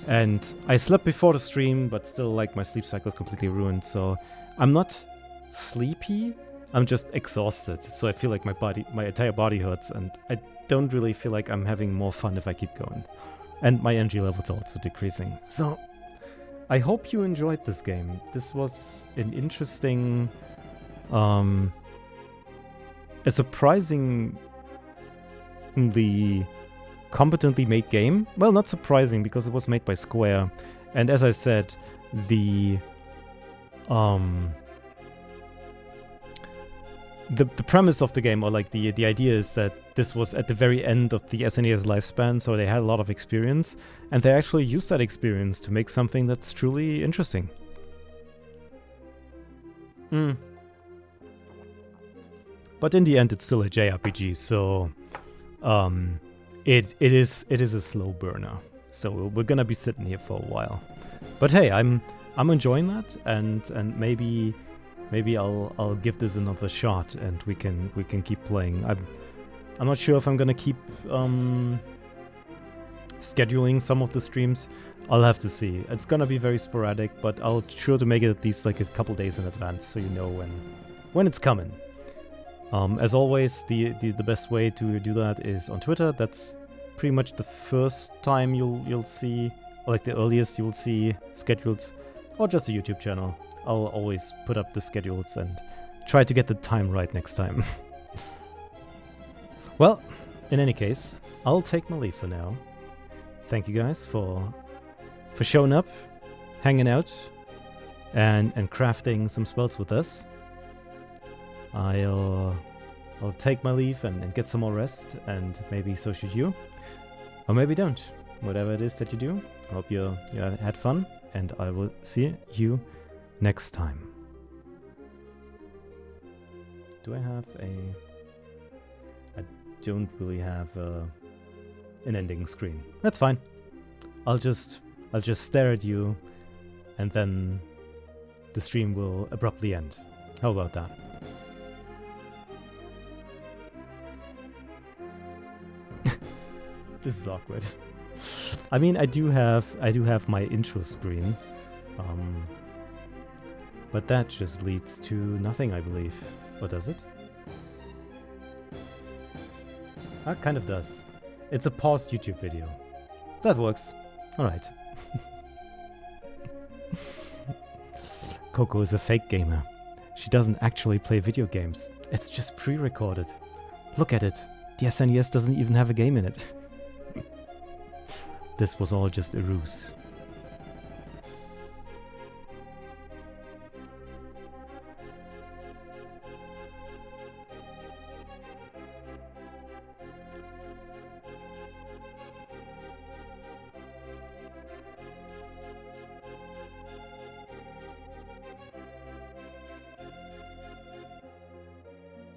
And I slept before the stream, but still, like, my sleep cycle is completely ruined. So I'm not sleepy, I'm just exhausted. So I feel like my entire body hurts, and I don't really feel like I'm having more fun if I keep going. And my energy levels are also decreasing. So I hope you enjoyed this game. This was an interesting, a surprisingly competently made game. Well, not surprising because it was made by Square, and as I said, the premise of the game, or like the idea, is that this was at the very end of the SNES lifespan, so they had a lot of experience, and they actually used that experience to make something that's truly interesting. But in the end, it's still a JRPG, so it is a slow burner. So we're gonna be sitting here for a while. But hey, I'm enjoying that, and maybe I'll give this another shot, and we can keep playing. I'm not sure if I'm gonna keep scheduling some of the streams. I'll have to see. It's gonna be very sporadic, but I'll sure to make it at least like a couple days in advance, so you know when it's coming. As always, the best way to do that is on Twitter. That's pretty much the first time you'll see, or like the earliest you'll see schedules, or just a YouTube channel. I'll always put up the schedules and try to get the time right next time. Well, in any case, I'll take my leave for now. Thank you guys for showing up, hanging out, and crafting some spells with us. I'll take my leave and get some more rest, and maybe so should you. Or maybe don't. Whatever it is that you do, I hope you had fun, and I will see you next time. Do I have I don't really have an ending screen. That's fine. I'll just stare at you, and then the stream will abruptly end. How about that? This is awkward. I mean, I do have my intro screen, but that just leads to nothing, I believe. Or does it? That kind of does. It's a paused YouTube video. That works. Alright. Coco is a fake gamer. She doesn't actually play video games. It's just pre-recorded. Look at it. The SNES doesn't even have a game in it. This was all just a ruse.